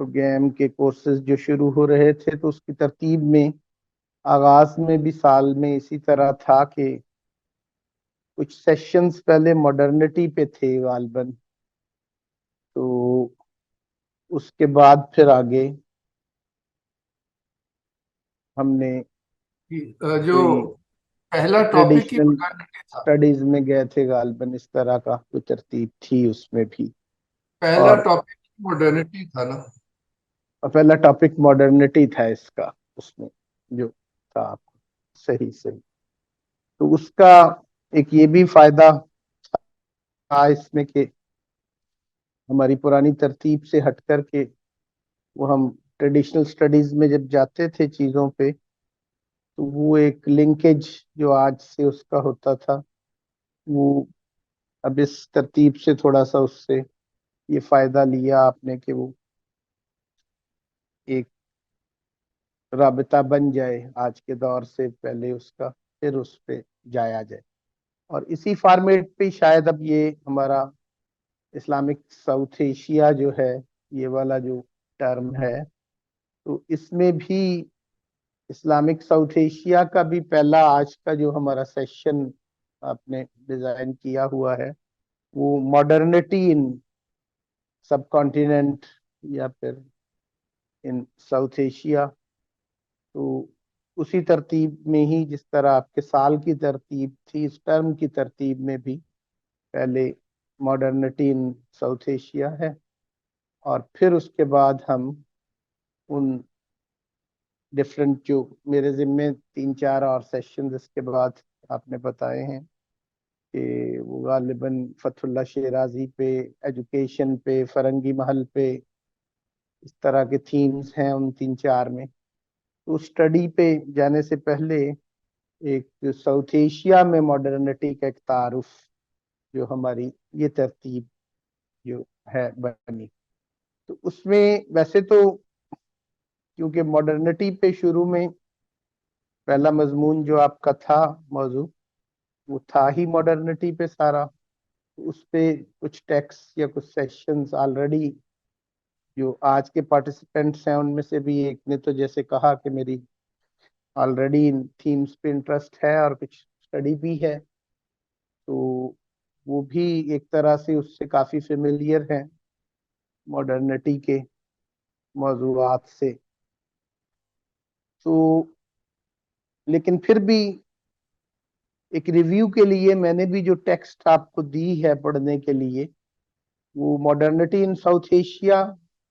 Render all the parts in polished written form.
Programme के courses जो शुरू हो रहे थे, तो उसकी तरतीब में आगाज में भी साल में इसी तरह था कि कुछ सेशंस पहले मॉडर्निटी पे थे गालबन, तो उसके बाद फिर आगे हमने जो कोई पहला टॉपिक ही ट्रेडिशनल मॉडर्निटी था। स्टडीज में गए थे गालबन, इस तरह का कोई तरतीब थी उसमें भी। पहला और टॉपिक मॉडर्निटी था ना। पहला टॉपिक मॉडर्निटी था इसका, उसमें जो था आपको। सही सही। तो उसका एक ये भी फायदा था इसमें कि हमारी पुरानी तरतीब से हट करके वो हम ट्रेडिशनल स्टडीज में जब जाते थे चीजों पे, तो वो एक लिंकेज जो आज से उसका होता था, वो अब इस तरतीब से थोड़ा सा उससे ये फायदा लिया आपने कि वो एक राबता बन जाए आज के दौर से पहले उसका, फिर उस पे जाया जाए। और इसी फॉर्मेट पे शायद अब ये हमारा इस्लामिक साउथ एशिया जो है, ये वाला जो टर्म है, तो इसमें भी इस्लामिक साउथ एशिया का भी पहला आज का जो हमारा सेशन आपने डिजाइन किया हुआ है, वो मॉडर्निटी इन सब कॉन्टिनेंट या फिर इन साउथ एशिया। तो उसी तरतीब में ही जिस तरह आपके साल की तरतीब थी, इस टर्म की तरतीब में भी पहले मॉडर्निटी इन साउथ एशिया है, और फिर उसके बाद हम उन डिफरेंट जो मेरे जिम्मे तीन चार और सेशन इसके बाद आपने बताए हैं कि वो गालिबन फतहुल्ला शेराजी पे, एजुकेशन पे, फरंगी महल पे, इस तरह के थीम्स हैं उन तीन चार में। तो स्टडी पे जाने से पहले एक साउथ एशिया में मॉडर्निटी का एक तारुफ, जो हमारी ये तरतीब जो है बनी, तो उसमें वैसे तो क्योंकि मॉडर्निटी पे शुरू में पहला मजमून जो आपका था मौजू, वो था ही मॉडर्निटी पे सारा, तो उस पे कुछ टेक्स्ट या कुछ सेशंस ऑलरेडी जो आज के पार्टिसिपेंट्स हैं उनमें से भी एक ने तो जैसे कहा कि मेरी ऑलरेडी इन थीम्स पे इंटरेस्ट है और कुछ स्टडी भी है, तो वो भी एक तरह से उससे काफी फेमिलियर है मॉडर्निटी के मौजूआत से। तो लेकिन फिर भी एक रिव्यू के लिए मैंने भी जो टेक्स्ट आपको दी है पढ़ने के लिए, वो मॉडर्निटी इन साउथ एशिया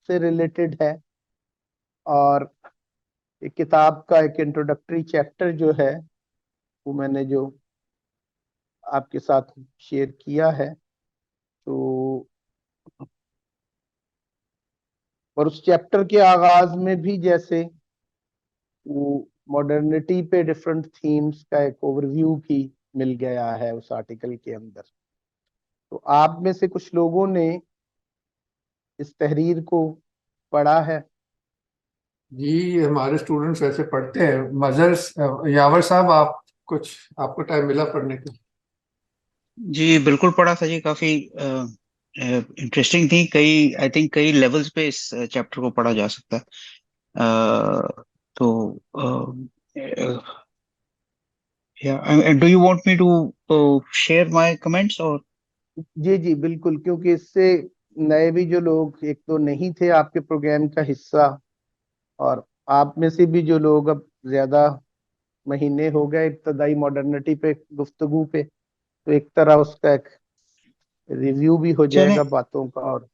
से रिलेटेड है। और एक किताब का एक इंट्रोडक्टरी चैप्टर जो है, वो मैंने जो आपके साथ शेयर किया है, तो और उस चैप्टर के आगाज में भी जैसे वो मॉडर्निटी पे डिफरेंट थीम्स का एक ओवरव्यू भी मिल गया है उस आर्टिकल के अंदर। तो आप में से कुछ लोगों ने इस तहरीर को पढ़ा है। जी, हमारे स्टूडेंट्स वैसे पढ़ते हैं। मजर्स यावर साहब, आप कुछ आपको टाइम मिला पढ़ने के? जी बिल्कुल पढ़ा था जी। काफी इंटरेस्टिंग थी। कई आई थिंक कई लेवल्स पे इस चैप्टर को पढ़ा जा सकता है। तो do you want me to share my comments और? जी जी बिल्कुल, क्योंकि इससे नए भी जो लोग एक तो नहीं थे आपके प्रोग्राम का हिस्सा, और आप में से भी जो लोग अब ज्यादा महीने हो गए इब्तदाई मॉडर्निटी पे गुफ्तगू पे, तो एक तरह उसका एक रिव्यू भी हो चलें, जाएगा बातों का। और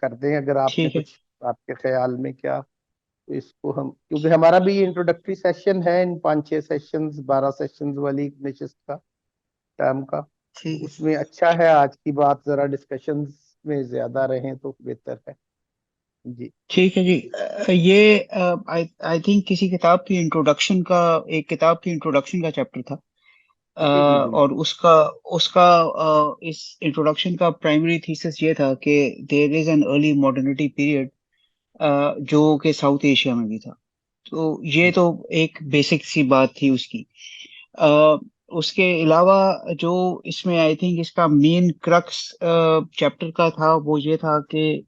कर दें अगर आपने ठीक है। कुछ आपके ख्याल में क्या, तो इसको हम, क्योंकि हमारा भी इंट्रोडक्टरी सेशन है इन पाँच छह सेशंस 12 सेशंस वाली नशिस्त का, टर्म का, तो ठीक है। उसमें अच्छा है आज की बात जरा डिस्कशंस में ज्यादा रहें तो बेहतर है। जी ठीक है जी। ये आई आई थिंक किसी किताब की इंट्रोडक्शन का, एक किताब की इंट्रोडक्शन का चैप्टर था। जी जी और बिल्कुल। उसका उसका इस इंट्रोडक्शन का प्राइमरी थीसिस ये था कि there is an early modernity period जो कि साउथ एशिया में भी था। तो ये तो एक बेसिक सी बात थी उसकी। अ, उसके अलावा जो इसमें आई थिंक इसका मेन क्रक्स चैप्टर का था वो ये था कि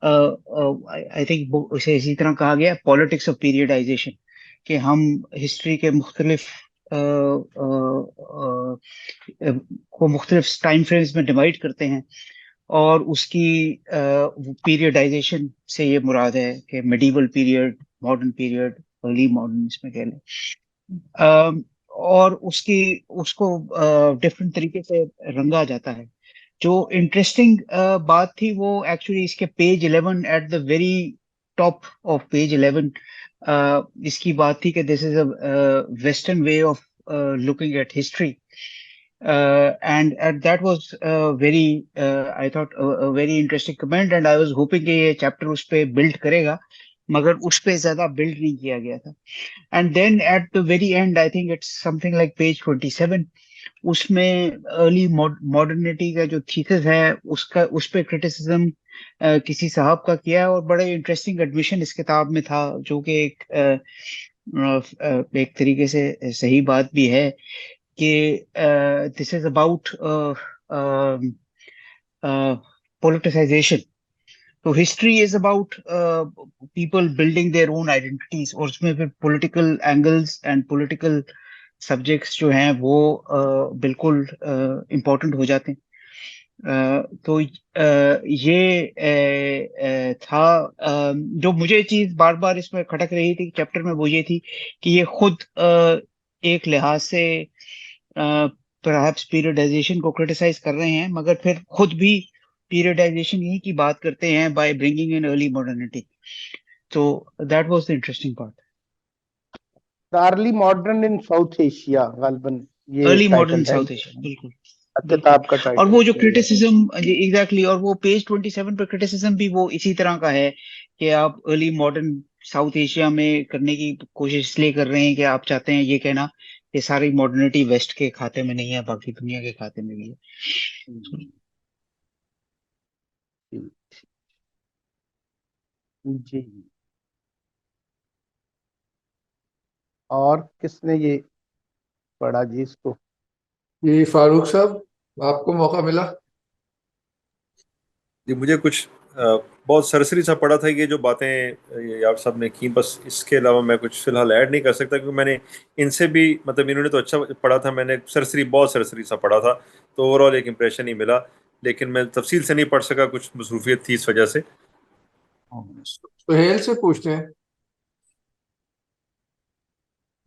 आई थिंक उसे इसी तरह कहा गया, पॉलिटिक्स ऑफ पीरियडाइजेशन, कि हम हिस्ट्री के मुख्तलिफ को मुख्तलिफ टाइम फ्रेम्स में डिवाइड करते हैं, और उसकी पीरियडाइजेशन से ये मुराद है कि medieval period, modern period, early modern इसमें कह लें। और उसको डिफरेंट तरीके से रंगा जाता है। जो इंटरेस्टिंग बात थी वो एक्चुअली इसके page 11, eight the very top of page 11, इसकी बात थी कि this is a western way of looking at history, and that was very I thought a very interesting comment, and I was hoping कि ये chapter उस पे build करेगा, मगर उस पे ज्यादा बिल्ड नहीं किया गया था। And then at the very end, I think it's something like page 27, उसमें अर्ली मॉडर्निटी का जो थीसिस है उसका, उस पे क्रिटिसिज्म किसी साहब का किया है, और बड़े इंटरेस्टिंग एडमिशन इस किताब में था, जो कि एक तरीके से सही बात भी है कि दिस इज अबाउट politicization. तो history is about people building their own identities, और उसमें फिर political angles and political subjects जो हैं वो बिल्कुल इम्पोर्टेंट हो जाते हैं। तो ये था जो मुझे चीज बार बार इसमें खटक रही थी चैप्टर में, वो ये थी कि ये खुद एक लिहाज से परहैप्स पीरियडाइजेशन को क्रिटिसाइज कर रहे हैं, मगर फिर खुद भी पीरियडाइजेशन ही की बात करते हैं by bringing in early modernity. तो that was the interesting part. The early modern in South Asia, गालबन ये अर्ली मॉडर्न टाइटल है, साउथ एशिया, बिल्कुल बिल्कुल। किताब का और टाइटल। वो जो क्रिटिसिज्म, एग्जैक्टली, और वो पेज 27 पर क्रिटिसिज्म भी वो इसी तरह का है कि आप अर्ली मॉडर्न साउथ एशिया में करने की कोशिश इसलिए कर रहे हैं कि आप चाहते हैं ये कहना कि सारी मॉडर्निटी वेस्ट के खाते में नहीं है, बाकी दुनिया के खाते में भी है। जी, और किसने ये पढ़ा जी इसको? ये फारूक साहब, आपको मौका मिला। जी मुझे कुछ बहुत सरसरी सा पड़ा था, ये जो बातें ये यार साहब ने की, बस इसके अलावा मैं कुछ फिलहाल ऐड नहीं कर सकता, क्योंकि मैंने इनसे भी मतलब इन्होंने तो अच्छा पढ़ा था, मैंने सरसरी बहुत सरसरी सा पढ़ा था, तो ओवरऑल एक इम्प्रेशन ही मिला, लेकिन मैं तफसील से नहीं पढ़ सका, कुछ मसरूफियत थी इस वजह से। सुहेल से पूछते हैं।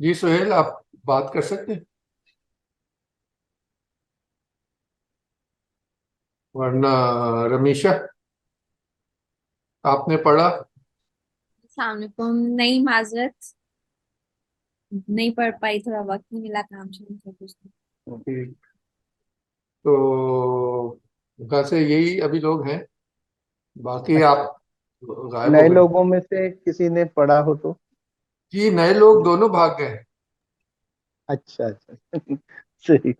जी सुहेल, आप बात कर सकते हैं, वरना रमीशा, आपने पढ़ा? सामने को नहीं, माजरत, नहीं पढ़ पाई, थोड़ा वक्त नहीं मिला काम से कुछ। ठीक, तो घर से यही अभी लोग हैं, बाकी अच्छा, आप गायब हो नए गए। लोगों में से किसी ने पढ़ा हो तो? जी नए लोग दोनों भाग गए, अच्छा अच्छा सही, शायद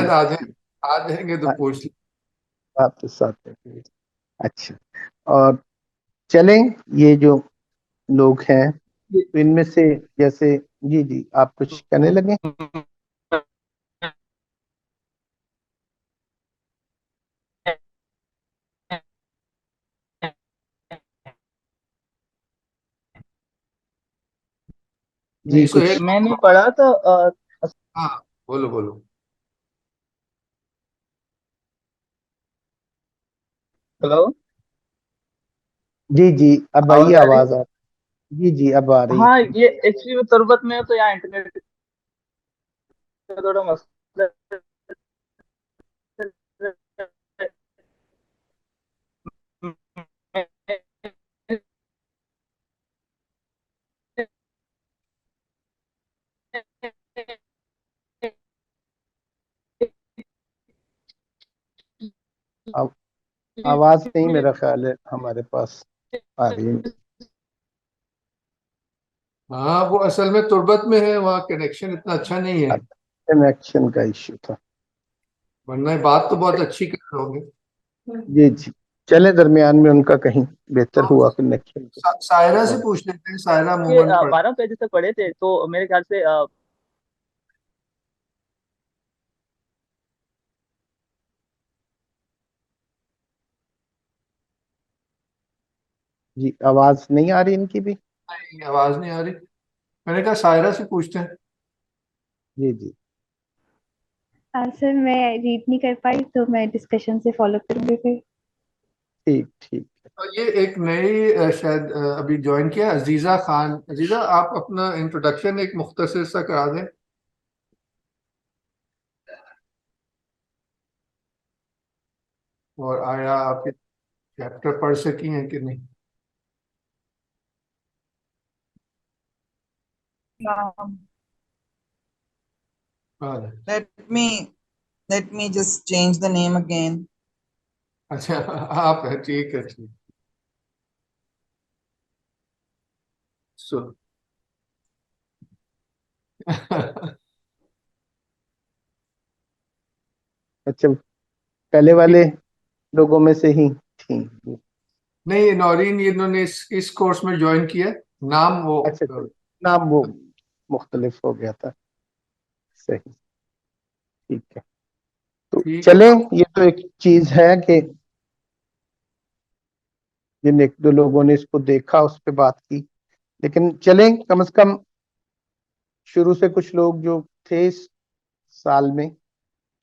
ठीक आ जाए, ठीक। आ जाएंगे तो पूछ ली। बात तो साथ है। अच्छा, और चलें, ये जो लोग हैं तो इनमें से, जैसे, जी जी आप कुछ कहने लगे? जी जी कुछ? सुहेल, मैंने पढ़ा था। हाँ बोलो बोलो। हेलो, जी जी, अब आई आवाज आ रही? आवाज आ, जी जी अब आ रही हाँ, थी। ये एक्चुअली में तुर्बत में है, तो यहाँ इंटरनेट का थोड़ा मसला अब आवाज नहीं, मेरा ख्याल है हमारे पास आ रही है। हाँ वो असल में तुर्बत में है, वहाँ कनेक्शन इतना अच्छा नहीं है, कनेक्शन का इश्यू था। वरना ये बात तो बहुत अच्छी कर रहे होंगे। जी जी, चले, दरमियान में उनका कहीं बेहतर तो हुआ कनेक्शन। सायरा से पूछ लेते हैं, सायरा के मूवमेंट पर। 12 पेज तक पढ़े थे, तो मेरे ख्याल से जी, आवाज नहीं आ रही इनकी भी। नहीं, आवाज नहीं आ रही। मैंने कहा सायरा से पूछते हैं। जी जी। सर मैं रीड नहीं कर पाई तो मैं डिस्कशन से फॉलो करूंगी फिर। ठीक ठीक। और ये एक नई शायद अभी ज्वाइन किया अजीजा खान। अजीजा, आप अपना इंट्रोडक्शन एक मुख्तसर सा करा दें। और आया आपके चैप्टर पढ़ सकी हैं कि नहीं? हाँ। Let me just change the name again. अच्छा, आप है, ठीक है, ठीक। सो अच्छा, पहले वाले लोगों में से ही थी। नहीं, नौरीन इन्होंने इस कोर्स में ज्वाइन किया। नाम वो अच्छा अच्छा, नाम वो मुख्तलिफ हो गया था। सही, ठीक है। तो ठीक है। चलें, ये तो एक चीज है कि जिन एक दो लोगों ने इसको देखा उस पर बात की, लेकिन चलें, कम से कम शुरू से कुछ लोग जो थे इस साल में,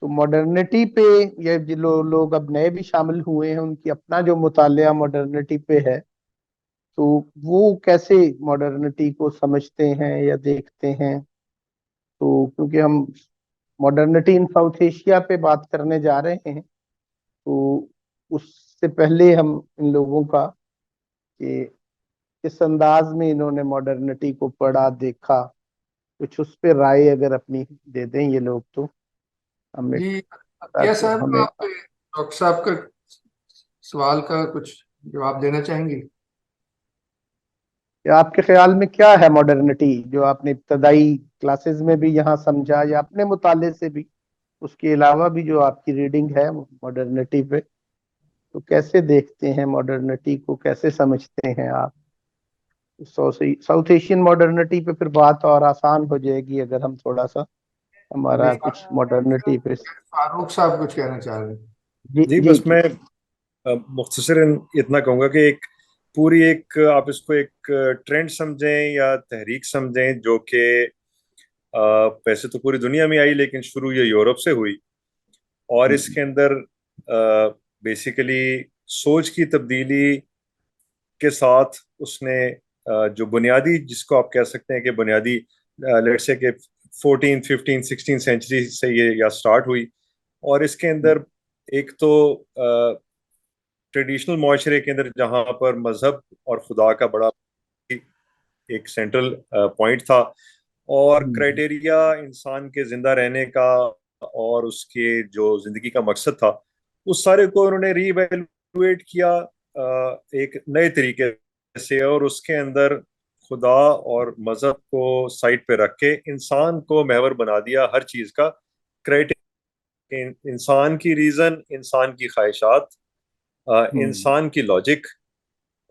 तो मॉडर्निटी पे ये जो लोग अब नए भी शामिल हुए हैं, उनकी अपना जो मुतालिया मॉडर्निटी पे है, तो वो कैसे मॉडर्निटी को समझते हैं या देखते हैं। तो क्योंकि हम मॉडर्निटी इन साउथ एशिया पे बात करने जा रहे हैं, तो उससे पहले हम इन लोगों का कि किस अंदाज में इन्होंने मॉडर्निटी को पढ़ा देखा, कुछ उस पे राय अगर अपनी दे दें ये लोग, तो हम एक जी, क्या ताकि साहब, हमें। आप डॉक्टर साहब का सवाल का कुछ जवाब देना चाहेंगे? या आपके ख्याल में क्या है मॉडर्निटी, जो आपने इब्तदाई क्लासेस में भी यहाँ समझा या अपने मुताले से भी, उसके अलावा भी जो आपकी रीडिंग है मॉडर्निटी पे, तो कैसे देखते हैं मॉडर्निटी को, कैसे समझते हैं आप। साउथ एशियन मॉडर्निटी पे फिर बात और आसान हो जाएगी अगर हम थोड़ा सा हमारा जी, कुछ मॉडर्निटी पे। फारूक साहब कुछ कहना चाह रहे हैं। जी जी, जी बस जी। मैं मुख्तसरन इतना कहूँगा कि एक पूरी एक आप इसको एक ट्रेंड समझें या तहरीक समझें, जो कि वैसे तो पूरी दुनिया में आई, लेकिन शुरू ये यूरोप से हुई। और इसके अंदर बेसिकली सोच की तब्दीली के साथ उसने जो बुनियादी, जिसको आप कह सकते हैं कि बुनियादी, लेट्स से कि 14 15 16 सेंचुरी से ये या स्टार्ट हुई। और इसके अंदर एक तो ट्रेडिशनल माशरे के अंदर जहाँ पर मजहब और खुदा का बड़ा एक सेंट्रल पॉइंट था, और क्राइटेरिया इंसान के जिंदा रहने का और उसके जो जिंदगी का मकसद था, उस सारे को उन्होंने रीवैल्यूएट किया एक नए तरीके से, और उसके अंदर खुदा और मजहब को साइड पे रख के इंसान को महवर बना दिया हर चीज का। क्राइटेरिया इंसान की रीजन, इंसान की ख्वाहिशात, इंसान की लॉजिक,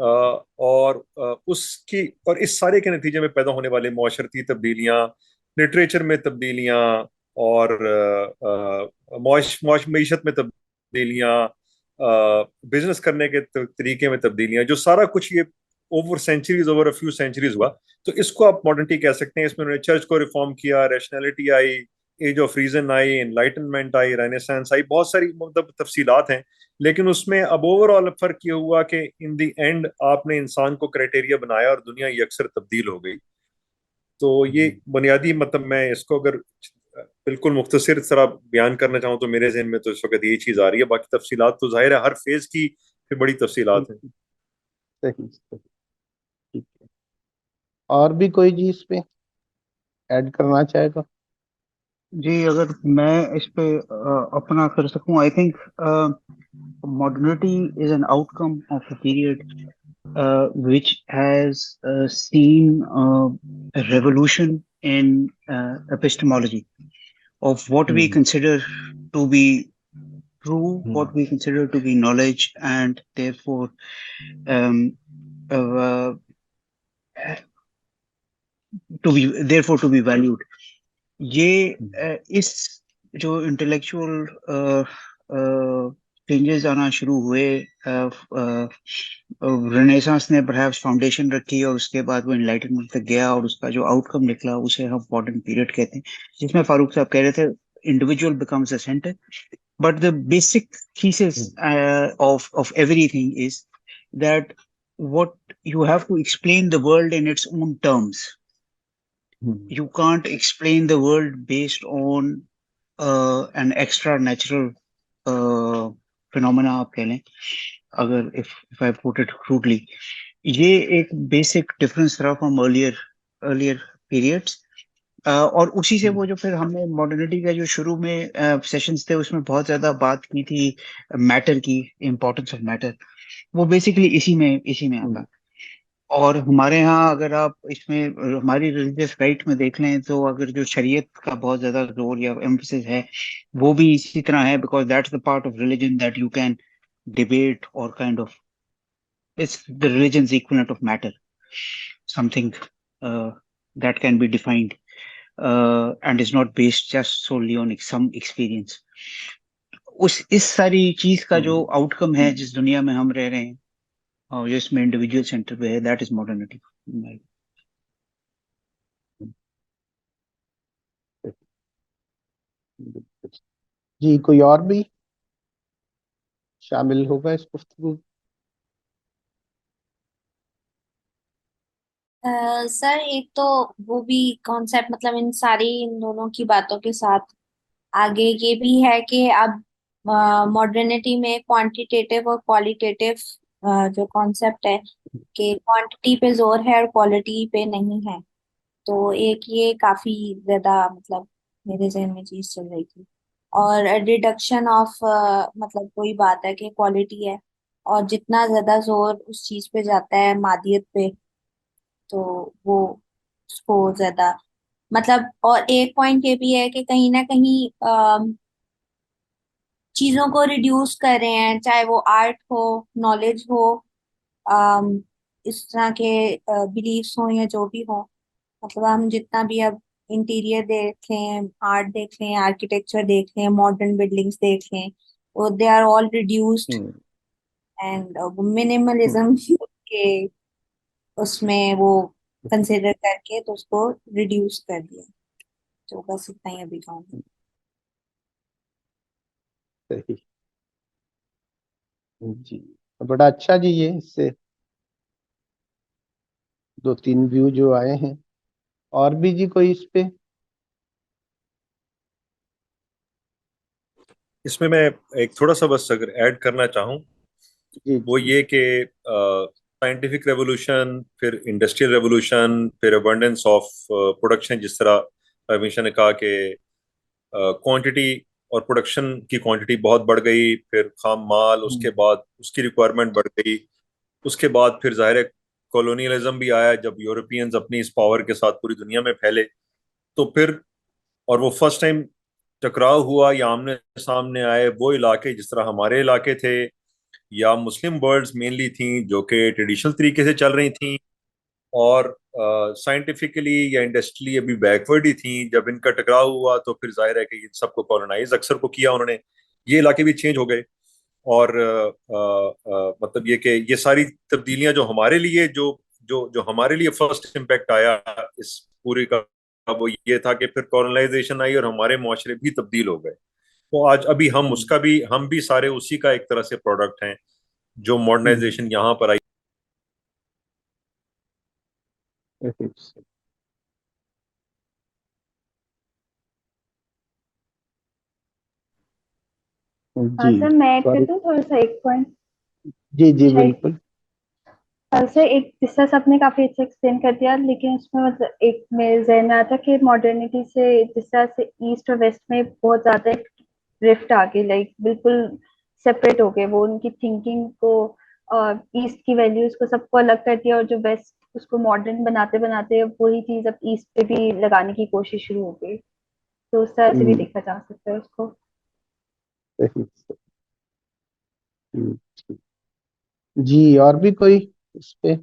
और उसकी और इस सारे के नतीजे में पैदा होने वाले माशरती तब्दीलियाँ, लिटरेचर में तब्दीलियाँ, और मीशत में तब्दीलियाँ, बिजनेस करने के तरीके में तब्दीलियाँ, जो सारा कुछ ये over centuries, over a few centuries हुआ। तो इसको आप मॉडर्निटी कह सकते हैं। इसमें उन्होंने चर्च को रिफॉर्म किया, रैशनैलिटी आई, एज ऑफ रीजन आई, एनलाइटनमेंट आई, रेनेसांस आई, बहुत सारी मतलब तफसीलात हैं। लेकिन उसमें अब ओवरऑल फर्क ये हुआ कि इन दी एंड आपने इंसान को क्राइटेरिया बनाया और दुनिया ये अक्सर तब्दील हो गई। तो ये बुनियादी मतलब, मैं इसको अगर बिल्कुल मुख्तसर तरह बयान करना चाहूँ तो मेरे जहन में तो इस वक्त यही चीज आ रही है। बाकी तफसीलात तो जाहिर है हर फेज की फिर बड़ी तफसीलात हैं। सही सही, ठीक है। और भी कोई जी इस पे ऐड करना चाहेगा। जी, अगर मैं इस पे अपना कर सकूं, I think modernity is an outcome of a period which has seen a revolution in epistemology of what we consider to be true, what we consider to be knowledge, and therefore um, uh, to be valued. ये इस जो intellectual changes आना शुरू हुए, renaissance ने perhaps foundation रखी और उसके बाद वो एनलाइटनमेंट तक गया और उसका जो आउटकम निकला उसे हम मॉडर्न पीरियड कहते हैं, जिसमें फारूक साहब कह रहे थे individual becomes the centre, but the basic thesis of everything is that what you have to explain the world in its own terms. You can't explain the world based on an extra natural phenomena आप कह लें, अगर if I put it crudely, ये एक basic difference रहा from earlier periods. और उसी से वो जो फिर हमने मॉडर्निटी का जो शुरू में सेशंस थे उसमें बहुत ज्यादा बात की थी मैटर की, इम्पोर्टेंस ऑफ मैटर, वो बेसिकली इसी में आता है। और हमारे यहाँ अगर आप इसमें हमारी रिलीजियस राइट में देख लें तो अगर जो शरीयत का बहुत ज्यादा जोर या एम्फसिस है वो भी इसी तरह है, because that's the part of religion that you can debate और kind of it's the religion's equivalent of matter, something that can be defined and is not based just solely on some experience. इस सारी चीज का जो outcome है जिस दुनिया में हम रह रहे हैं और जो इसमें इंडिविजुअल सेंटर पे है, दैट इज मॉडर्निटी। जी, कोई और भी शामिल होगा इस गुफ्तगू? सर एक तो वो भी कॉन्सेप्ट, मतलब इन दोनों की बातों के साथ आगे ये भी है कि अब मॉडर्निटी में क्वांटिटेटिव और क्वालिटेटिव जो कॉन्सेप्ट है कि क्वांटिटी पे जोर है और क्वालिटी पे नहीं है, तो एक ये काफी ज्यादा मतलब मेरे जहन में चीज चल रही थी। और रिडक्शन ऑफ मतलब कोई बात है कि क्वालिटी है और जितना ज्यादा जोर उस चीज पे जाता है मादियत पे, तो वो उसको ज्यादा मतलब। और एक पॉइंट ये भी है कि कहीं ना कहीं चीजों को रिड्यूस कर रहे हैं, चाहे वो आर्ट हो, नॉलेज हो, अम, इस तरह के बिलीफ्स हो या जो भी हो। मतलब हम जितना भी अब इंटीरियर देख लें, आर्ट देख लें, आर्किटेक्चर देख लें, मॉडर्न बिल्डिंग्स देख लें, वो they are all reduced and minimalism के उसमें वो कंसिडर करके तो उसको रिड्यूस कर दिया। तो बस इतना ही अभी कहूँगी। सही जी, बड़ा अच्छा जी, ये इससे 2-3 व्यू जो आए हैं। और भी जी कोई इस पे? इसमें मैं एक थोड़ा सा बस अगर ऐड करना चाहूँ जी वो जी ये कि साइंटिफिक रेवोल्यूशन, फिर इंडस्ट्रियल रेवोल्यूशन, फिर अबंडेंस ऑफ प्रोडक्शन, जिस तरह रमेश ने कहा कि क्वांटिटी और प्रोडक्शन की क्वांटिटी बहुत बढ़ गई, फिर खाम माल, उसके बाद उसकी रिक्वायरमेंट बढ़ गई, उसके बाद फिर जाहिर है कॉलोनियलिज्म भी आया जब यूरोपियंस अपनी इस पावर के साथ पूरी दुनिया में फैले। तो फिर और वो फर्स्ट टाइम टकराव हुआ या आमने सामने आए वो इलाके जिस तरह हमारे इलाके थे या मुस्लिम वर्ल्ड्स मेनली थी जो कि ट्रेडिशनल तरीके से चल रही थी और साइंटिफिकली या इंडस्ट्रियली अभी बैकवर्ड ही थी। जब इनका टकराव हुआ तो फिर जाहिर है कि इन सबको कॉलोनाइज अक्सर को किया उन्होंने, ये इलाके भी चेंज हो गए। और मतलब ये कि ये सारी तब्दीलियां जो हमारे लिए जो जो जो हमारे लिए फर्स्ट इम्पैक्ट आया इस पूरे का, वो ये था कि फिर कॉलोनाइजेशन आई और हमारे मुआशरे भी तब्दील हो गए। तो आज अभी हम भी सारे उसी का एक तरह से प्रोडक्ट हैं जो मॉडर्नाइजेशन यहाँ पर आई। जी सर मैं ऐड कर सॉरी। दूं थोड़ा सा एक पॉइंट? जी जी शायद बिल्कुल। सर एक किस्सा सबने काफी अच्छा एक्सप्लेन कर दिया, लेकिन उसमें मतलब एक मेरे जहन में आता कि मॉडर्निटी से जिस तरह से ईस्ट और वेस्ट में बहुत ज्यादा एक रिफ्ट आ गई, लाइक बिल्कुल सेपरेट हो गए वो, उनकी थिंकिंग को, ईस्ट की वैल्यूज को सबको अलग कर दिया और जो वेस्ट उसको मॉडर्न बनाते बनाते वही चीज अब ईस्ट पे भी लगाने की कोशिश शुरू हो गई। तो उस तरह से भी देखा जा सकता है उसको। सही सही। ठीक। जी, और भी कोई इस पे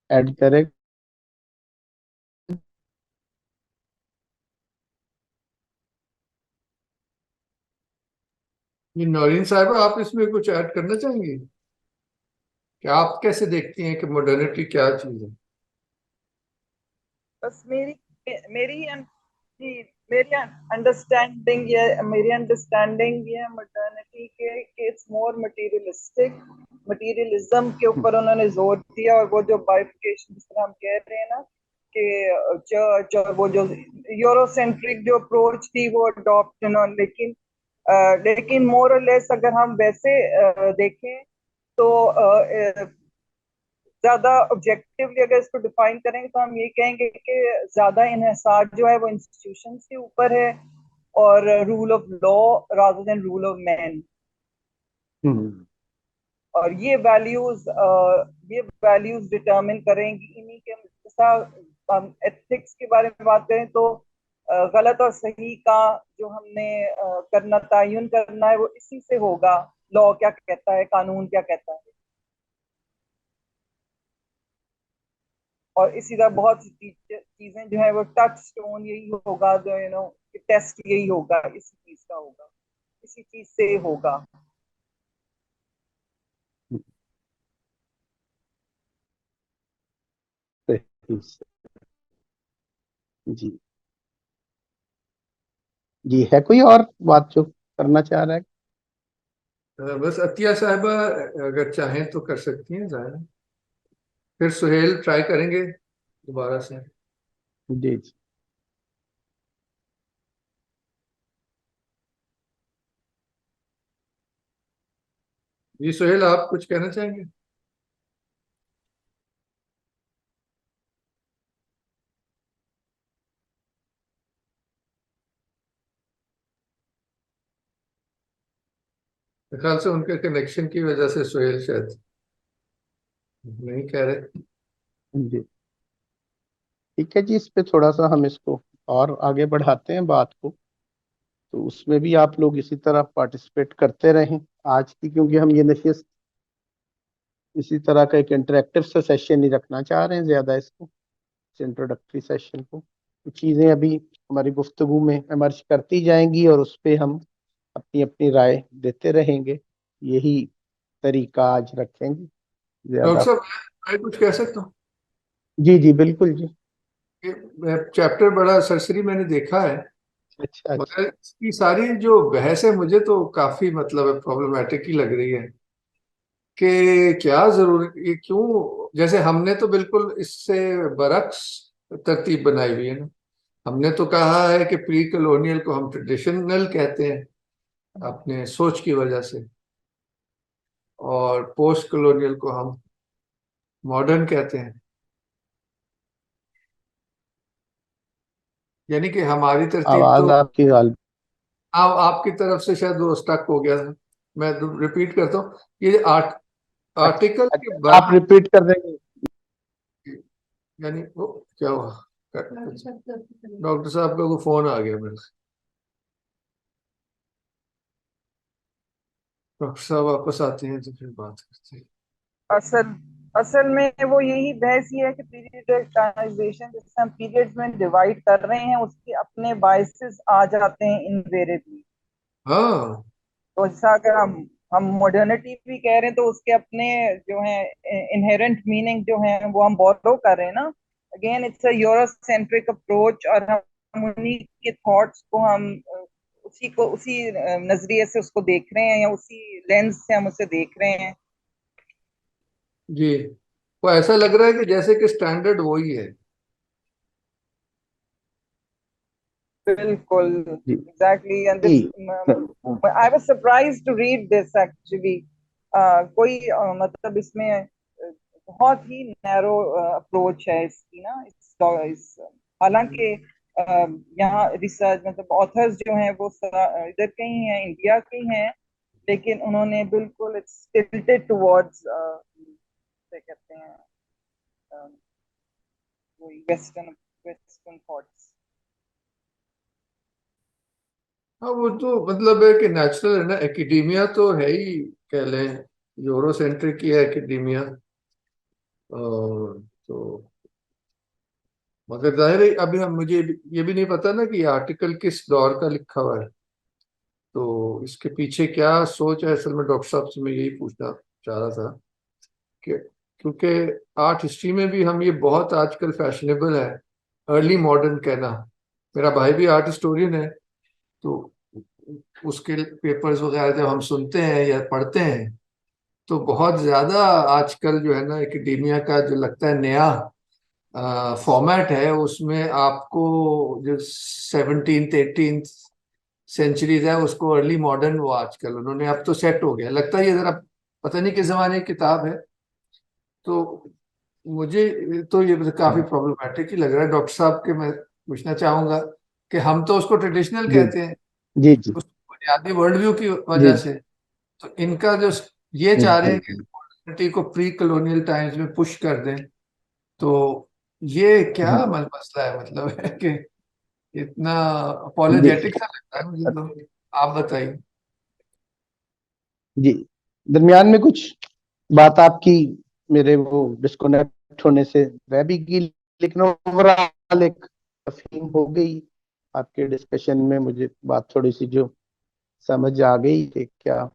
ऐड करे? ये नौरीन साहब, आप इसमें कुछ ऐड करना चाहेंगे कि आप कैसे देखती हैं कि मॉडर्निटी क्या चीज है? बस मेरी जी मेरी अंडरस्टैंडिंग ये मॉडर्निटी के इट्स मोर मटेरियलिस्टिक, मटेरियलिज्म के ऊपर उन्होंने जोर दिया। और वो जो बाइफिकेशन जिस तरह हम कह रहे हैं ना कि चर्च और वो जो यूरोसेंट्रिक जो अप्रोच थी वो अडॉप्ट उन्होंने, लेकिन मोर और लेस अगर हम वैसे देखें तो ज्यादा ऑब्जेक्टिवली अगर इसको डिफाइन करेंगे तो हम ये कहेंगे कि ज्यादा इन्हिसार जो है वो इंस्टीट्यूशन के ऊपर है और rule of law rather than rule of man. Hmm. और ये वैल्यूज डिटरमिन करेंगी इन्हीं के। जैसा हम एथिक्स के बारे में बात करें तो गलत और सही का जो हमने करना तयन करना है वो इसी से होगा। लॉ क्या कहता है, कानून क्या कहता है, और इसी तरह बहुत सी चीजें जो है वो टच स्टोन यही होगा, जो टेस्ट यही होगा, इसी चीज का होगा, इसी चीज से होगा। सही से। जी। जी, है कोई और बात जो करना चाह रहा है? बस अतिया साहिबा अगर चाहें तो कर सकती हैं जाहिर। फिर सुहेल ट्राई करेंगे दोबारा से। जी जी। जी सुहेल, आप कुछ कहना चाहेंगे? मेरे ख्याल से उनके कनेक्शन की वजह से सुहेल शायद नहीं कह रहे। जी ठीक है जी, इस पे थोड़ा सा हम इसको और आगे बढ़ाते हैं बात को। तो उसमें भी आप लोग इसी तरह पार्टिसिपेट करते रहें। आज की क्योंकि हम ये नशिस्त इसी तरह का एक इंटरेक्टिव सा सेशन ही रखना चाह रहे हैं, ज्यादा इसको इंट्रोडक्टरी सेशन को। तो चीजें अभी हमारी गुफ्तगू में इमर्ज करती जाएंगी और उस पे हम अपनी अपनी राय देते रहेंगे। यही तरीका आज रखेंगे डॉक्टर ज्यादा। साहब, मैं कुछ कह सकता हूँ? जी जी बिल्कुल जी। चैप्टर बड़ा सरसरी मैंने देखा है, अच्छा अच्छा। मगर इसकी सारी जो बहस है मुझे तो काफी मतलब प्रॉब्लमेटिक ही लग रही है कि क्या जरूरी, ये क्यों, जैसे हमने तो बिल्कुल इससे बरक्स तरतीब बनाई हुई है ना। हमने तो कहा है कि प्री कॉलोनियल को हम ट्रेडिशनल कहते हैं अपने सोच की वजह से, और पोस्ट कॉलोनियल को हम मॉडर्न कहते हैं। यानी कि हमारी तरतीब आवाज तो आपकी गाल। आपकी तरफ से शायद वो स्टक हो गया था। मैं रिपीट करता हूँ, ये अच्छा आर्टिकल के अच्छा, आप बाद, रिपीट कर देंगे? यानी वो क्या हुआ, डॉक्टर साहब का को फोन आ गया मेरे। डॉक्टर साहब वापस आते हैं तो फिर बात करते हैं। असल असल में वो यही बहस ये है कि पीरियडाइजेशन जिससे हम पीरियड्स में डिवाइड कर रहे हैं उसके अपने बायसेस आ जाते हैं इनवेरिएबली। हाँ तो जैसा अगर हम मॉडर्निटी भी कह रहे हैं तो उसके अपने जो है इनहेरेंट मीनिंग जो है वो हम बोरो कर रहे हैं ना। Again it's a Eurocentric approach, और हम उन्हीं के थॉट्स को हम उसी नजरिए से उसको देख रहे हैं या उसी लेंस से हम उसे देख रहे हैं। जी, वो ऐसा लग रहा है कि जैसे कि स्टैंडर्ड वही है। बिल्कुल, जी एग्जैक्टली, एंड जी। This I was surprised to read this actually. कोई मतलब इसमें बहुत ही नैरो अप्रोच है इसकी ना, हालांकि यहाँ रिसर्च मतलब ऑथर्स जो हैं वो इधर के ही हैं, इंडिया के ही हैं, लेकिन उन्होंने बिल्कुल इट्स टिल्टेड टुवर्ड्स क्या कहते हैं वही वेस्टर्न वेस्टर्न थॉट्स। हाँ, वो तो मतलब है कि नेचुरल है ना, एकेडेमिया तो है ही, कह लें यूरोसेंट्रिक ही है एकेडेमिया। और तो मगर जाहिर है अभी हम मुझे ये भी नहीं पता ना कि ये आर्टिकल किस दौर का लिखा हुआ है। तो इसके पीछे क्या सोच है, असल में डॉक्टर साहब से मैं यही पूछना चाह रहा था कि क्योंकि आर्ट हिस्ट्री में भी हम ये बहुत आजकल फैशनेबल है अर्ली मॉडर्न कहना। मेरा भाई भी आर्ट हिस्टोरियन है, तो उसके पेपर्स वगैरह जब हम सुनते हैं या पढ़ते हैं तो बहुत ज्यादा आजकल जो है ना एकेडेमिया का जो लगता है नया फॉर्मेट है, उसमें आपको जो 17th 18th सेंचुरीज है उसको अर्ली मॉडर्न वो आजकल उन्होंने अब तो सेट हो गया लगता है। ये जरा पता नहीं किस जमाने की किताब है, तो मुझे तो ये काफी प्रॉब्लमेटिक ही लग रहा है। डॉक्टर साहब के मैं पूछना चाहूंगा कि हम तो उसको ट्रेडिशनल जी कहते हैं जी जी उस बुनियादी वर्ल्ड व्यू की जी वजह से, तो इनका जो ये चाह रहे जी हैं कि जी मॉडर्निटी को प्री कॉलोनियल टाइम्स में पुश कर दें, तो ये क्या हाँ मसला है, मतलब है कि इतना जी अपोलोजेटिक सा लगता है मुझे तो। आप बताइए। जी दरमियान में कुछ बात आपकी मेरे वो डिस्कनेक्ट होने से रह भी गई, लेकिन ओवरऑल एक तफहीम हो गई आपके डिस्कशन में। मुझे बात थोड़ी सी जो समझ आ गई कि क्या,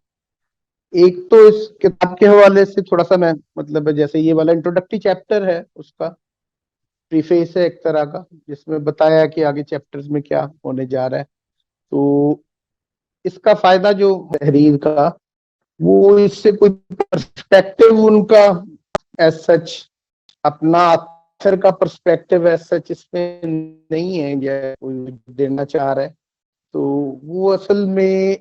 एक तो इस किताब के हवाले से थोड़ा सा मैं मतलब जैसे ये वाला इंट्रोडक्टरी चैप्टर है उसका प्रीफेस है एक तरह का, जिसमें बताया कि आगे चैप्टर्स में क्या होने जा रहा है। तो इसका फायदा जो तहरीर का, वो इससे कोई पर्सपेक्टिव उनका एज सच, अपना आथर का पर्सपेक्टिव एज सच इसमें नहीं है या कोई देना चाह रहा है। तो वो असल में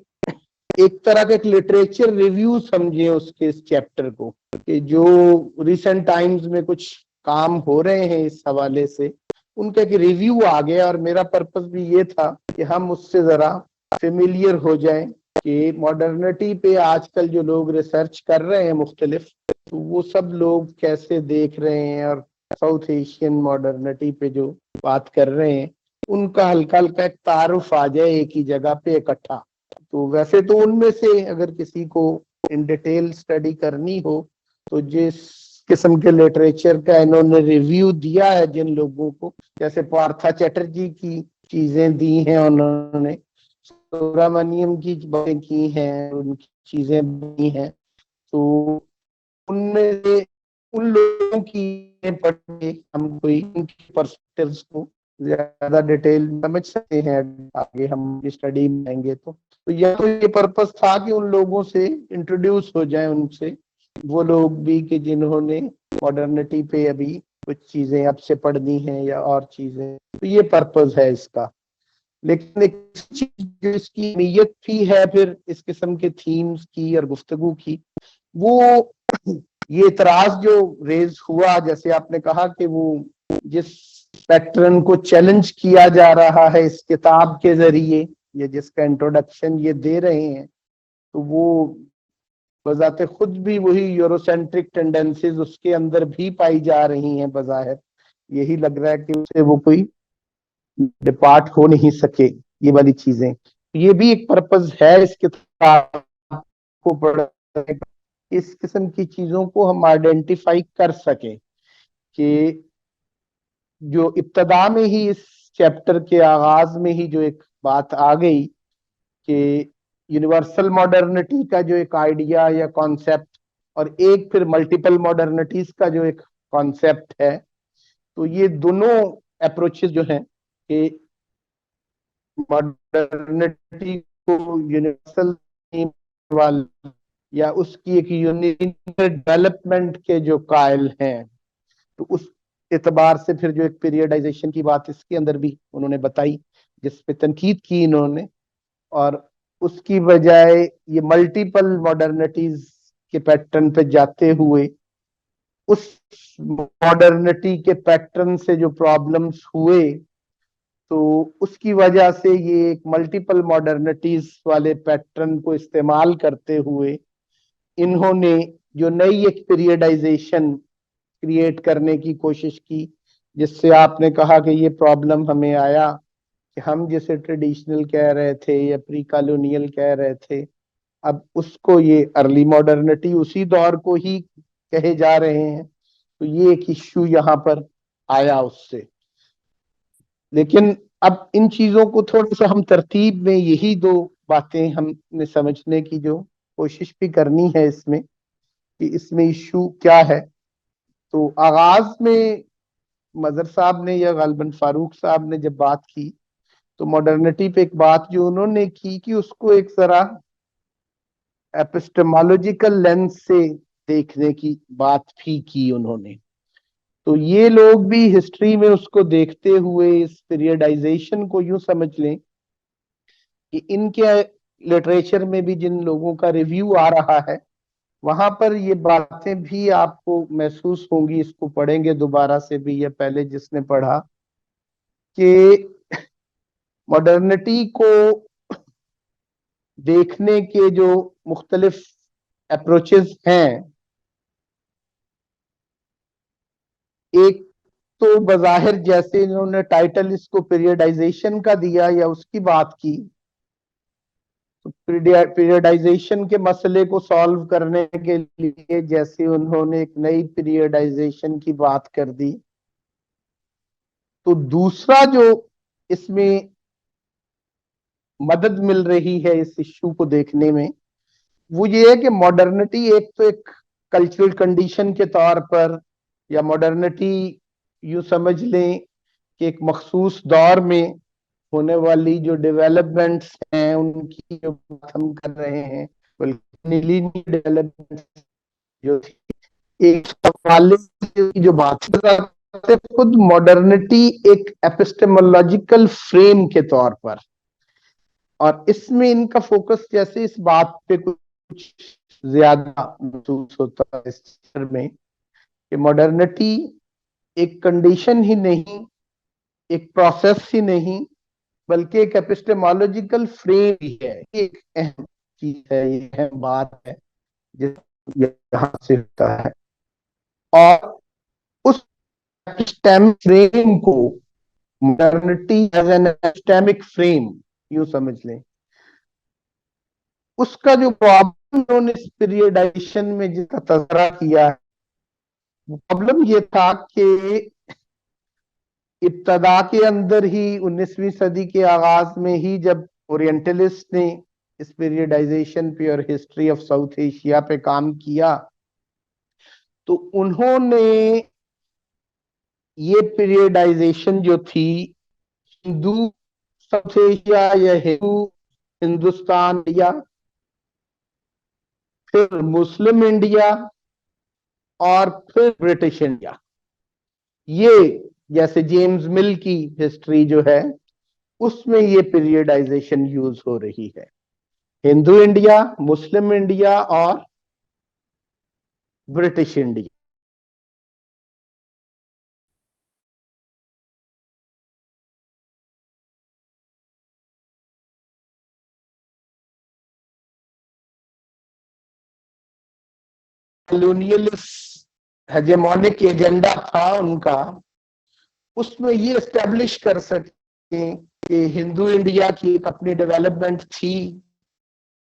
एक तरह का एक लिटरेचर रिव्यू समझे उसके इस चैप्टर को, कि जो रिसेंट टाइम्स में कुछ काम हो रहे हैं इस हवाले से उनका एक रिव्यू आ गया। और मेरा पर्पस भी ये था कि हम उससे जरा फेमिलियर हो जाएं कि मॉडर्निटी पे आजकल जो लोग रिसर्च कर रहे हैं मुख्तलिफ, तो वो सब लोग कैसे देख रहे हैं, और साउथ एशियन मॉडर्निटी पे जो बात कर रहे हैं उनका हल्का हल्का एक तारुफ आ जाए एक ही जगह पे इकट्ठा। तो वैसे तो उनमें से अगर किसी को इन डिटेल स्टडी करनी हो, तो जिस किस्म के लिटरेचर का इन्होंने रिव्यू दिया है जिन लोगों को, जैसे पार्था चैटर्जी की चीजें दी हैं उन्होंने, सुब्रमण्यम की बातें की हैं, उनकी चीजें दी हैं, तो उनमें से उन लोगों की पढ़ के हम कोई उनकी पर्सपेक्टिव्स को ज्यादा डिटेल समझ सकते हैं आगे हम स्टडी में आएंगे। तो यह तो ये पर्पस था कि उन लोगों से इंट्रोड्यूस हो जाए, उनसे वो लोग भी कि जिन्होंने मॉडर्निटी पे अभी कुछ चीजें अब से पढ़नी है या और चीजें, तो ये पर्पस है इसका। लेकिन एक चीज जो इसकी नीयत भी है फिर इस किस्म के थीम्स की और गुफ्तगू की, वो ये इतराज जो रेज हुआ, जैसे आपने कहा कि वो जिस पैटर्न को चैलेंज किया जा रहा है इस किताब के जरिए, ये जिसका इंट्रोडक्शन ये दे रहे हैं, तो वो बजाते खुद भी वही यूरोसेंट्रिक टेंडेंसीज उसके अंदर भी पाई जा रही हैं बजाहिर। यही लग रहा है कि उससे वो कोई डिपार्ट हो नहीं सके ये वाली चीजें। ये भी एक पर्पस है इस किताब को पढ़ने का, इस किस्म की चीजों को हम आइडेंटिफाई कर सकें कि जो इब्तदा में ही इस चैप्टर के आगाज में ही जो एक बात आ गई कि यूनिवर्सल मॉडर्निटी का जो एक आइडिया या कॉन्सेप्ट, और एक फिर मल्टीपल मॉडर्निटीज का जो एक कॉन्सेप्ट है, तो ये दोनों अप्रोचेस जो हैं कि मॉडर्निटी को यूनिवर्सल वाले या उसकी एक यूनिक डेवलपमेंट के जो कायल हैं, तो उस एतबार से फिर जो एक पीरियडाइजेशन की बात इसके अंदर भी उन्होंने बताई जिस पे तनकीद की इन्होंने, और उसकी बजाय ये मल्टीपल मॉडर्निटीज के पैटर्न पे जाते हुए उस मॉडर्निटी के पैटर्न से जो प्रॉब्लम्स हुए, तो उसकी वजह से ये एक मल्टीपल मॉडर्निटीज वाले पैटर्न को इस्तेमाल करते हुए इन्होंने जो नई एक पीरियडाइजेशन क्रिएट करने की कोशिश की, जिससे आपने कहा कि ये प्रॉब्लम हमें आया कि हम जिसे ट्रेडिशनल कह रहे थे या प्री कॉलोनियल कह रहे थे, अब उसको ये अर्ली मॉडर्निटी उसी दौर को ही कहे जा रहे हैं। तो ये एक इश्यू यहाँ पर आया उससे। लेकिन अब इन चीजों को थोड़ा सा हम तरतीब में यही दो बातें हमने समझने की जो कोशिश भी करनी है इसमें, कि इसमें इशू क्या है। तो आगाज में मजहर साहब ने या गालिबन फारूक साहब ने जब बात की, तो मॉडर्निटी पे एक बात जो उन्होंने की कि उसको एक जरा एपिस्टेमोलॉजिकल लेंस से देखने की बात भी की उन्होंने। तो ये लोग भी हिस्ट्री में उसको देखते हुए इस पीरियडाइजेशन को यूं समझ लें कि इनके लिटरेचर में भी जिन लोगों का रिव्यू आ रहा है, वहां पर ये बातें भी आपको महसूस होंगी, इसको पढ़ेंगे दोबारा से भी या पहले जिसने पढ़ा, कि मॉडर्निटी को देखने के जो मुख्तलिफ अप्रोचेस हैं, एक तो बज़ाहिर जैसे इन्होंने टाइटल इसको पीरियडाइजेशन का दिया या उसकी बात की, तो पीरियडाइजेशन के मसले को सॉल्व करने के लिए जैसे उन्होंने एक नई पीरियडाइजेशन की बात कर दी, तो दूसरा जो इसमें मदद मिल रही है इस इश्यू को देखने में, वो ये है कि मॉडर्निटी एक तो एक कल्चरल कंडीशन के तौर पर, या मॉडर्निटी यूं समझ लें कि एक मखसूस दौर में होने वाली जो डेवलपमेंट्स हैं उनकी जो बात हम कर रहे हैं, बल्कि डेवलपमेंट जो थी, एक सवाल की जो बात है, खुद मॉडर्निटी एक एपिस्टेमोलॉजिकल फ्रेम के तौर पर, और इसमें इनका फोकस जैसे इस बात पे कुछ ज्यादा महसूस होता है इस चैप्टर में, कि मॉडर्निटी एक कंडीशन ही नहीं, एक प्रोसेस ही नहीं, बल्कि एक एपिस्टेमोलॉजिकल फ्रेम भी है। एक अहम चीज है, ये अहम बात है जिस यहाँ से होता है। और उस एपिस्टेमिक फ्रेम को modernity as an epistemic frame यूं समझ लें, उसका जो प्रॉब्लम उन्होंने इस पीरियडाइजेशन में जिसका तज़किरा किया है, प्रॉब्लम ये था कि इब्तदा के अंदर ही 19वीं सदी के आगाज में ही जब ओरिएंटलिस्ट ने इस पीरियडाइजेशन पे और हिस्ट्री ऑफ साउथ एशिया पे काम किया, तो उन्होंने ये पीरियडाइजेशन जो थी हिंदू साउथ एशिया या हिंदू हिंदुस्तान या फिर मुस्लिम इंडिया और फिर ब्रिटिश इंडिया, ये जैसे जेम्स मिल की हिस्ट्री जो है उसमें ये पीरियडाइजेशन यूज हो रही है, हिंदू इंडिया, मुस्लिम इंडिया और British India. Colonialist hegemonic agenda था उनका, उसमें ये एस्टेब्लिश कर सके कि हिंदू इंडिया की एक अपनी डेवलपमेंट थी,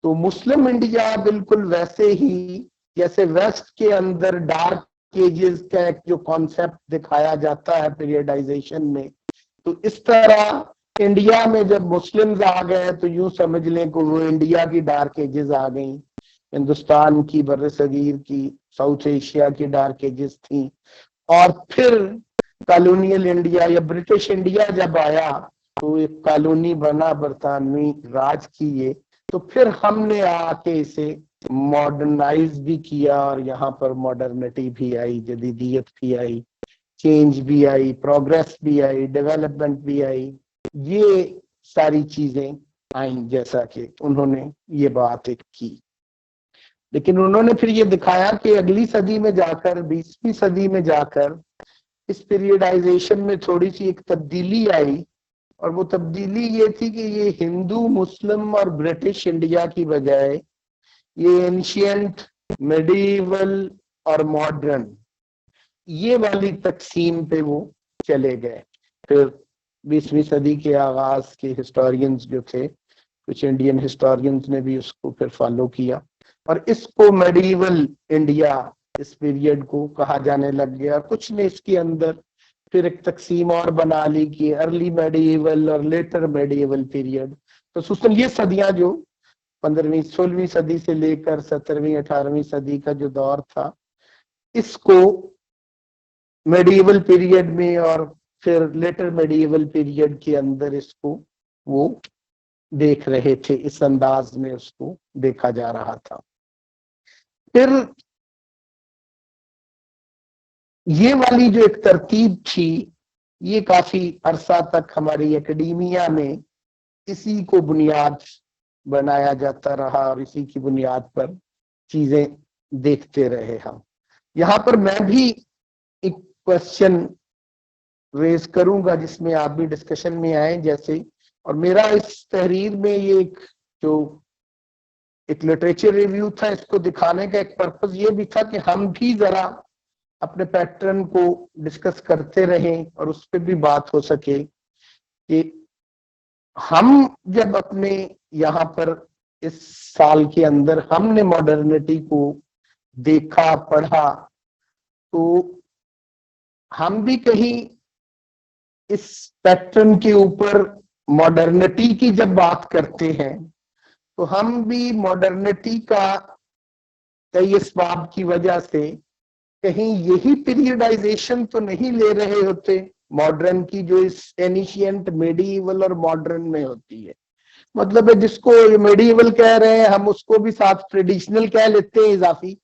तो मुस्लिम इंडिया बिल्कुल वैसे ही जैसे वेस्ट के अंदर डार्क एजेस का एक जो कॉन्सेप्ट दिखाया जाता है पीरियडाइजेशन में, तो इस तरह इंडिया में जब मुस्लिम्स आ गए तो यूं समझ लें कि वो इंडिया की डार्क एजेस आ गई, हिंदुस्तान की, बर्रसगीर की, साउथ एशिया की डार्क एजेस थी। और फिर कॉलोनियल इंडिया या ब्रिटिश इंडिया जब आया तो एक कॉलोनी बना बरतानवी राज की ये, तो फिर हमने आके इसे मॉडर्नाइज भी किया और यहाँ पर मॉडर्निटी भी आई, जदीदियत भी आई, चेंज भी आई, प्रोग्रेस भी आई, डेवलपमेंट भी आई, ये सारी चीजें आई जैसा कि उन्होंने ये बात एक की। लेकिन उन्होंने फिर ये दिखाया कि अगली सदी में जाकर, 20वीं सदी में जाकर इस पीरियडाइजेशन में थोड़ी सी एक तब्दीली आई, और वो तब्दीली ये थी कि ये हिंदू, मुस्लिम और ब्रिटिश इंडिया की बजाय ये एंशियंट, मेडिवल और मॉडर्न, ये वाली तकसीम पे वो चले गए। फिर 20वीं सदी के आगाज के हिस्टोरियंस जो थे, कुछ इंडियन हिस्टोरियंस ने भी उसको फिर फॉलो किया और इसको मेडिवल इंडिया, इस पीरियड को कहा जाने लग गया। कुछ ने इसके अंदर फिर एक तकसीम और बना ली कि अर्ली मेडिवल और लेटर मेडिवल पीरियड। तो सुस्तन ये सदियां जो 15वीं 16वीं सदी से लेकर 17वीं 18वीं सदी का जो दौर था, इसको मेडिएवल पीरियड में और फिर लेटर मेडिएवल पीरियड के अंदर इसको वो देख रहे थे, इस अंदाज में उसको देखा जा रहा था। फिर ये वाली जो एक तरतीब थी, ये काफी अरसा तक हमारी एकेडमिया में इसी को बुनियाद बनाया जाता रहा और इसी की बुनियाद पर चीजें देखते रहे हम। यहाँ पर मैं भी एक क्वेश्चन रेज करूंगा जिसमें आप भी डिस्कशन में आए जैसे, और मेरा इस तहरीर में ये एक लिटरेचर रिव्यू था, इसको दिखाने का एक पर्पस ये भी था कि हम भी जरा अपने पैटर्न को डिस्कस करते रहें और उस पर भी बात हो सके कि हम जब अपने यहाँ पर इस साल के अंदर हमने मॉडर्निटी को देखा पढ़ा, तो हम भी कहीं इस पैटर्न के ऊपर मॉडर्निटी की जब बात करते हैं तो हम भी मॉडर्निटी का कई असबाब की वजह से कहीं यही पीरियडाइजेशन तो नहीं ले रहे होते मॉडर्न की, जो इस एनिशियंट मेडिएवल और मॉडर्न में होती है। मतलब है जिसको ये मेडिएवल कह रहे हैं हम उसको भी साथ ट्रेडिशनल कह लेते हैं इजाफी,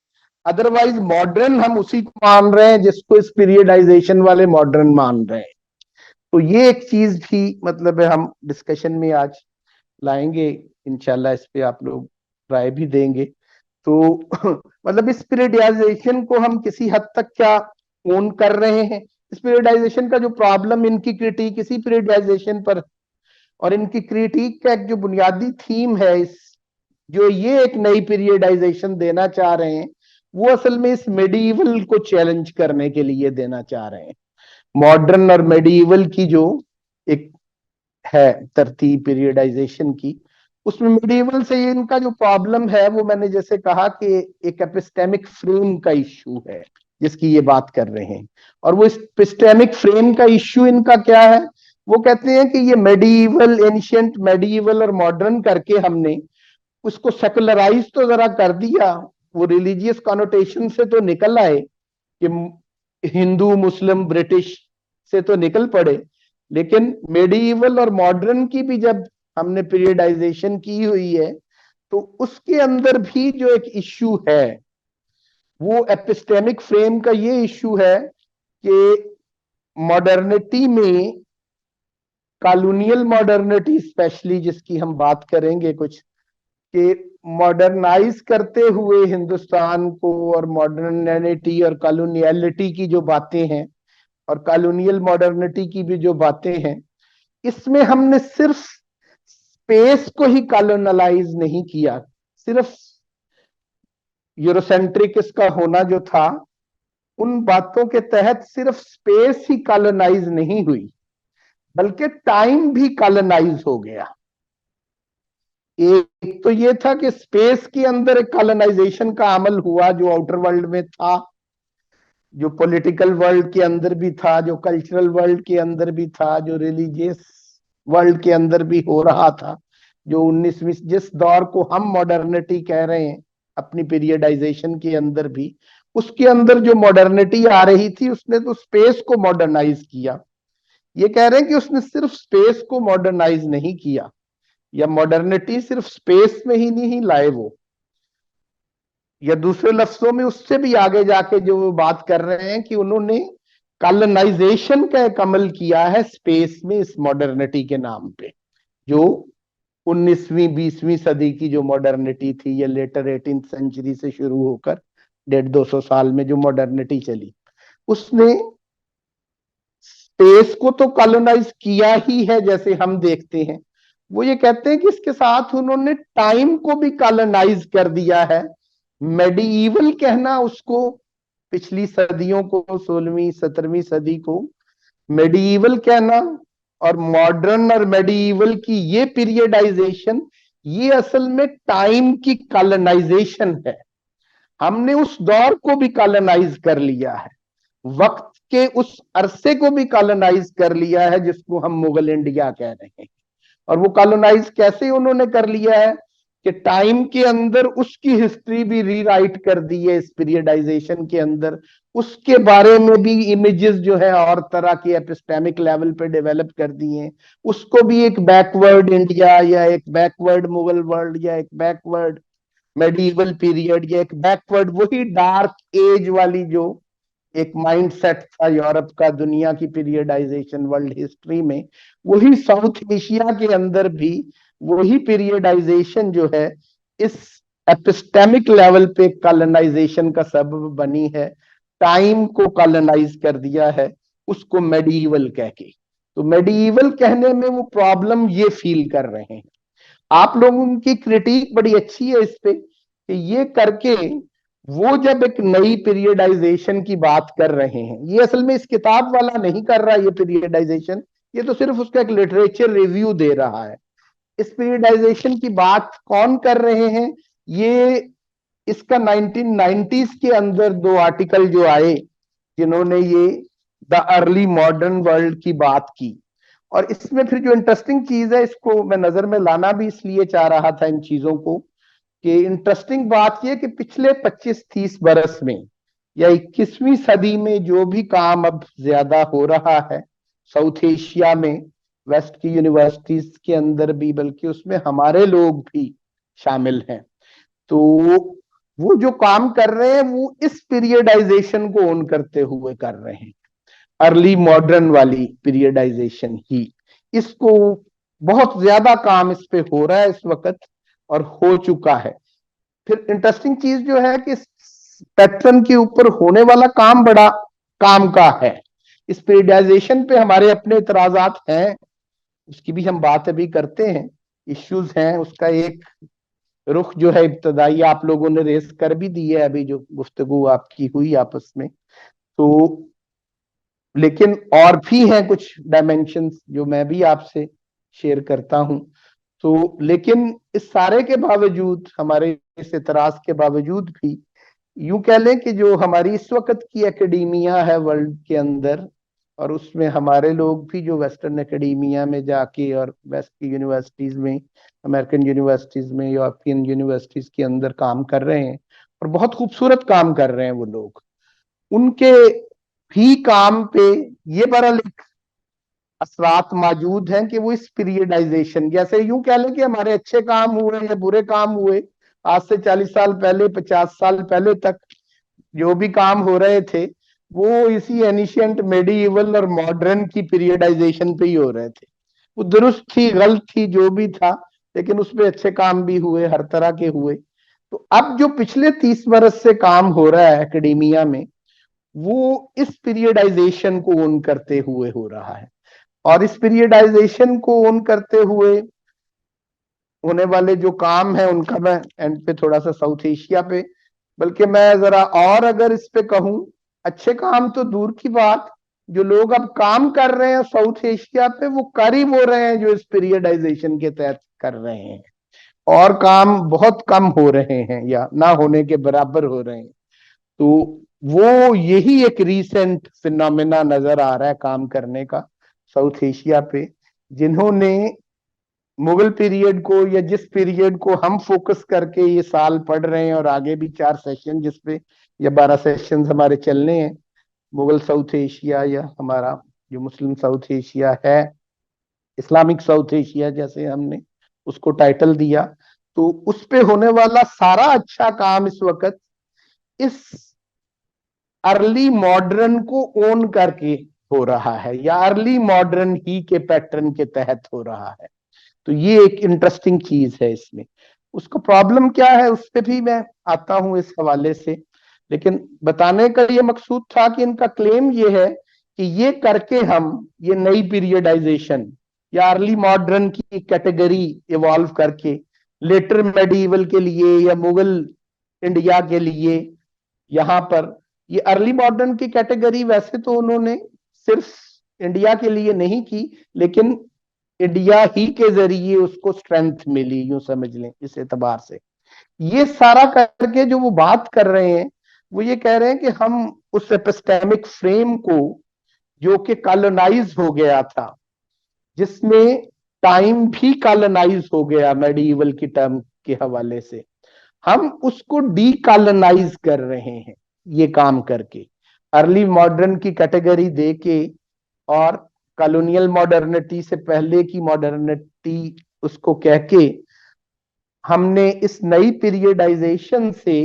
अदरवाइज मॉडर्न हम उसी को मान रहे हैं जिसको इस पीरियडाइजेशन वाले मॉडर्न मान रहे हैं। तो ये एक चीज भी मतलब है हम डिस्कशन में आज लाएंगे, इंशाल्लाह इस पे आप लोग राय भी देंगे। तो मतलब इस पीरियडाइजेशन को हम किसी हद तक क्या ओन कर रहे हैं, इस पीरियडाइजेशन का जो प्रॉब्लम, इनकी क्रिटिक इसी पीरियडाइजेशन पर, और इनकी क्रिटिक का एक जो बुनियादी थीम है, इस जो ये एक नई पीरियडाइजेशन देना चाह रहे हैं, वो असल में इस मेडिएवल को चैलेंज करने के लिए देना चाह रहे हैं। मॉडर्न और मेडिएवल की जो एक है तरतीब पीरियडाइजेशन की, उसमें मेडिएवल से इनका जो प्रॉब्लम है वो मैंने जैसे कहा कि एक एपिस्टेमिक फ्रेम का इश्यू है जिसकी ये बात कर रहे हैं। और वो इस एपिस्टेमिक फ्रेम का इश्यू इनका क्या है, वो कहते हैं कि ये मेडिएवल, एंशिएंट मेडिएवल और मॉडर्न करके हमने उसको सेकुलराइज तो जरा कर दिया, वो रिलीजियस कॉनोटेशन से तो निकल आए कि हिंदू मुस्लिम ब्रिटिश से तो निकल पड़े, लेकिन मेडिएवल और मॉडर्न की भी जब हमने पीरियडाइजेशन की हुई है तो उसके अंदर भी जो एक इश्यू है वो एपिस्टेमिक फ्रेम का ये इश्यू है कि मॉडर्निटी में, कॉलोनियल मॉडर्निटी स्पेशली जिसकी हम बात करेंगे कुछ, कि मॉडर्नाइज करते हुए हिंदुस्तान को और मॉडर्निटी और कॉलोनियलिटी की जो बातें हैं और कॉलोनियल मॉडर्निटी की भी जो बातें हैं, इसमें हमने सिर्फ स्पेस को ही कॉलोनलाइज नहीं किया, सिर्फ यूरोसेंट्रिक इसका होना जो था, उन बातों के तहत सिर्फ स्पेस ही कॉलोनाइज नहीं हुई बल्कि टाइम भी कॉलोनाइज हो गया। एक तो ये था कि स्पेस के अंदर एक कॉलोनाइजेशन का अमल हुआ जो आउटर वर्ल्ड में था, जो पॉलिटिकल वर्ल्ड के अंदर भी था, जो कल्चरल वर्ल्ड के अंदर भी था, जो रिलीजियस वर्ल्ड के अंदर भी हो रहा था, जो 19वीं जिस दौर को हम मॉडर्निटी कह रहे हैं अपनी पीरियडाइजेशन के अंदर भी, उसके अंदर जो मॉडर्निटी आ रही थी उसने तो स्पेस को मॉडर्नाइज किया। ये कह रहे हैं कि उसने सिर्फ स्पेस को मॉडर्नाइज नहीं किया, या मॉडर्निटी सिर्फ स्पेस में ही नहीं लाए वो, या दूसरे लफ्जों में उससे भी आगे जाके जो वो बात कर रहे हैं कि उन्होंने कॉलोनाइजेशन का एक अमल किया है स्पेस में इस मॉडर्निटी के नाम पे, जो 19वीं 20वीं सदी की जो मॉडर्निटी थी, या लेटर 18th सेंचुरी से शुरू होकर 150-200 साल में जो मॉडर्निटी चली, उसने स्पेस को तो कॉलोनाइज किया ही है जैसे हम देखते हैं। वो ये कहते हैं कि इसके साथ उन्होंने टाइम को भी कॉलोनाइज कर दिया है। मेडिइवल कहना उसको, पिछली सदियों को, 16वीं 17वीं सदी को मेडिइवल कहना, और मॉडर्न और मेडिइवल की ये पीरियडाइजेशन, ये असल में टाइम की कॉलोनाइजेशन है। हमने उस दौर को भी कॉलोनाइज कर लिया है, वक्त के उस अरसे को भी कॉलोनाइज कर लिया है जिसको हम मुगल इंडिया कह रहे हैं। और वो कॉलोनाइज कैसे उन्होंने कर लिया है कि टाइम के अंदर उसकी हिस्ट्री भी रीराइट कर दी है इस पीरियडाइजेशन के अंदर। उसके बारे में भी इमेजेस जो है और तरह के एपिस्टेमिक लेवल पे डेवलप कर दिए हैं। उसको भी एक बैकवर्ड इंडिया या एक बैकवर्ड मुगल वर्ल्ड या एक बैकवर्ड मेडिवल पीरियड या एक बैकवर्ड वही डार्क एज वाली जो एक माइंडसेट था यूरोप का दुनिया की पीरियडाइजेशन वर्ल्ड हिस्ट्री में, वही साउथ एशिया के अंदर भी वही पीरियडाइजेशन जो है इस एपिस्टेमिक लेवल पे कॉलोनाइजेशन का सबब बनी है। टाइम को कॉलोनाइज कर दिया है, उसको मेडिवल कह के। तो मेडिवल कहने में वो प्रॉब्लम ये फील कर रहे हैं। आप लोगों की क्रिटिक बड़ी अच्छी है इस पे कि ये करके वो जब एक नई पीरियडाइजेशन की बात कर रहे हैं, ये असल में इस किताब वाला नहीं कर रहा ये पीरियडाइजेशन, ये तो सिर्फ उसका एक लिटरेचर रिव्यू दे रहा है। इस पीरियडाइजेशन की बात कौन कर रहे हैं, ये इसका 1990s के अंदर 2 आर्टिकल जो आए जिन्होंने ये द अर्ली मॉडर्न वर्ल्ड की बात की। और इसमें फिर जो इंटरेस्टिंग चीज है, इसको मैं नजर में लाना भी इसलिए चाह रहा था इन चीजों को, कि इंटरेस्टिंग बात यह कि पिछले 25-30 बरस में या 21वीं सदी में जो भी काम अब ज्यादा हो रहा है साउथ एशिया में, वेस्ट की यूनिवर्सिटीज के अंदर भी, बल्कि उसमें हमारे लोग भी शामिल हैं, तो वो जो काम कर रहे हैं वो इस पीरियडाइजेशन को ओन करते हुए कर रहे हैं, अर्ली मॉडर्न वाली पीरियडाइजेशन ही। इसको बहुत ज्यादा काम इस पे हो रहा है इस वक्त और हो चुका है। फिर इंटरेस्टिंग चीज जो है कि पैटर्न के ऊपर होने वाला काम बड़ा काम का है। इस पीरियडाइजेशन पे हमारे अपने इतराजात हैं, उसकी भी हम बात अभी करते हैं, इश्यूज हैं। उसका एक रुख जो है इब्तदाई आप लोगों ने रेस कर भी दी है अभी जो गुफ्तगू आपकी हुई आपस में, तो लेकिन और भी हैं कुछ डायमेंशंस जो मैं भी आपसे शेयर करता हूं। तो लेकिन इस सारे के बावजूद, हमारे इस इतराज के बावजूद भी, यूं कह लें कि जो हमारी इस वक्त की एकेडेमिया है वर्ल्ड के अंदर, और उसमें हमारे लोग भी जो वेस्टर्न एकेडेमिया में जाके और वेस्ट की यूनिवर्सिटीज में, अमेरिकन यूनिवर्सिटीज में, यूरोपियन यूनिवर्सिटीज के अंदर काम कर रहे हैं और बहुत खूबसूरत काम कर रहे हैं वो लोग, उनके भी काम पे ये बहरहाल एक असरात मौजूद हैं कि वो इस पीरियडाइजेशन, जैसे यूं कह लें कि हमारे अच्छे काम हुए या बुरे काम हुए, आज से 40 साल पहले, 50 साल पहले तक जो भी काम हो रहे थे वो इसी एनिशियंट मेडिइवल और मॉडर्न की पीरियडाइजेशन पे ही हो रहे थे। वो दुरुस्त थी, गलत थी, जो भी था, लेकिन उसमें अच्छे काम भी हुए, हर तरह के हुए। तो अब जो पिछले 30 बरस से काम हो रहा है एकेडेमिया में, वो इस पीरियडाइजेशन को ओन करते हुए हो रहा है। और इस पीरियडाइजेशन को ओन करते हुए होने वाले जो काम है उनका मैं एंड पे थोड़ा सा साउथ एशिया पे, बल्कि मैं जरा और अगर इस पे कहूं, अच्छे काम तो दूर की बात, जो लोग अब काम कर रहे हैं साउथ एशिया पे वो कर ही वो रहे हैं जो इस पीरियडाइजेशन के तहत कर रहे हैं, और काम बहुत कम हो रहे हैं या ना होने के बराबर हो रहे हैं। तो वो यही एक रीसेंट फिनोमेना नजर आ रहा है काम करने का साउथ एशिया पे, जिन्होंने मुगल पीरियड को, या जिस पीरियड को हम फोकस करके ये साल पढ़ रहे हैं और आगे भी 4 सेशन जिसपे या 12 सेशन हमारे चलने हैं, मुगल साउथ एशिया या हमारा जो मुस्लिम साउथ एशिया है, इस्लामिक साउथ एशिया जैसे हमने उसको टाइटल दिया, तो उस पे होने वाला सारा अच्छा काम इस वक्त इस अर्ली मॉडर्न को ओन करके हो रहा है या अर्ली मॉडर्न ही के पैटर्न के तहत हो रहा है। तो ये एक इंटरेस्टिंग चीज है इसमें। उसका प्रॉब्लम क्या है उस पर भी मैं आता हूं इस हवाले से, लेकिन बताने का ये मकसूद था कि इनका क्लेम ये है कि ये करके हम ये नई पीरियडाइजेशन या अर्ली मॉडर्न की कैटेगरी इवॉल्व करके लेटर मेडिवल के लिए या मुगल इंडिया के लिए, यहाँ पर ये अर्ली मॉडर्न की कैटेगरी वैसे तो उन्होंने सिर्फ इंडिया के लिए नहीं की, लेकिन इंडिया ही के जरिए उसको स्ट्रेंथ मिली, यूं समझ लें इस एतबार से। ये सारा करके जो वो बात कर रहे हैं, वो ये कह रहे हैं कि हम उस एपिस्टेमिक फ्रेम को जो कि कॉलोनाइज हो गया था, जिसमें टाइम भी कॉलोनाइज हो गया मेडिइवल की टर्म के हवाले से, हम उसको डीकॉलोनाइज कर रहे हैं ये काम करके, अर्ली मॉडर्न की कैटेगरी दे के, और कॉलोनियल मॉडर्निटी से पहले की मॉडर्निटी उसको कह के हमने इस नई पीरियडाइजेशन से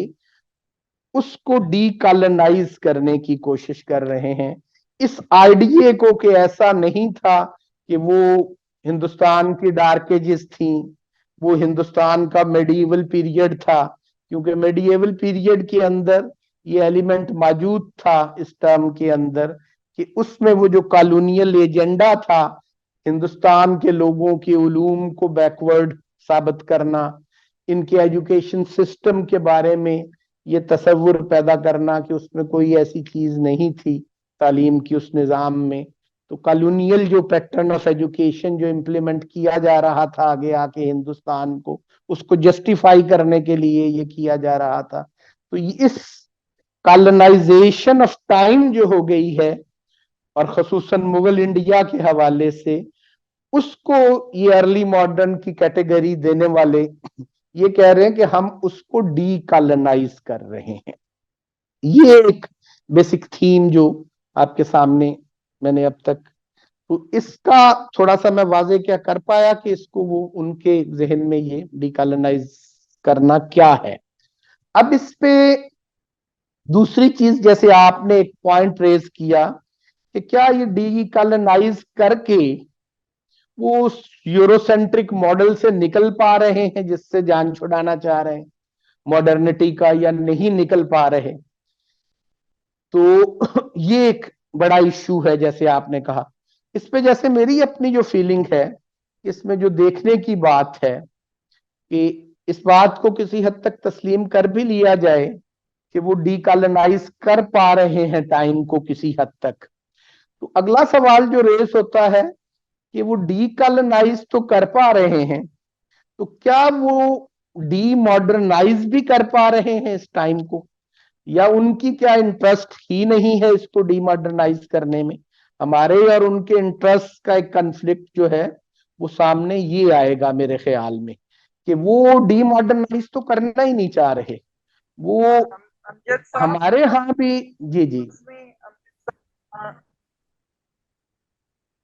उसको डीकॉलोनाइज करने की कोशिश कर रहे हैं। इस आइडिया को कि ऐसा नहीं था कि वो हिंदुस्तान की डार्क एजेस थी, वो हिंदुस्तान का मेडिएवल पीरियड था, क्योंकि मेडिएवल पीरियड के अंदर ये एलिमेंट मौजूद था इस टर्म के अंदर कि उसमें वो जो कॉलोनियल एजेंडा था, हिंदुस्तान के लोगों के उलूम को बैकवर्ड साबित करना, इनके एजुकेशन सिस्टम के बारे में ये तसव्वुर पैदा करना कि उसमें कोई ऐसी चीज नहीं थी तालीम की उस निज़ाम में। तो कॉलोनियल जो पैटर्न ऑफ एजुकेशन जो इम्प्लीमेंट किया जा रहा था आगे आके हिंदुस्तान को, उसको जस्टिफाई करने के लिए ये किया जा रहा था। तो इस कॉलोनाइजेशन ऑफ टाइम जो हो गई है, और खसूसन मुगल इंडिया के हवाले से, उसको ये अर्ली मॉडर्न की कैटेगरी देने वाले ये कह रहे हैं कि हम उसको डीकॉलोनाइज कर रहे हैं। ये एक बेसिक थीम जो आपके सामने मैंने अब तक, तो इसका थोड़ा सा मैं वाजे क्या कर पाया कि इसको वो उनके जहन में ये डीकॉलोनाइज करना क्या है। अब इस पे दूसरी चीज, जैसे आपने एक पॉइंट रेज किया कि क्या ये डीकॉलोनाइज करके वो यूरोसेंट्रिक मॉडल से निकल पा रहे हैं जिससे जान छुड़ाना चाह रहे हैं मॉडर्निटी का, या नहीं निकल पा रहे। तो ये एक बड़ा इश्यू है जैसे आपने कहा। इस पे जैसे मेरी अपनी जो फीलिंग है, इसमें जो देखने की बात है कि इस बात को किसी हद तक तस्लीम कर भी लिया जाए कि वो डीकॉलोनाइज कर पा रहे हैं टाइम को किसी हद तक, तो अगला सवाल जो रेस होता है कि वो डीकॉलोनाइज तो कर पा रहे हैं, तो क्या वो डी मॉडर्नाइज भी कर पा रहे हैं इस टाइम को, या उनकी क्या इंटरेस्ट ही नहीं है इसको डी मॉडर्नाइज करने में। हमारे और उनके इंटरेस्ट का एक कन्फ्लिक्ट जो है वो सामने ये आएगा मेरे ख्याल में कि वो डी मॉडर्नाइज तो करना ही नहीं चाह रहे वो। अमजद साहब, हमारे यहाँ भी जी जी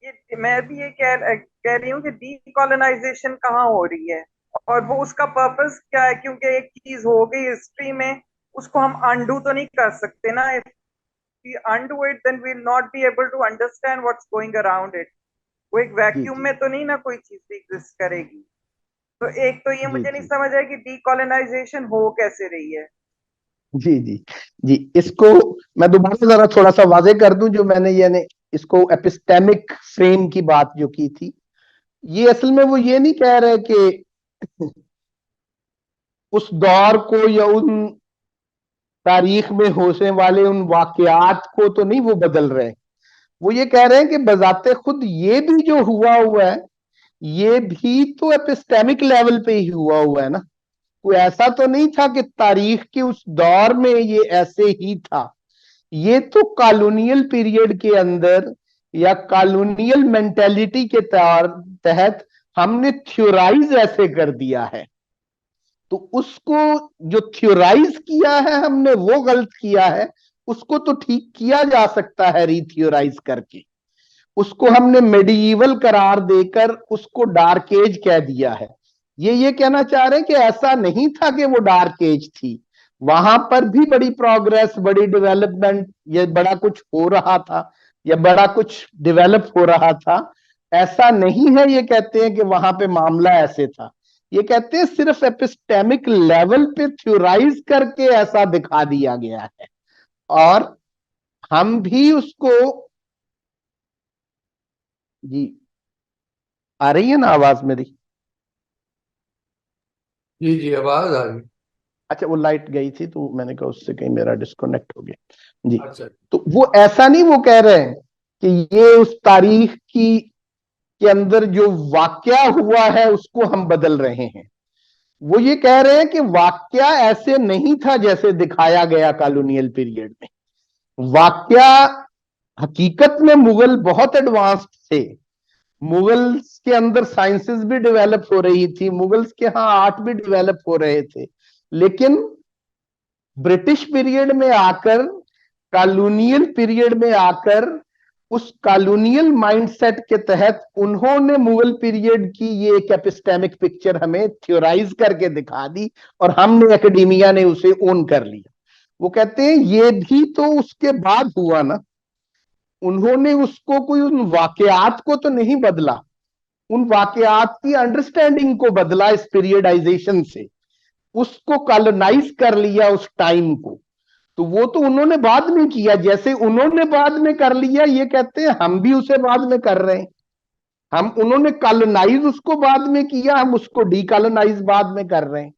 ये मैं भी ये कह रही हूँ कि डीकॉलोनाइजेशन कहाँ हो रही है और वो उसका पर्पस क्या है, क्योंकि एक चीज हो गई हिस्ट्री में, उसको हम अनडू तो नहीं कर सकते ना। If we undo it then we will not be able to understand what's going around it. वो एक जी वैक्यूम जी में तो नहीं ना कोई चीज भी एग्जिस्ट करेगी। तो एक तो ये जी मुझे नहीं जी समझ आया कि डीकॉलोनाइजेशन हो कैसे रही है। जी जी जी, इसको मैं दोबारा जरा थोड़ा सा वाजे कर दूं, जो मैंने यानी इसको एपिस्टेमिक फ्रेम की बात जो की थी, ये असल में वो ये नहीं कह रहे कि उस दौर को या उन तारीख में होने वाले उन वाकयात को तो नहीं वो बदल रहे। वो ये कह रहे हैं कि बजाते खुद ये भी जो हुआ है, ये भी तो एपिस्टेमिक लेवल पे ही हुआ है ना। कोई ऐसा तो नहीं था कि तारीख के उस दौर में ये ऐसे ही था। ये तो कॉलोनियल पीरियड के अंदर या कॉलोनियल मेंटेलिटी के तहत हमने थ्योराइज ऐसे कर दिया है, तो उसको जो थ्योराइज किया है हमने वो गलत किया है, उसको तो ठीक किया जा सकता है रीथ्योराइज करके। उसको हमने मेडिइवल करार देकर उसको डार्क एज कह दिया है। ये कहना चाह रहे हैं कि ऐसा नहीं था कि वो डार्क एज थी, वहां पर भी बड़ी प्रोग्रेस, बड़ी डेवलपमेंट, ये बड़ा कुछ हो रहा था या बड़ा कुछ डेवलप हो रहा था। ऐसा नहीं है ये कहते हैं कि वहां पे मामला ऐसे था। ये कहते हैं सिर्फ एपिस्टेमिक लेवल पे थ्योराइज करके ऐसा दिखा दिया गया है, और हम भी उसको जी। आ रही है ना आवाज मेरी? जी जी, आवाज आ रही। अच्छा, वो लाइट गई थी तो मैंने कहा उससे कहीं मेरा डिस्कनेक्ट हो गया जी। अच्छा। तो वो ऐसा नहीं वो कह रहे हैं कि ये उस तारीख की के अंदर जो वाकया हुआ है उसको हम बदल रहे हैं। वो ये कह रहे हैं कि वाकया ऐसे नहीं था जैसे दिखाया गया कॉलोनियल पीरियड में। वाकया हकीकत में मुगल बहुत एडवांस्ड थे, मुगल्स के अंदर साइंसेस भी डेवलप हो रही थी, मुगल्स के यहाँ आर्ट भी डेवलप हो रहे थे, लेकिन ब्रिटिश पीरियड में आकर, कॉलोनियल पीरियड में आकर, उस कॉलोनियल माइंडसेट के तहत उन्होंने मुगल पीरियड की ये एक एपिस्टेमिक पिक्चर हमें थ्योराइज करके दिखा दी और हमने एकेडेमिया ने उसे ओन कर लिया। वो कहते हैं ये भी तो उसके बाद हुआ ना, उन्होंने उसको कोई उन वाकयात को तो नहीं बदला, उन वाकयात की अंडरस्टैंडिंग को बदला इस पीरियडाइजेशन से, उसको कॉलोनाइज कर लिया उस टाइम को। तो वो तो उन्होंने बाद में किया, जैसे उन्होंने बाद में कर लिया, ये कहते हैं हम भी उसे बाद में कर रहे हैं। हम, उन्होंने कॉलोनाइज उसको बाद में किया, हम उसको डीकॉलोनाइज बाद में कर रहे हैं।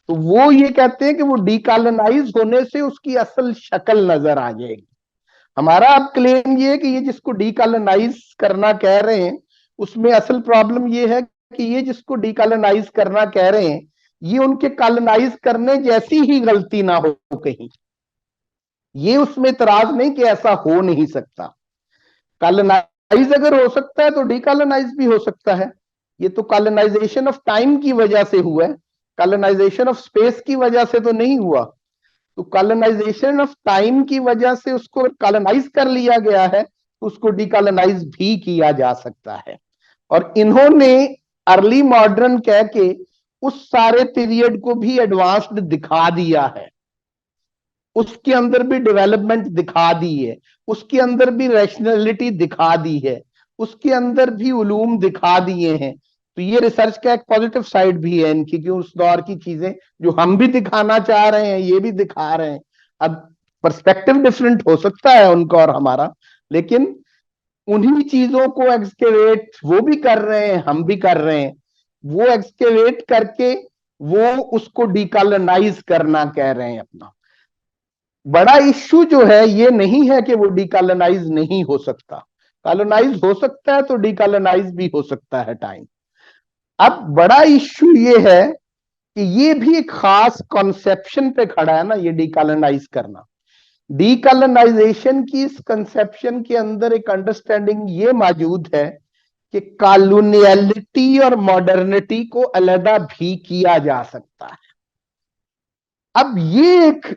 तो वो ये कहते हैं कि वो डीकॉलोनाइज होने से उसकी असल शक्ल नजर आ जाएगी। हमारा अब क्लेम ये है कि ये जिसको डीकॉलोनाइज करना कह रहे हैं, उसमें असल प्रॉब्लम ये है कि ये जिसको डीकॉलोनाइज करना कह रहे हैं, ये उनके कॉलोनाइज करने जैसी ही गलती ना हो कहीं। ये उसमें इतराज नहीं कि ऐसा हो नहीं सकता, कॉलोनाइज अगर हो सकता है तो डीकॉलोनाइज भी हो सकता है। ये तो कॉलोनाइजेशन ऑफ टाइम की वजह से हुआ है, कॉलोनाइजेशन ऑफ स्पेस की वजह से तो नहीं हुआ। तो कॉलोनाइजेशन ऑफ टाइम की वजह से उसको कॉलोनाइज कर लिया गया है, तो उसको डीकॉलोनाइज भी किया जा सकता है। और इन्होंने अर्ली मॉडर्न कह के उस सारे पीरियड को भी एडवांस्ड दिखा दिया है, उसके अंदर भी डेवलपमेंट दिखा दी है, उसके अंदर भी रैशनैलिटी दिखा दी है, उसके अंदर भी उलूम दिखा दिए हैं। तो ये रिसर्च का एक पॉजिटिव साइड भी है इनकी, कि उस दौर की चीजें जो हम भी दिखाना चाह रहे हैं ये भी दिखा रहे हैं। अब पर्सपेक्टिव डिफरेंट हो सकता है उनका और हमारा, लेकिन उन्हीं चीजों को एक्सकेवेट वो भी कर रहे हैं, हम भी कर रहे हैं। वो एक्सकेवेट करके वो उसको डीकॉलोनाइज करना कह रहे हैं अपना। बड़ा इश्यू जो है ये नहीं है कि वो डीकॉलोनाइज नहीं हो सकता, कॉलोनाइज हो सकता है, तो डीकॉलोनाइज भी हो सकता है टाइम। अब बड़ा इश्यू ये है कि ये भी एक खास कॉन्सेप्शन पे खड़ा है ना, ये डीकॉलोनाइज करना। डीकॉलोनाइजेशन की इस कंसेप्शन के अंदर एक अंडरस्टैंडिंग ये मौजूद है कि कॉलोनियलिटी और मॉडर्निटी को अलग भी किया जा सकता है। अब ये एक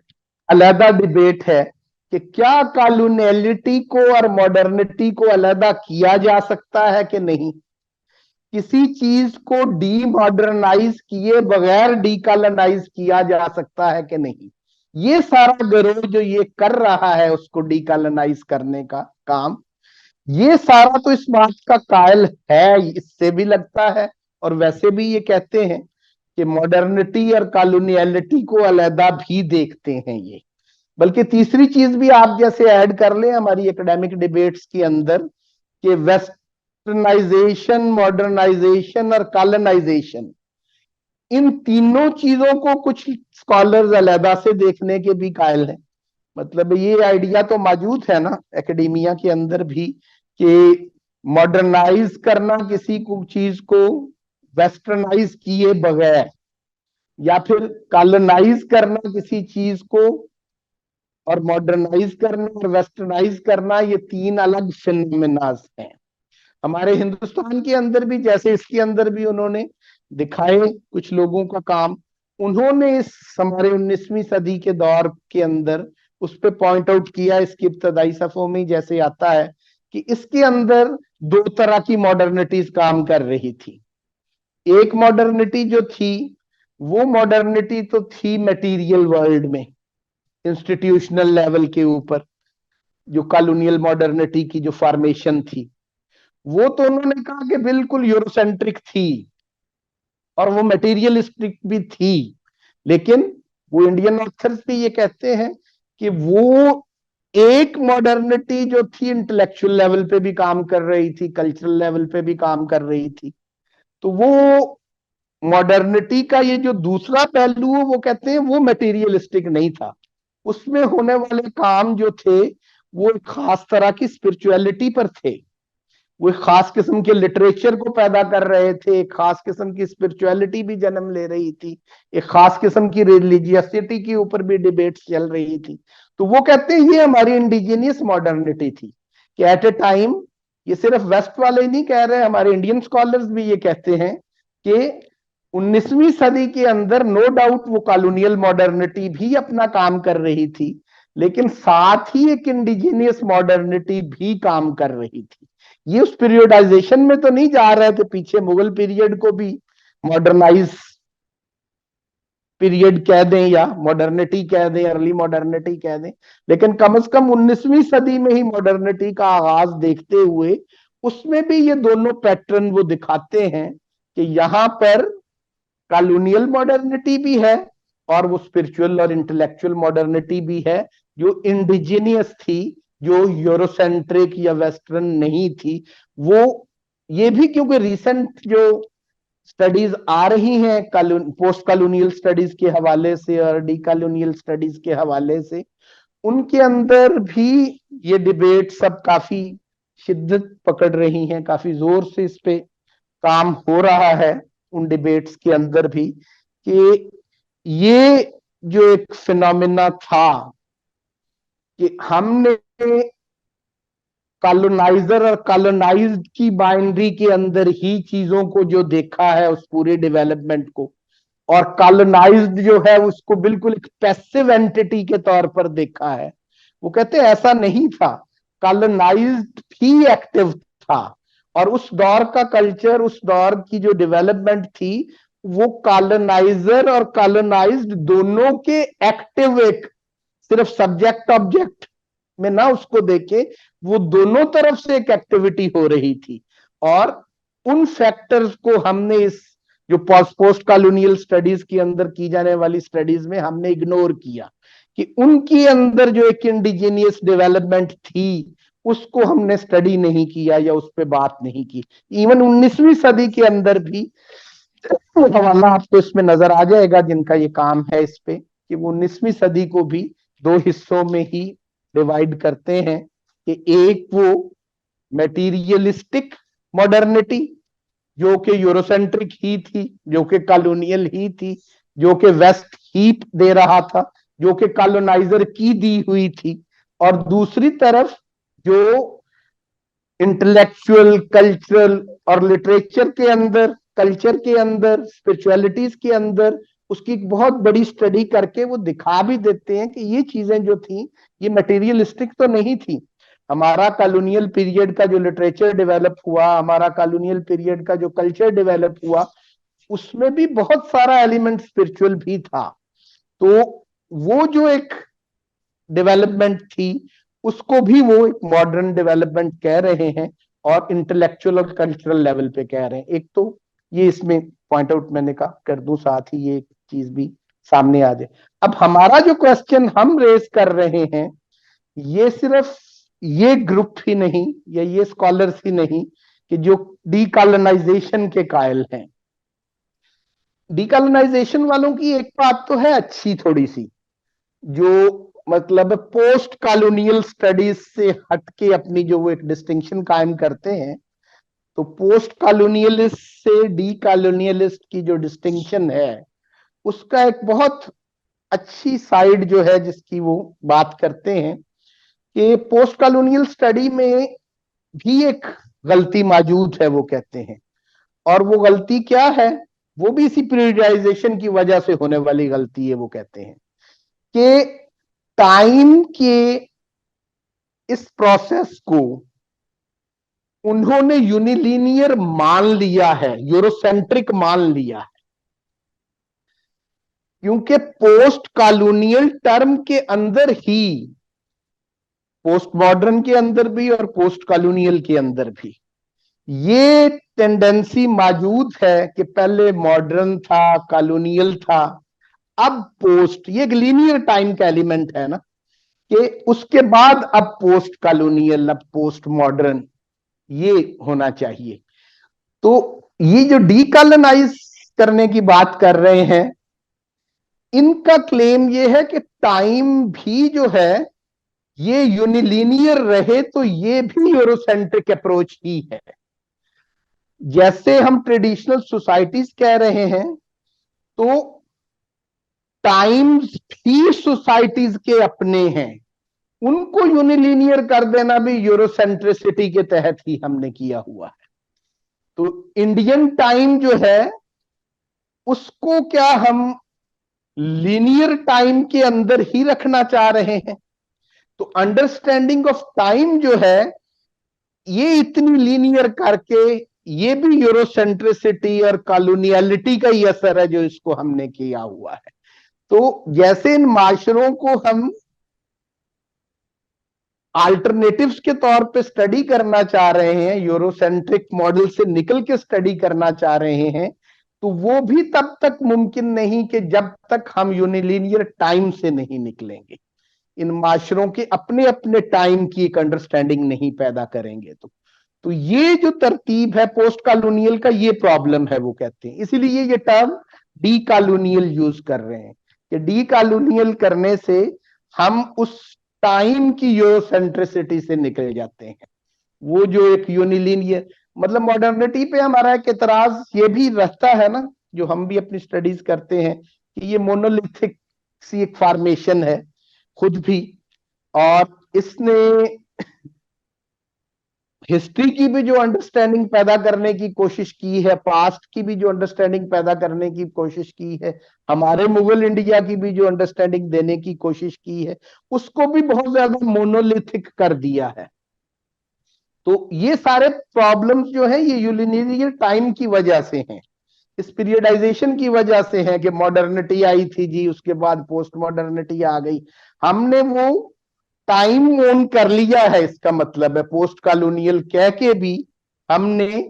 अलग डिबेट है कि क्या कॉलोनियलिटी को और मॉडर्निटी को अलग किया जा सकता है कि नहीं, किसी चीज को डी मॉडर्नाइज किए बगैर डीकॉलोनाइज किया जा सकता है कि नहीं। ये सारा गिरोह जो ये कर रहा है उसको डीकॉलोनाइज करने का काम, ये सारा तो इस बात का कायल है, इससे भी लगता है। और वैसे भी ये कहते हैं कि मॉडर्निटी और कॉलोनियलिटी को अलहदा भी देखते हैं ये। बल्कि तीसरी चीज भी आप जैसे ऐड कर लें हमारी एकेडमिक डिबेट्स के अंदर, कि वेस्टर्नाइजेशन, मॉडर्नाइजेशन और कॉलोनाइजेशन, इन तीनों चीजों को कुछ स्कॉलर्स अलहदा से देखने के भी कायल हैं। मतलब ये आइडिया तो मौजूद है ना एकेडेमिया के अंदर भी, कि मॉडर्नाइज करना किसी को चीज को वेस्टर्नाइज किए बगैर, या फिर कॉलोनाइज करना किसी चीज को, और मॉडर्नाइज करना और वेस्टर्नाइज करना, ये तीन अलग फिनोमेनास हैं। हमारे हिंदुस्तान के अंदर भी, जैसे इसके अंदर भी उन्होंने दिखाए कुछ लोगों का काम, उन्होंने इस हमारे 19वीं सदी के दौर के अंदर उस पर पॉइंट आउट किया, इसकी इब्तदाई सफों में जैसे आता है कि इसके अंदर दो तरह की मॉडर्निटीज काम कर रही थी। एक मॉडर्निटी जो थी, वो मॉडर्निटी तो थी मटेरियल वर्ल्ड में, इंस्टीट्यूशनल लेवल के ऊपर, जो कॉलोनियल मॉडर्निटी की जो फॉर्मेशन थी, वो तो उन्होंने कहा कि बिल्कुल यूरोसेंट्रिक थी और वो मटेरियलिस्टिक भी थी। लेकिन वो इंडियन ऑथर्स भी ये कहते हैं कि वो एक मॉडर्निटी जो थी इंटेलेक्चुअल लेवल पे भी काम कर रही थी, कल्चरल लेवल पे भी काम कर रही थी। तो वो मॉडर्निटी का ये जो दूसरा पहलू है, वो कहते हैं वो मटेरियलिस्टिक नहीं था, उसमें होने वाले काम जो थे वो एक खास तरह की स्पिरिचुअलिटी पर थे, वो एक खास किस्म के लिटरेचर को पैदा कर रहे थे, एक खास किस्म की स्पिरिचुअलिटी भी जन्म ले रही थी, एक खास किस्म की रिलीजियसिटी के ऊपर भी डिबेट्स चल रही थी। तो वो कहते हैं ये हमारी इंडिजिनियस मॉडर्निटी थी, कि एट ए टाइम ये सिर्फ वेस्ट वाले ही नहीं कह रहे, हमारे इंडियन स्कॉलर्स भी ये कहते हैं कि 19वीं सदी के अंदर नो डाउट वो कॉलोनियल मॉडर्निटी भी अपना काम कर रही थी, लेकिन साथ ही एक इंडिजीनियस मॉडर्निटी भी काम कर रही थी। ये उस पीरियडाइजेशन में तो नहीं जा रहे थे पीछे, मुगल पीरियड को भी मॉडर्नाइज पीरियड कह दें या मॉडर्निटी कह दें, अर्ली मॉडर्निटी कह दें, लेकिन कम से कम 19वीं सदी में ही मॉडर्निटी का आगाज देखते हुए उसमें भी ये दोनों पैटर्न वो दिखाते हैं कि यहां पर कॉलोनियल मॉडर्निटी भी है और वो स्पिरिचुअल और इंटेलेक्चुअल मॉडर्निटी भी है जो इंडिजीनियस थी, जो यूरोसेंट्रिक या वेस्टर्न नहीं थी। वो ये भी क्योंकि रिसेंट जो स्टडीज आ रही हैं पोस्ट कॉलोनियल स्टडीज के हवाले से और डी कॉलोनियल स्टडीज के हवाले से, उनके अंदर भी ये डिबेट सब काफी शिद्दत पकड़ रही हैं, काफी जोर से इस पे काम हो रहा है उन डिबेट्स के अंदर भी, कि ये जो एक फिनोमिना था कि हमने कॉलोनाइजर और कॉलोनाइज्ड की बाइनरी के अंदर ही चीजों को जो देखा है उस पूरे डेवलपमेंट को, और कॉलोनाइज्ड जो है उसको बिल्कुल एक पैसिव एंटिटी के तौर पर देखा है। वो कहते हैं ऐसा नहीं था, कॉलोनाइज्ड भी एक्टिव था, और उस दौर का कल्चर, उस दौर की जो डेवलपमेंट थी, वो कॉलोनाइजर और कॉलोनाइज्ड दोनों के एक्टिव, एक सिर्फ सब्जेक्ट ऑब्जेक्ट में ना उसको देखे, वो दोनों तरफ से एक एक्टिविटी हो रही थी। और उन फैक्टर्स को हमने इस जो पोस्ट कॉलोनियल स्टडीज के अंदर की जाने वाली स्टडीज में हमने इग्नोर किया, कि उनके अंदर जो एक इंडिजीनियस डेवलपमेंट थी उसको हमने स्टडी नहीं किया या उस पर बात नहीं की। इवन 19वीं सदी के अंदर भी हवाला आपको इसमें नजर आ जाएगा जिनका ये काम है इस पे, कि वो 19वीं सदी को भी दो हिस्सों में ही डिवाइड करते हैं, कि एक वो मटेरियलिस्टिक मॉडर्निटी जो कि यूरोसेंट्रिक ही थी, जो कि कॉलोनियल ही थी, जो कि वेस्ट ही दे रहा था, जो कि कॉलोनाइजर की दी हुई थी, और दूसरी तरफ जो इंटेलेक्चुअल, कल्चरल और लिटरेचर के अंदर, कल्चर के अंदर, स्पिरिचुअलिटीज के अंदर उसकी एक बहुत बड़ी स्टडी करके वो दिखा भी देते हैं कि ये चीजें जो थी ये मटेरियलिस्टिक तो नहीं थी। हमारा कॉलोनियल पीरियड का जो लिटरेचर डेवलप हुआ, हमारा कॉलोनियल पीरियड का जो कल्चर डेवलप हुआ, उसमें भी बहुत सारा एलिमेंट स्पिरिचुअल भी था। तो वो जो एक डेवलपमेंट थी उसको भी वो एक मॉडर्न डेवलपमेंट कह रहे हैं, और इंटेलेक्चुअल और कल्चरल लेवल पे कह रहे हैं। एक तो ये इसमें पॉइंट आउट मैंने कहा कर दूं, साथ ही ये एक चीज भी सामने आ जाए। अब हमारा जो क्वेश्चन हम रेज कर रहे हैं, ये सिर्फ ये ग्रुप ही नहीं या ये स्कॉलर्स ही नहीं कि जो डीकॉलोनाइजेशन के कायल हैं। डीकॉलोनाइजेशन वालों की एक बात तो है अच्छी थोड़ी सी, जो मतलब पोस्ट कॉलोनियल स्टडीज से हटके अपनी जो वो एक डिस्टिंक्शन कायम करते हैं, तो पोस्ट कॉलोनियलिस्ट से डीकॉलोनियलिस्ट की जो डिस्टिंक्शन है उसका एक बहुत अच्छी साइड जो है जिसकी वो बात करते हैं, कि पोस्ट कॉलोनियल स्टडी में भी एक गलती मौजूद है वो कहते हैं। और वो गलती क्या है? वो भी इसी पीरियडाइजेशन की वजह से होने वाली गलती है। वो कहते हैं कि टाइम के इस प्रोसेस को उन्होंने यूनिलीनियर मान लिया है, यूरोसेंट्रिक मान लिया है, क्योंकि पोस्ट कॉलोनियल टर्म के अंदर ही, पोस्ट मॉडर्न के अंदर भी और पोस्ट कॉलोनियल के अंदर भी ये टेंडेंसी मौजूद है कि पहले मॉडर्न था, कॉलोनियल था, अब पोस्ट, ये एक लीनियर टाइम का एलिमेंट है ना, कि उसके बाद अब पोस्ट कॉलोनियल, अब पोस्ट मॉडर्न, ये होना चाहिए। तो ये जो डीकॉलोनाइज करने की बात कर रहे हैं, इनका क्लेम ये है कि टाइम भी जो है ये यूनिलीनियर रहे तो ये भी यूरोसेंट्रिक अप्रोच ही है। जैसे हम ट्रेडिशनल सोसाइटीज कह रहे हैं, तो टाइम्स भी सोसाइटीज के अपने हैं, उनको यूनिलीनियर कर देना भी यूरोसेंट्रिसिटी के तहत ही हमने किया हुआ है। तो इंडियन टाइम जो है उसको क्या हम लीनियर टाइम के अंदर ही रखना चाह रहे हैं? तो अंडरस्टैंडिंग ऑफ टाइम जो है ये इतनी लीनियर करके ये भी यूरोसेंट्रिसिटी और कॉलोनियलिटी का ही असर है जो इसको हमने किया हुआ है। तो जैसे इन माशरों को हम अल्टरनेटिव्स के तौर पे स्टडी करना चाह रहे हैं, यूरोसेंट्रिक मॉडल से निकल के स्टडी करना चाह रहे हैं, तो वो भी तब तक मुमकिन नहीं कि जब तक हम यूनिलीनियर टाइम से नहीं निकलेंगे, इन माशरों के अपने अपने टाइम की एक अंडरस्टैंडिंग नहीं पैदा करेंगे। तो ये जो तरतीब है पोस्ट कॉलोनियल का, ये प्रॉब्लम है वो कहते हैं। इसीलिए ये टर्म डी कॉलोनियल यूज कर रहे हैं कि डी कॉलोनियल करने से हम उस टाइम की यूरोसेंट्रिसिटी से निकल जाते हैं। वो जो एक यूनिलीनियर, मतलब मॉडर्निटी पे हमारा एक एतराज ये भी रहता है ना, जो हम भी अपनी स्टडीज करते हैं, कि ये मोनोलिथिक सी एक फॉर्मेशन है खुद भी, और इसने हिस्ट्री की भी जो अंडरस्टैंडिंग पैदा करने की कोशिश की है, पास्ट की भी जो अंडरस्टैंडिंग पैदा करने की कोशिश की है, हमारे मुगल इंडिया की भी जो अंडरस्टैंडिंग देने की कोशिश की है, उसको भी बहुत ज्यादा मोनोलिथिक कर दिया है। तो ये सारे प्रॉब्लम्स जो है ये यूनिलिनियर टाइम की वजह से हैं, इस पीरियडाइजेशन की वजह से है कि मॉडर्निटी आई थी जी, उसके बाद पोस्ट मॉडर्निटी आ गई, हमने वो टाइम ओन कर लिया है। इसका मतलब है पोस्ट कॉलोनियल कह के भी हमने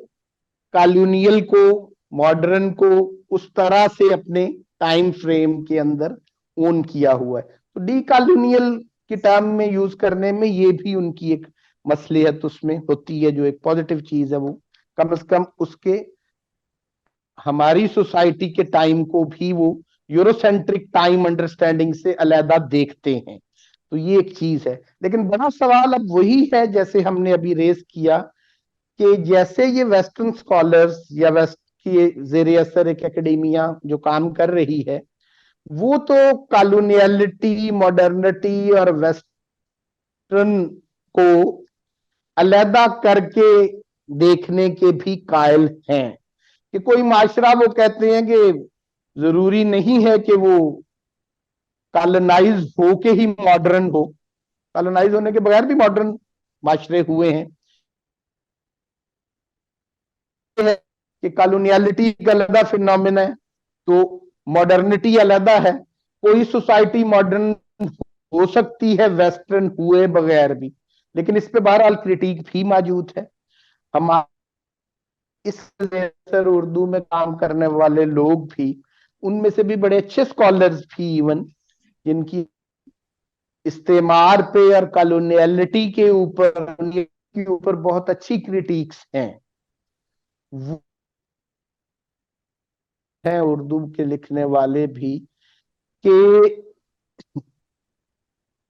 कॉलोनियल को, मॉडर्न को उस तरह से अपने टाइम फ्रेम के अंदर ओन किया हुआ है। तो डी कॉलोनियल की टर्म में यूज करने में ये भी उनकी एक मसलियत उसमें होती है, जो एक पॉजिटिव चीज है, वो कम से कम उसके हमारी सोसाइटी के टाइम को भी वो यूरोसेंट्रिक टाइम अंडरस्टैंडिंग से अलहदा देखते हैं। तो ये एक चीज है। लेकिन बड़ा सवाल अब वही है जैसे हमने अभी रेस किया, कि जैसे ये वेस्टर्न स्कॉलर्स या वेस्ट की जेर असर एक एकेडेमिया जो काम कर रही है, वो तो कॉलोनियलिटी, मॉडर्निटी और वेस्टर्न को अलहदा करके देखने के भी कायल हैं, कि कोई माशरा वो कहते हैं कि जरूरी नहीं है कि वो कॉलोनाइज हो के ही मॉडर्न हो, कॉलोनाइज होने के बगैर भी मॉडर्न माशरे हुए हैं। कि कॉलोनियलिटी का अलग फिनोमिना है, तो मॉडर्निटी अलग है। कोई सोसाइटी मॉडर्न हो सकती है वेस्टर्न हुए बगैर भी, लेकिन इस पे बहरहाल क्रिटिक भी मौजूद है। हम इस उर्दू में काम करने वाले लोग भी, उनमें से भी बड़े अच्छे स्कॉलर्स भी इवन, जिनकी इस्तेमार पे और कॉलोनियलिटी के ऊपर बहुत अच्छी क्रिटिक्स हैं, वो हैं उर्दू के लिखने वाले भी, कि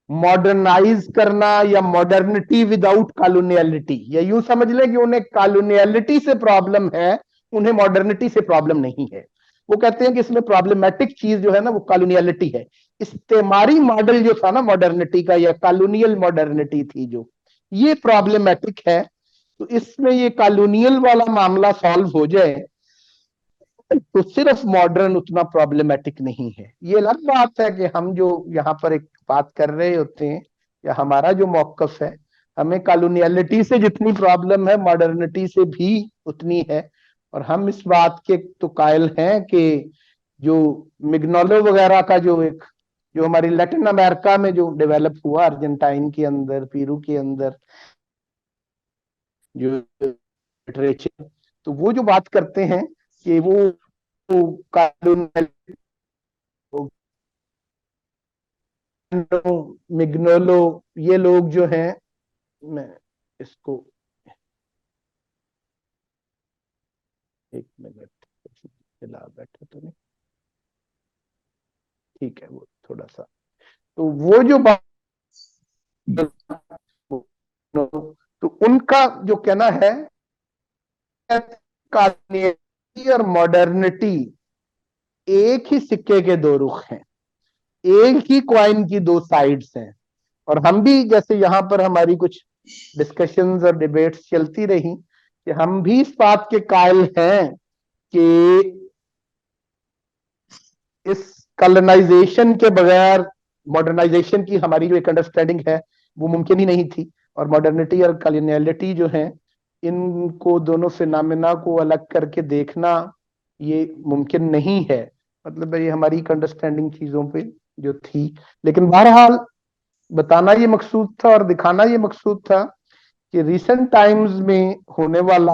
मॉडर्नाइज करना या मॉडर्निटी विदाउट कॉलोनियलिटी, या यूं समझ लें कि उन्हें कॉलोनियलिटी से प्रॉब्लम है, उन्हें मॉडर्निटी से प्रॉब्लम नहीं है। वो कहते हैं कि इसमें प्रॉब्लमेटिक चीज जो है ना वो कॉलोनियलिटी है। इस्तेमारी मॉडल जो था ना मॉडर्निटी का, या कॉलोनियल मॉडर्निटी थी जो, ये प्रॉब्लमेटिक है। तो इसमें ये कॉलोनियल वाला मामला सॉल्व हो जाए तो सिर्फ मॉडर्न उतना प्रॉब्लमेटिक नहीं है। ये अलग बात है कि हम जो यहाँ पर एक बात कर रहे होते हैं, या हमारा जो मौकफ है, हमें कॉलोनियलिटी से जितनी प्रॉब्लम है मॉडर्निटी से भी उतनी है। और हम इस बात के तो कायल हैं कि जो मिग्नोलो वगैरह का जो हमारी लैटिन अमेरिका में जो डेवलप हुआ, अर्जेंटाइन के अंदर, पेरू के अंदर जो लिटरेचर, तो वो जो बात करते हैं कि वो मिग्नोलो, ये लोग जो हैं, मैं इसको एक मिनट चला बैठा तो नहीं, ठीक है, वो थोड़ा सा, तो वो जो बात, तो उनका जो कहना है कॉलोनियलिटी और मॉडर्निटी एक ही सिक्के के दो रुख हैं, एक ही क्वाइन की दो साइड्स हैं। और हम भी जैसे यहाँ पर हमारी कुछ डिस्कशंस और डिबेट्स चलती रही कि हम भी इस बात के कायल हैं कि इस कॉलोनाइजेशन के बगैर मॉडर्नाइजेशन की हमारी जो एक अंडरस्टैंडिंग है वो मुमकिन ही नहीं थी। और मॉडर्निटी और कॉलोनियलिटी जो है, इनको दोनों फिनोमेना को अलग करके देखना ये मुमकिन नहीं है। मतलब ये हमारी अंडरस्टैंडिंग चीजों पे जो थी, लेकिन बहरहाल बताना ये मकसूद था और दिखाना ये मकसूद था कि रिसेंट टाइम्स में होने वाला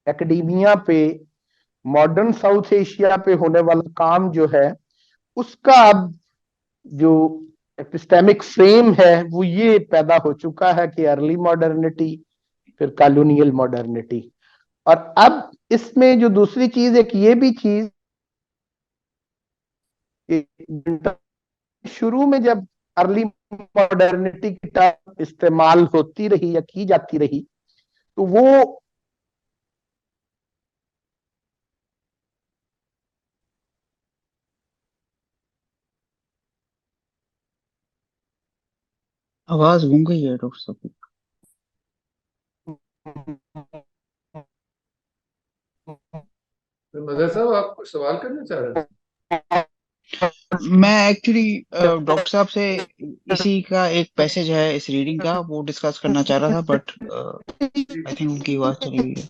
एकेडमिया पे, मॉडर्न साउथ एशिया पे होने वाला काम जो है, उसका अब जो एपिस्टेमिक फ्रेम है वो ये पैदा हो चुका है कि अर्ली मॉडर्निटी, फिर कॉलोनियल मॉडर्निटी। और अब इसमें जो दूसरी चीज, एक ये भी चीज, शुरू में जब अर्ली मॉडर्निटी की टर्म इस्तेमाल होती रही या की जाती रही, तो वो आवाज गूंग गई है डॉक्टर साहब की। तो मदर साहब, आप कुछ सवाल करना चाह रहे थे? मैं एक्चुअली डॉक्टर साहब से इसी का एक पैसेज है इस रीडिंग का, वो डिस्कस करना चाह रहा था, बट आई थिंक उनकी आवाज चली गई है।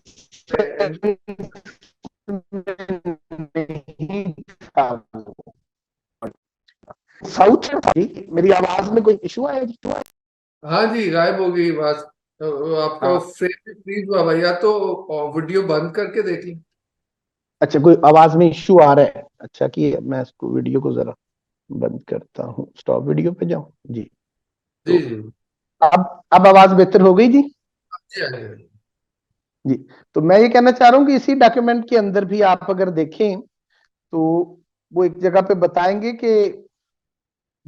साउथ मेरी आवाज में कोई इशू आया? हाँ जी, गायब हो गई बात। तो आपका हाँ। फ्रेम फ्रीज हुआ भाई, या तो वीडियो बंद करके देख लें। अच्छा, कोई आवाज में इशू आ रहा है? अच्छा, कि मैं इसको वीडियो को जरा बंद करता हूँ, स्टॉप वीडियो पे जाऊं जी। जी तो जी अब आवाज बेहतर हो गई जी? जी, आ जाएगा। जी। तो मैं ये कहना चाह रहा हूँ कि इसी डॉक्यूमेंट के अंदर भी आप अगर देखें तो वो एक जगह पे बताएंगे कि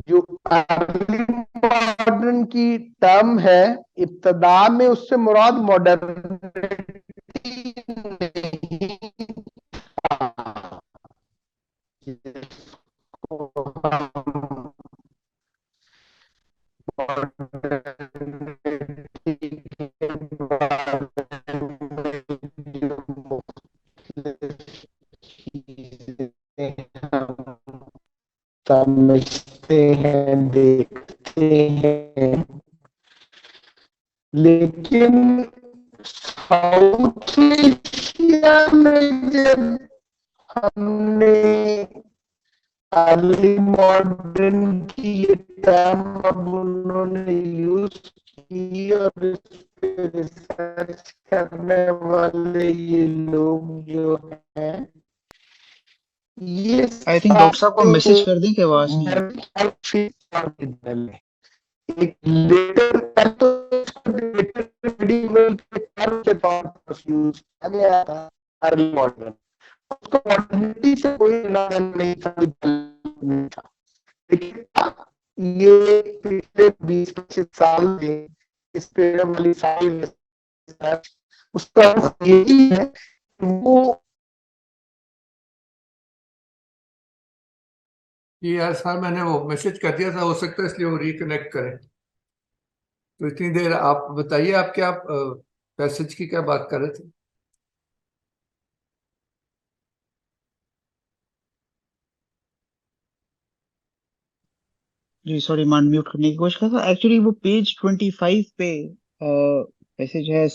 जो अर्ली मॉडर्न की टर्म है, इब्तदा में उससे मुराद मॉडर्निटी नहीं था, जिसको हम modernity के बारे में जो मुख्तलिफ चीजें हम समझते हैं, देखते हैं, लेकिन साउथ एशिया में जब हमने अर्ली मॉडर्न की ये टर्म अब उन्होंने यूज की और इस पे रिसर्च करने वाले ये लोग जो हैं, ये आई थिंक डॉक्टर साहब को सारे मैसेज कर दें कि आवाज नहीं है। मेरे ख्याल से original है। एक लेटर तो लेटर medieval के term के तौर पर यूज किया गया था अर्ली मॉडर्न, उसको मॉडर्निटी से कोई लेना देना नहीं था, कोई ताल्लुक नहीं था। लेकिन ये पिछले 20-25 साल में इस पे वाली सारी रिसर्च, उसका यही है कि वो ये यार सर, मैंने वो मैसेज कर दिया था, हो सकता है इसलिए वो रिकनेक्ट करें। तो इतनी देर आप बताइए, आप क्या पैसेज की क्या बात कर रहे थे? जी सॉरी, मैं अनम्यूट करने की कोशिश कर रहा था। एक्चुअली वो पेज 25 पे पैसेज है,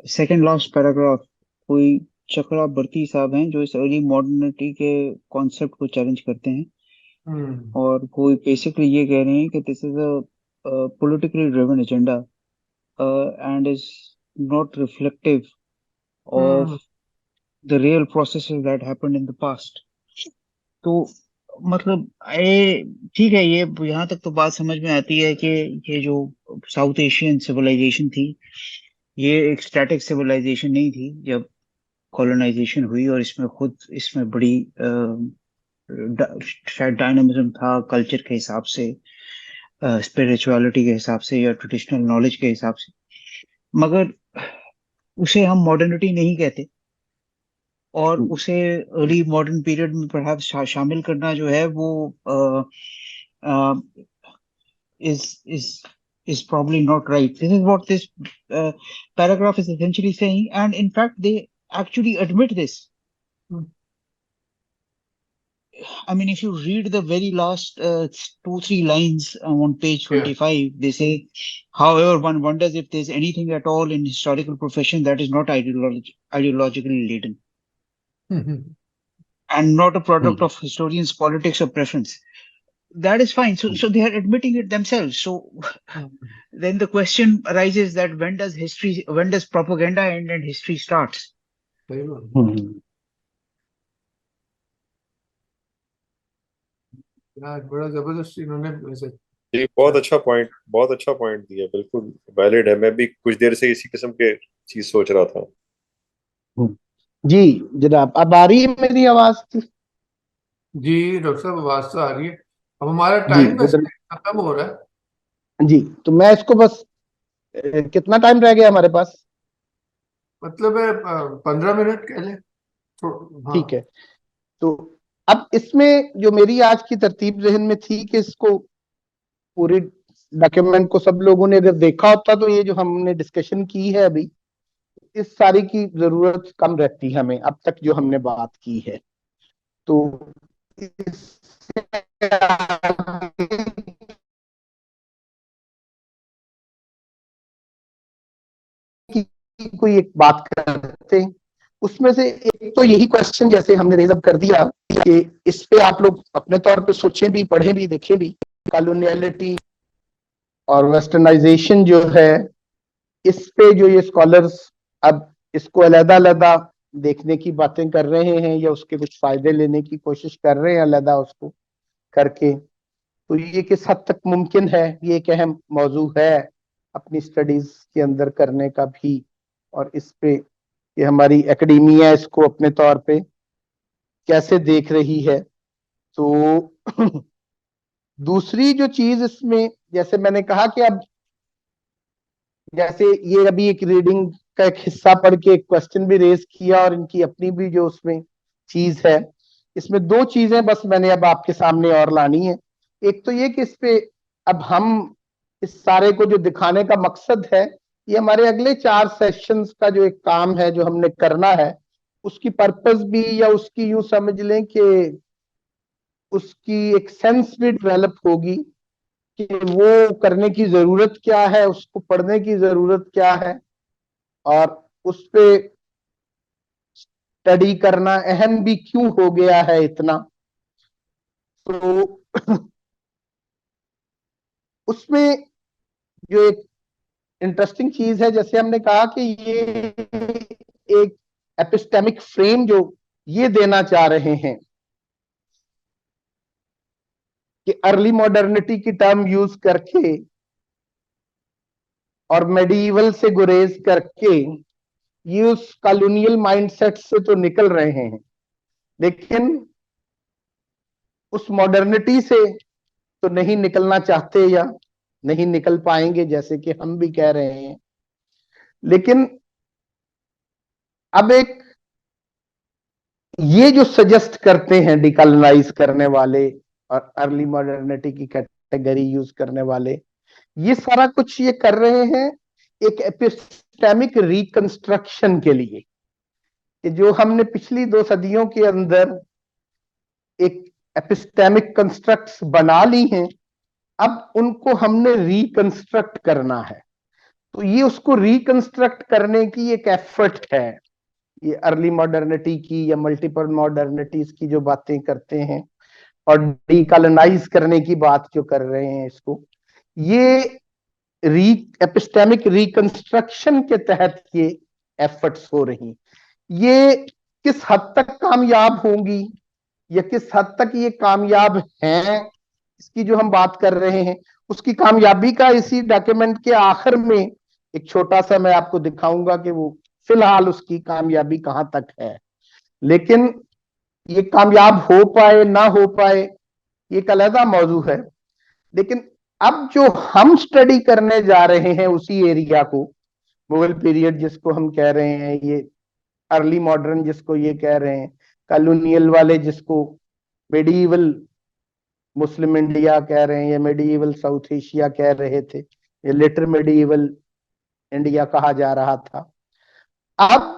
सेकंड लास्ट पैराग्राफ। कोई चक्रवर्ती साहब हैं जो इस अर्ली मॉडर्निटी के कॉन्सेप्ट को चैलेंज करते हैं, और वो बेसिकली ये कह रहे हैं कि this is a politically driven agenda and is not reflective of the real processes that happened in the past. तो मतलब ये ठीक है, ये यहाँ तक तो बात समझ में आती है कि ये जो साउथ एशियन सिविलाइजेशन थी, ये एक स्टैटिक सिविलाइजेशन नहीं थी। जब कॉलोनाइजेशन हुई और इसमें बड़ी शायद डायनामिज्म था कल्चर के हिसाब से, स्पिरिचुअलिटी के हिसाब से, या ट्रेडिशनल नॉलेज के हिसाब से, मगर उसे हम मॉडर्निटी नहीं कहते। और उसे अर्ली मॉडर्न पीरियड में शामिल करना जो है वो is probably not right. This is what this paragraph is essentially saying, and in fact, they actually admit this. I mean, if you read the very last 2-3 lines on page 25, they say, however, one wonders if there's anything at all in historical profession that is not ideologically laden and not a product of historians' politics or preference. That is fine. So they are admitting it themselves. So then the question arises that when does propaganda end and history starts? बड़ा जबरदस्त इन्होंने वैसे ये बहुत अच्छा point दिया, बिल्कुल valid है। मैं भी कुछ देर से इसी किस्म के चीज सोच रहा था। जी जनाब, अब आ रही है मेरी आवाज? जी डॉक्टर साहब, आवाज तो आ रही है। अब हमारा जी टाइम वैसे खत्म हो रहा है। जी, तो मैं इसको बस कितना टाइम रह गया हमारे पास? मतलब 15 मिनट कह लें। हाँ। ठीक है, तो अब इसमें जो मेरी आज की तरतीब जहन में थी कि इसको पूरी डॉक्यूमेंट को सब लोगों ने अगर देखा होता तो ये जो हमने डिस्कशन की है अभी, इस सारी की जरूरत कम रहती हमें अब तक जो हमने बात की है। तो कोई एक बात करते हैं, उसमें से एक तो यही क्वेश्चन जैसे हमने रेज अप कर दिया कि इस पे आप लोग अपने तौर पे सोचें भी, पढ़ें भी, देखें भी। कॉलोनियलिटी और वेस्टर्नाइजेशन जो है, इस पे जो ये स्कॉलर्स अब इसको अलग-अलग देखने की बातें कर रहे हैं या उसके कुछ फायदे लेने की कोशिश कर रहे हैं अलग उसको करके, तो ये किस हद तक मुमकिन है, ये एक अहम मौजू है अपनी स्टडीज के अंदर करने का भी। और इस पे कि हमारी एकेडमिया इसको अपने तौर पे कैसे देख रही है। तो दूसरी जो चीज इसमें, जैसे मैंने कहा कि अब जैसे ये अभी एक रीडिंग का एक हिस्सा पढ़ के एक क्वेश्चन भी रेज किया और इनकी अपनी भी जो उसमें चीज है, इसमें दो चीजें बस मैंने अब आपके सामने और लानी है। एक तो ये कि इस पे अब हम इस सारे को जो दिखाने का मकसद है, ये हमारे अगले 4 सेशंस का जो एक काम है जो हमने करना है, उसकी पर्पस भी या उसकी यूं समझ लें कि उसकी एक सेंस भी डेवलप होगी कि वो करने की जरूरत क्या है, उसको पढ़ने की जरूरत क्या है और उस पे स्टडी करना अहम भी क्यों हो गया है इतना। तो उसमें जो एक इंटरेस्टिंग चीज है, जैसे हमने कहा कि ये एक एपिस्टेमिक फ्रेम जो ये देना चाह रहे हैं कि अर्ली मॉडर्निटी की टर्म यूज करके और मेडिवल से गुरेज करके ये उस कॉलोनियल माइंडसेट से तो निकल रहे हैं, लेकिन उस मॉडर्निटी से तो नहीं निकलना चाहते या नहीं निकल पाएंगे, जैसे कि हम भी कह रहे हैं। लेकिन अब एक ये जो सजेस्ट करते हैं डिकॉलोनाइज करने वाले और अर्ली मॉडर्निटी की कैटेगरी यूज करने वाले, ये सारा कुछ ये कर रहे हैं एक एपिस्टेमिक रिकंस्ट्रक्शन के लिए, कि जो हमने पिछली 2 सदियों के अंदर एक एपिस्टेमिक कंस्ट्रक्ट्स बना ली हैं, अब उनको हमने रिकंस्ट्रक्ट करना है। तो ये उसको रिकंस्ट्रक्ट करने की एक एफर्ट है, ये अर्ली मॉडर्निटी की या मल्टीपल मॉडर्निटीज की जो बातें करते हैं और डीकॉलोनाइज करने की बात जो कर रहे हैं, इसको ये एपिस्टेमिक रिकंस्ट्रक्शन के तहत ये एफर्ट्स हो रही। ये किस हद तक कामयाब होंगी या किस हद तक ये कामयाब हैं, इसकी जो हम बात कर रहे हैं, उसकी कामयाबी का इसी डॉक्यूमेंट के आखिर में एक छोटा सा मैं आपको दिखाऊंगा कि वो फिलहाल उसकी कामयाबी कहां तक है। लेकिन ये कामयाब हो पाए ना हो पाए ये एक अलग मौजू है। लेकिन अब जो हम स्टडी करने जा रहे हैं उसी एरिया को, मुगल पीरियड जिसको हम कह रहे हैं, ये अर्ली मॉडर्न जिसको ये कह रहे हैं, कॉलोनियल वाले जिसको मेडिवल मुस्लिम इंडिया कह रहे हैं, या मेडिएवल साउथ एशिया कह रहे थे, ये लेटर मेडिएवल इंडिया कहा जा रहा था। अब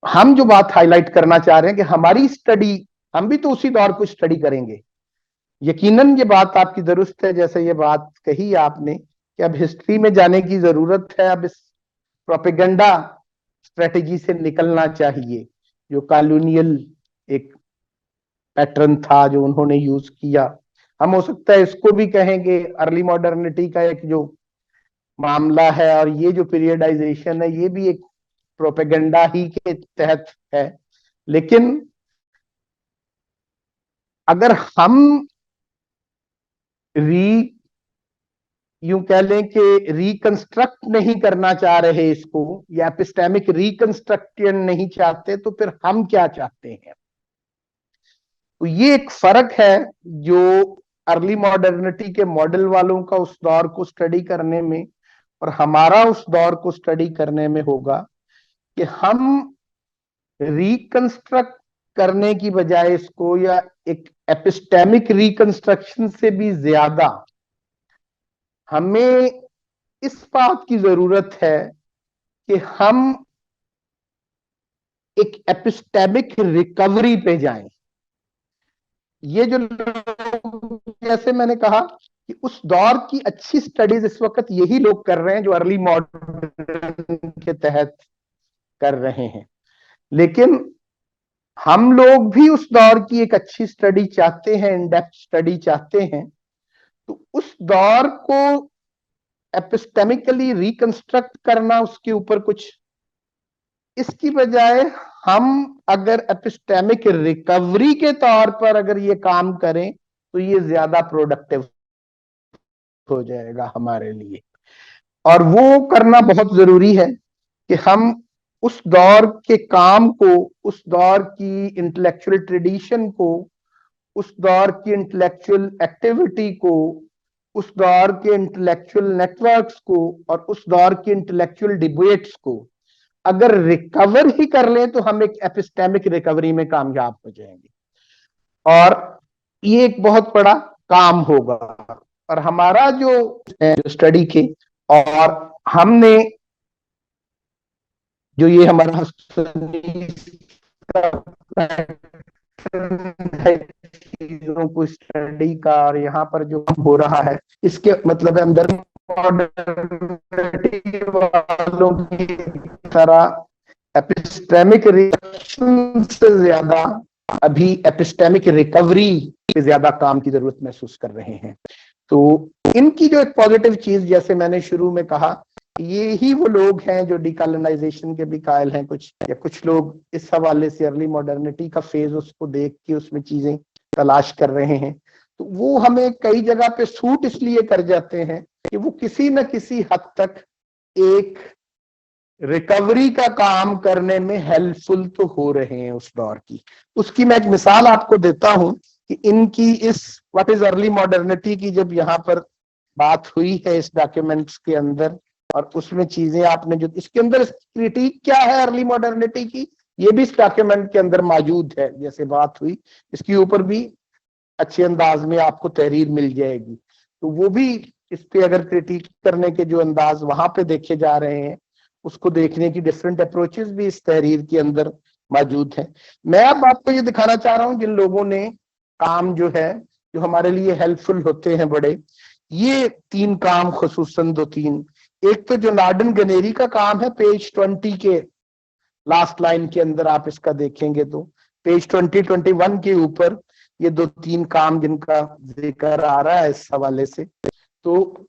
हम जो बात हाईलाइट करना चाह रहे हैं कि हमारी स्टडी, हम भी तो उसी दौर को स्टडी करेंगे। यकीनन ये बात आपकी दुरुस्त है, जैसे ये बात कही आपने कि अब हिस्ट्री में जाने की जरूरत है, अब इस प्रोपेगेंडा स्ट्रेटेजी से निकलना चाहिए, जो कॉलोनियल एक पैटर्न था जो उन्होंने यूज किया। हम हो सकता है इसको भी कहेंगे अर्ली मॉडर्निटी का एक जो मामला है, और ये जो पीरियडाइजेशन है ये भी एक प्रोपेगेंडा ही के तहत है। लेकिन अगर हम यूं कह लें कि रिकंस्ट्रक्ट नहीं करना चाह रहे इसको, या एपिस्टेमिक रिकंस्ट्रक्शन नहीं चाहते, तो फिर हम क्या चाहते हैं? तो ये एक फर्क है जो अर्ली मॉडर्निटी के मॉडल वालों का उस दौर को स्टडी करने में और हमारा उस दौर को स्टडी करने में होगा, कि हम रिकंस्ट्रक्ट करने की बजाय इसको, या एक एपिस्टेमिक रिकंस्ट्रक्शन से भी ज्यादा हमें इस बात की जरूरत है कि हम एक एपिस्टेमिक रिकवरी पे जाएं। ये जो लोग, जैसे मैंने कहा कि उस दौर की अच्छी स्टडीज इस वक्त यही लोग कर रहे हैं जो अर्ली मॉडर्न के तहत कर रहे हैं। लेकिन हम लोग भी उस दौर की एक अच्छी स्टडी चाहते हैं, इन डेप्थ स्टडी चाहते हैं। तो उस दौर को एपिस्टेमिकली रिकंस्ट्रक्ट करना, उसके ऊपर कुछ, इसकी बजाय हम अगर एपिस्टेमिक रिकवरी के तौर पर अगर ये काम करें तो ये ज्यादा प्रोडक्टिव हो जाएगा हमारे लिए। और वो करना बहुत जरूरी है कि हम उस दौर के काम को, उस दौर की इंटेलेक्चुअल ट्रेडिशन को, उस दौर की इंटेलेक्चुअल एक्टिविटी को, उस दौर के इंटेलेक्चुअल नेटवर्क्स को और उस दौर के इंटेलेक्चुअल डिबेट्स को अगर रिकवर ही कर लें तो हम एक एपिस्टेमिक रिकवरी में कामयाब हो जाएंगे। और ये एक बहुत बड़ा काम होगा। और हमारा जो स्टडी के, और हमने जो ये हमारा चीजों को स्टडी का, और यहाँ पर जो हो रहा है इसके मतलब अंदर वालों की तरह एपिस्टेमिक रिएक्शन से ज्यादा अभी एपिस्टेमिक रिकवरी पे ज्यादा काम की जरूरत महसूस कर रहे हैं। तो इनकी जो एक पॉजिटिव चीज, जैसे मैंने शुरू में कहा, ये ही वो लोग हैं जो डिकॉलोनाइजेशन के भी कायल हैं कुछ, या कुछ लोग इस हवाले से अर्ली मॉडर्निटी का फेज उसको देख के उसमें चीजें तलाश कर रहे हैं। तो वो हमें कई जगह पे सूट इसलिए कर जाते हैं कि वो किसी न किसी हद तक एक रिकवरी का काम करने में हेल्पफुल तो हो रहे हैं उस दौर की। उसकी मैं एक मिसाल आपको देता हूं कि इनकी इस व्हाट इज अर्ली मॉडर्निटी की जब यहाँ पर बात हुई है इस डॉक्यूमेंट्स के अंदर, और उसमें चीजें आपने जो इसके अंदर क्रिटिक क्या है अर्ली मॉडर्निटी की, ये भी इस डॉक्यूमेंट के अंदर मौजूद है। जैसे बात हुई इसके ऊपर भी अच्छे अंदाज में आपको तहरीर मिल जाएगी, तो वो भी इस पे अगर क्रिटिक करने के जो अंदाज वहां पे देखे जा रहे हैं, उसको देखने की डिफरेंट अप्रोचेस भी इस तहरीर के अंदर मौजूद है। मैं अब आपको ये दिखाना चाह रहा हूं जिन लोगों ने काम जो है जो हमारे लिए हेल्पफुल होते हैं बड़े, ये 3 काम खुसूसन 2-3। एक तो जो नार्डन गनेरी का काम है, पेज 20 के लास्ट लाइन के अंदर आप इसका देखेंगे तो पेज 20-21 के ऊपर ये 2-3 काम जिनका जिक्र आ रहा है इस हवाले से। तो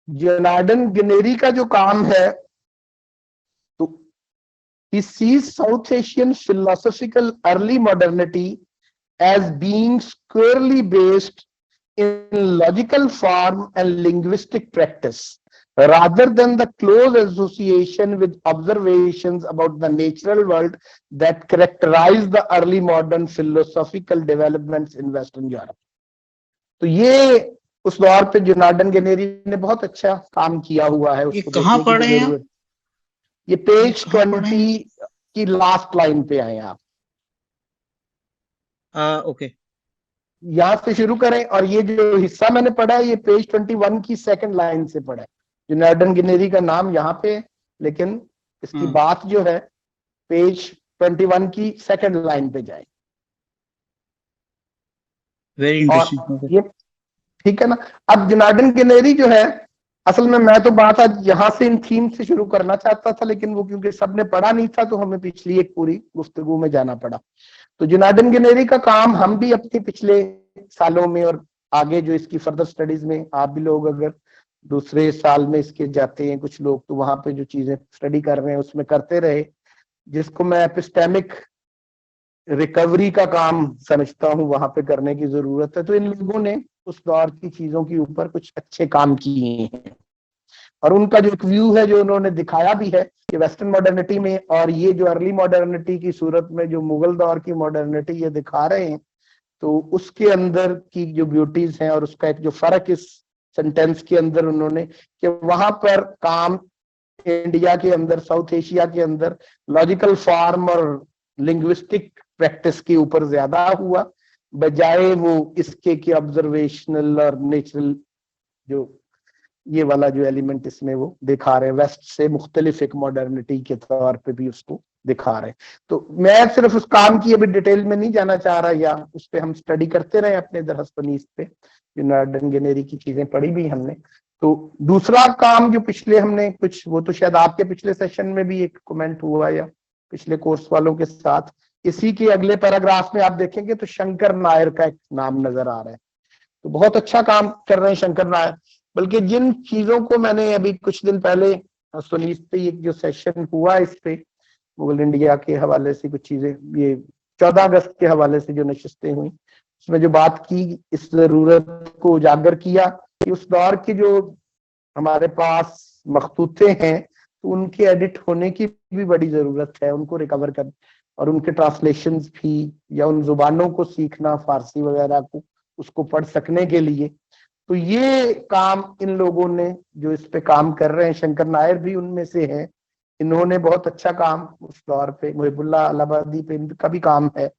नार्डन गनेरी का जो काम है, तो he sees South Asian philosophical early modernity as being squarely based in logical form and linguistic practice rather than the close association with observations about the natural world that characterize the early modern philosophical developments in Western Europe। तो ये उस दौर पे जो नार्डन गनेरी ने बहुत अच्छा काम किया हुआ है, उसको कहाँ पढ़े हैं? ये पेज 20 की लास्ट लाइन पे आए आप। ओके, यहां से शुरू करें, और ये जो हिस्सा मैंने पढ़ा है ये पेज 21 की सेकंड लाइन से पढ़ा है। जुनार्डन गिनेरी का नाम यहाँ पे है, लेकिन इसकी बात जो है पेज 21 की सेकंड लाइन पे जाए। Very interesting. ये ठीक है ना। अब जुनार्डन गिनेरी जो है, असल में मैं तो बात आज यहाँ से इन थीम से शुरू करना चाहता था, लेकिन वो क्योंकि सबने पढ़ा नहीं था तो हमें पिछली एक पूरी गुफ्तगू में जाना पड़ा। तो जुनार्डन गिनेरी का काम हम भी अपने पिछले सालों में और आगे जो इसकी फर्दर स्टडीज में, आप भी लोग अगर दूसरे साल में इसके जाते हैं कुछ लोग, तो वहां पे जो चीजें स्टडी कर रहे हैं उसमें करते रहे, जिसको मैं एपिस्टेमिक रिकवरी का काम समझता हूँ वहां पे करने की जरूरत है। तो इन लोगों ने उस दौर की चीजों के ऊपर कुछ अच्छे काम किए हैं, और उनका जो एक व्यू है जो उन्होंने दिखाया भी है कि वेस्टर्न मॉडर्निटी में और ये जो अर्ली मॉडर्निटी की सूरत में जो मुगल दौर की मॉडर्निटी ये दिखा रहे हैं, तो उसके अंदर की जो ब्यूटीज हैं और उसका एक जो फर्क इस सेंटेंस के अंदर उन्होंने, कि वहां पर काम इंडिया के अंदर, साउथ एशिया के अंदर लॉजिकल फॉर्म और लिंग्विस्टिक प्रैक्टिस के ऊपर ज्यादा हुआ, बजाय वो इसके कि ऑब्जर्वेशनल और नेचुरल जो ये वाला जो एलिमेंट इसमें वो दिखा रहे हैं, वेस्ट से मुख्तलिफ एक मॉडर्निटी के तौर पे भी उसको दिखा रहे हैं। तो मैं सिर्फ उस काम की अभी डिटेल में नहीं जाना चाह रहा, या उस पर हम स्टडी करते रहे अपने दरहस्पनीस पे, जुनार्डन गिनेरी की चीजें पढ़ी भी हमने। तो दूसरा काम जो पिछले हमने कुछ, वो तो शायद आपके पिछले सेशन में भी एक कमेंट हुआ या पिछले कोर्स वालों के साथ, इसी के अगले पैराग्राफ में आप देखेंगे तो शंकर नायर का एक नाम नजर आ रहा है। तो बहुत अच्छा काम कर रहे हैं शंकर नायर। बल्कि जिन चीजों को मैंने अभी कुछ दिन पहले सुनीस पे एक जो सेशन हुआ इस पे मुगल इंडिया के हवाले से कुछ चीजें, ये 14 अगस्त के हवाले से जो नशिस्तें हुई, उसमें जो बात की, इस जरूरत को उजागर किया कि उस दौर की जो हमारे पास मखतूते हैं तो उनके एडिट होने की भी बड़ी जरूरत है, उनको रिकवर कर और उनके ट्रांसलेशंस भी, या उन जुबानों को सीखना, फारसी वगैरह को उसको पढ़ सकने के लिए। तो ये काम इन लोगों ने जो इस पे काम कर रहे हैं, शंकर नायर भी उनमें से हैं, इन्होंने बहुत अच्छा काम उस दौर पे, मुहिबुल्लाह अलाहाबादी पे इनका भी काम है,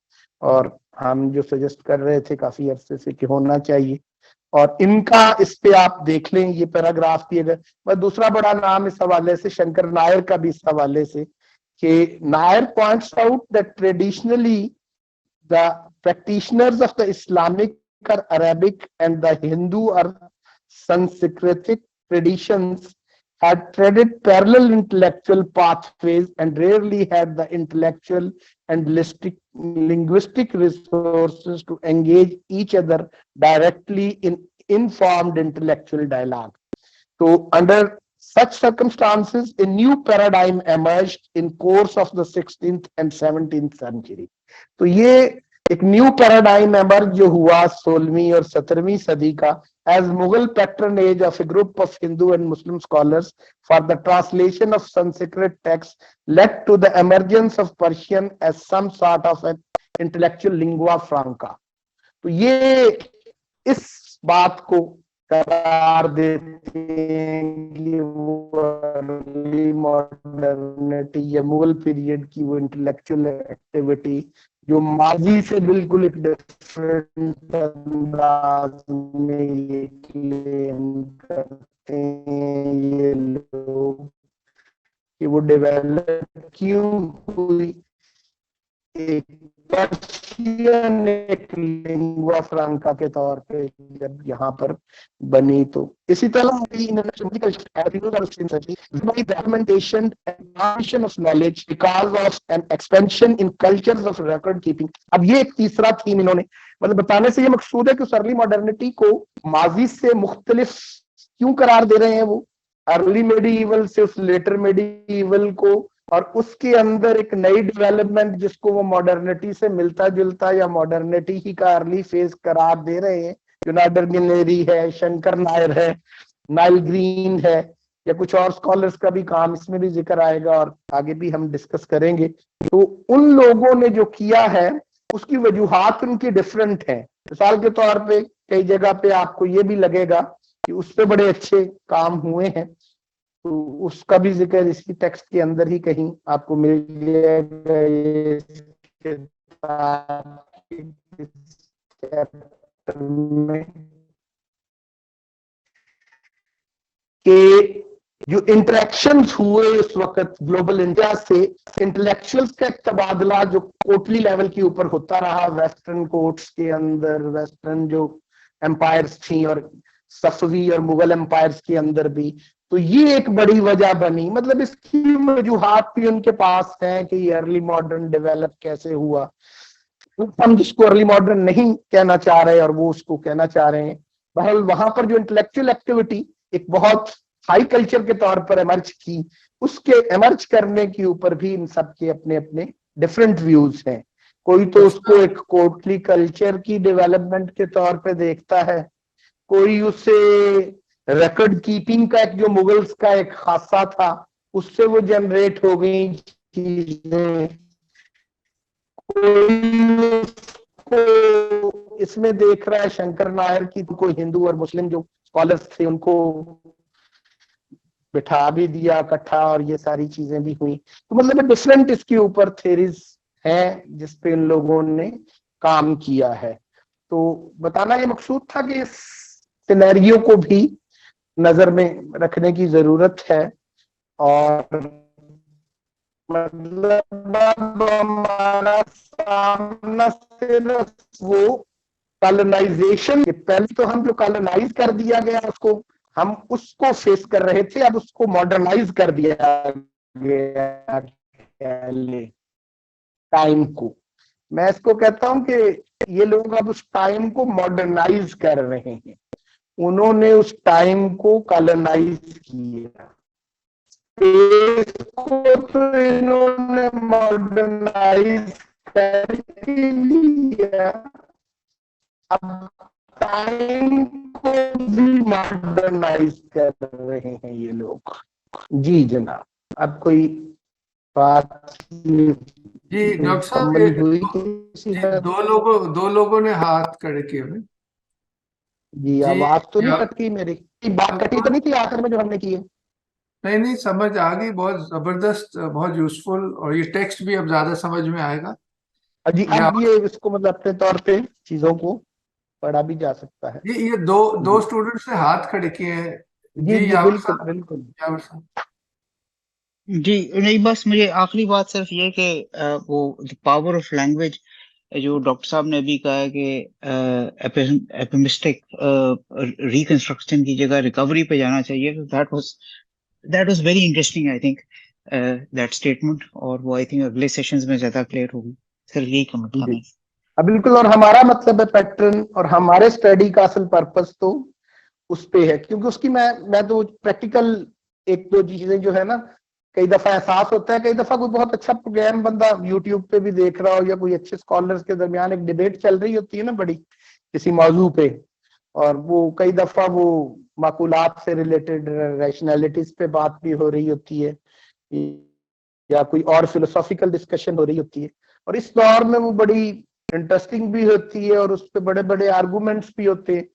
और हम जो सजेस्ट कर रहे थे काफी अरसे से कि होना चाहिए, और इनका इस पे आप देख लें ये पैराग्राफ भी। अगर मैं दूसरा बड़ा नाम इस हवाले से शंकर नायर का भी इस हवाले से, कि Nair points out that traditionally the practitioners of the Islamic or Arabic and the Hindu or Sanskritic traditions had treaded parallel intellectual pathways and rarely had the intellectual and linguistic resources to engage each other directly in informed intellectual dialogue. So under such circumstances, a new paradigm emerged in course of the 16th and 17th century. तो ये एक new paradigm emerge जो हुआ 16वीं और 17वीं सदी का, as Mughal patronage of a group of Hindu and Muslim scholars for the translation of Sanskrit texts led to the emergence of Persian as some sort of an intellectual lingua franca. तो ये इस बात को करार देते हैं कि वो अर्ली मॉडर्निटी या मुगल पीरियड की वो इंटेलेक्चुअल एक्टिविटी जो माजी से बिल्कुल एक डिफरेंट अंदाज में ये क्लेम करते हैं ये लोग कि वो डेवलप क्यों हुई, एक पर्शियन एक लिंगुआ फ्रांका के तौर पे जब यहाँ पर बनी। तो इसी तरह documentation and transmission of knowledge because of an expansion in cultures of record keeping। अब ये एक तीसरा थीम इन्होंने मतलब बताने से ये मकसूद है कि उस अर्ली मॉडर्निटी को माजी से मुख्तलिफ क्यों करार दे रहे हैं, वो अर्ली मेडिइवल से उस लेटर मेडिइवल को, और उसके अंदर एक नई डेवलपमेंट जिसको वो मॉडर्निटी से मिलता जुलता या मॉडर्निटी ही का अर्ली फेज करार दे रहे हैं। जुनार्डन गिनेरी है, शंकर नायर है, नाइल ग्रीन है, या कुछ और स्कॉलर्स का भी काम इसमें भी जिक्र आएगा और आगे भी हम डिस्कस करेंगे। तो उन लोगों ने जो किया है उसकी वजूहात उनकी डिफरेंट है। मिसाल के तौर पे कई जगह पे आपको ये भी लगेगा कि उस पे बड़े अच्छे काम हुए हैं, तो उसका भी जिक्र इसी टेक्स्ट के अंदर ही कहीं आपको मिल जाएगा, ये चैप्टर में, कि जो इंटरेक्शंस हुए उस वक्त ग्लोबल इंडिया से, इंटेलेक्चुअल्स का एक तबादला जो कोर्टली लेवल के ऊपर होता रहा वेस्टर्न कोर्ट्स के अंदर, वेस्टर्न जो एम्पायर्स थी और सफवी और मुगल एम्पायर्स के अंदर भी, तो ये एक बड़ी वजह बनी। मतलब इसकी वजूहात भी उनके पास हैं कि अर्ली मॉडर्न डेवलप कैसे हुआ। हम जिसको अर्ली मॉडर्न नहीं कहना चाह रहे और वो उसको कहना चाह रहे हैं। बहरहाल वहां पर जो इंटेलेक्चुअल एक्टिविटी एक बहुत हाई कल्चर के तौर पर एमर्ज की, उसके एमर्ज करने के ऊपर भी इन सब के अपने अपने डिफरेंट व्यूज हैं। कोई तो उसको एक कोर्टली कल्चर की डेवलपमेंट के तौर पे देखता है, कोई उसे रिकॉर्ड कीपिंग का एक जो मुगल्स का एक खासा था उससे वो जनरेट हो गई चीजें, कोई उसको इसमें देख रहा है शंकर नायर की, तो कोई हिंदू और मुस्लिम जो स्कॉलर्स थे उनको बिठा भी दिया इकट्ठा और ये सारी चीजें भी हुई। तो मतलब डिफरेंट इसके ऊपर थेरीज हैं जिसपे इन लोगों ने काम किया है। तो बताना ये मकसूद था कि इस सिनेरियो को भी नजर में रखने की जरूरत है। और मतलब हमारा सामना सिर्फ वो कॉलोनाइजेशन, पहले तो हम जो कॉलोनाइज कर दिया गया उसको हम उसको फेस कर रहे थे, अब उसको मॉडर्नाइज कर दिया गया टाइम को। मैं इसको कहता हूं कि ये लोग अब उस टाइम को मॉडर्नाइज कर रहे हैं, उन्होंने उस टाइम को कॉलोनाइज किया, इसको तो इन्होंने मॉडर्नाइज कर ही लिया, अब टाइम को भी मॉडर्नाइज कर रहे हैं ये लोग। जी जनाब, अब कोई बात जी डॉक्टर साहब, मुकम्मल हुई किसी जी दो लोगों ने हाथ खड़े किए हुए। जी, जी आवाज तो नहीं कटी मेरी, बात कटी तो नहीं थी आखिर में जो हमने की है? नहीं, समझ आ गई, बहुत जबरदस्त, बहुत यूजफुल, और ये टेक्स्ट भी अब ज्यादा समझ में आएगा जी। अब ये इसको मतलब अपने तौर पे चीजों को पढ़ा भी जा सकता है। ये दो स्टूडेंट्स ने हाथ खड़े किए हैं। जी जी जी, यावर बिल्कुल साहब, बिल्कुल। यावर साहब। जी नहीं, बस मुझे आखिरी बात सिर्फ ये कि वो द पावर ऑफ लैंग्वेज जो डॉक्टर साहब ने अभी कहा है कि एपिमिस्टिक रिकंस्ट्रक्शन की जगह रिकवरी पे जाना चाहिए, तो that was very interesting I think, that statement, और वो आई थिंक अगले सेशंस में ज्यादा क्लियर होगी। सिर्फ यही कमेंट था। अब बिल्कुल, और हमारा मतलब है पैटर्न और हमारे स्टडी का असल पर्पस तो उस पे है, क्योंकि उसकी मैं तो प्रैक्टिकल एक दो चीजें जो है ना, कई दफा एहसास होता है, कई दफा कोई बहुत अच्छा प्रोग्राम बंदा यूट्यूब पे भी देख रहा हो या कोई अच्छे स्कॉलर्स के दरमियान एक डिबेट चल रही होती है ना बड़ी किसी मौजू पे, और वो कई दफा वो माकूलात से रिलेटेड रैशनैलिटीज पे बात भी हो रही होती है या कोई और फिलोसॉफिकल डिस्कशन हो रही होती है, और इस दौर में वो बड़ी इंटरेस्टिंग भी होती है और उस पर बड़े बड़े आर्गूमेंट्स भी होते हैं।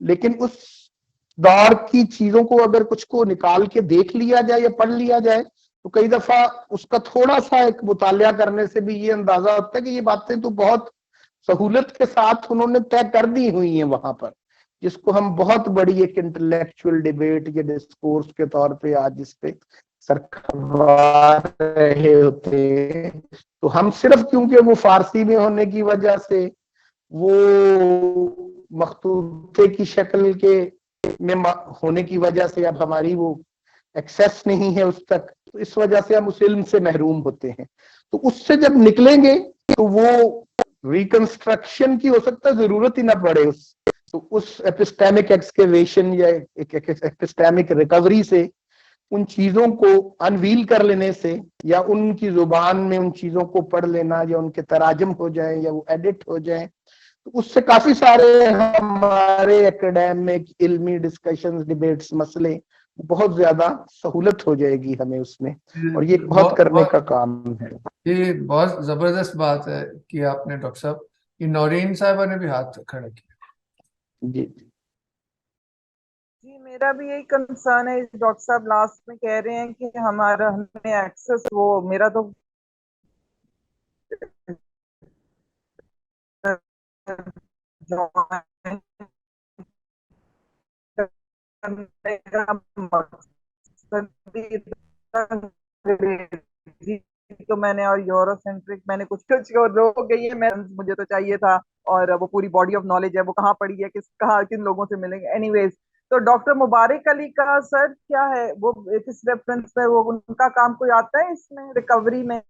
लेकिन उस दौर की चीजों को अगर कुछ को निकाल के देख लिया जाए या पढ़ लिया जाए तो कई दफा उसका थोड़ा सा एक मुतालिया करने से भी ये अंदाजा होता है कि ये बातें तो बहुत सहूलत के साथ उन्होंने तय कर दी हुई हैं वहां पर, जिसको हम बहुत बड़ी एक इंटेलेक्चुअल डिबेट या डिस्कोर्स के तौर पे आज जिस पे सरखवा रहे होते हैं। तो हम सिर्फ क्योंकि वो फारसी में होने की वजह से, वो मखतूते की शक्ल के में होने की वजह से अब हमारी वो एक्सेस नहीं है उस तक, तो इस वजह से हम उस इल्म से महरूम होते हैं। तो उससे जब निकलेंगे तो वो रिकंस्ट्रक्शन की हो सकता है जरूरत ही ना पड़े, उस एपिस्टेमिक एक्सकेवेशन या एक एपिस्टेमिक रिकवरी से उन चीजों को अनवील कर लेने से या उनकी जुबान में उन चीजों को पढ़ लेना या उनके तराजम हो जाए या वो एडिट हो जाए, तो उससे काफी सारे हमारे एकेडमिक इल्मी डिस्कशंस, डिबेट्स, मसले बहुत ज्यादा सहूलत हो जाएगी हमें उसमें, और ये बहुत करने का काम है। ये बहुत जबरदस्त बात है कि आपने डॉक्टर साहब, कि नौरीन साहिबा ने भी हाथ खड़ा किया। जी जी मेरा भी यही कंसर्न है। डॉक्टर साहब लास्ट में कह रहे हैं कि हमारा हमें एक्सेस, वो मेरा तो ज्वाइन करने का मकसद भी था अंग्रेजी, तो मैंने और यूरोसेंट्रिक मैंने कुछ कुछ लोग गई है, मैं मुझे तो चाहिए था। और वो पूरी बॉडी ऑफ नॉलेज है, वो कहाँ पड़ी है, किस कहाँ किन लोगों से मिलेंगे, एनीवेज। तो डॉक्टर मुबारक अली का सर क्या है, वो किस रेफरेंस पे, वो उनका काम कोई आता है इसमें रिकवरी में?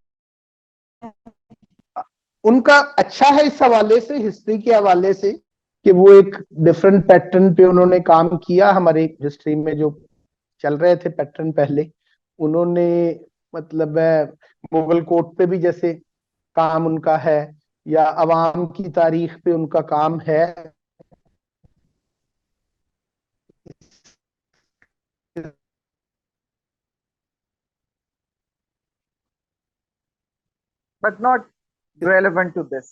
उनका अच्छा है इस हवाले से, हिस्ट्री के हवाले से, कि वो एक डिफरेंट पैटर्न पे उन्होंने काम किया। हमारे हिस्ट्री में जो चल रहे थे पैटर्न पहले, उन्होंने मतलब मुगल कोर्ट पे भी जैसे काम उनका है, या अवाम की तारीख पे उनका काम है। But not relevant to this.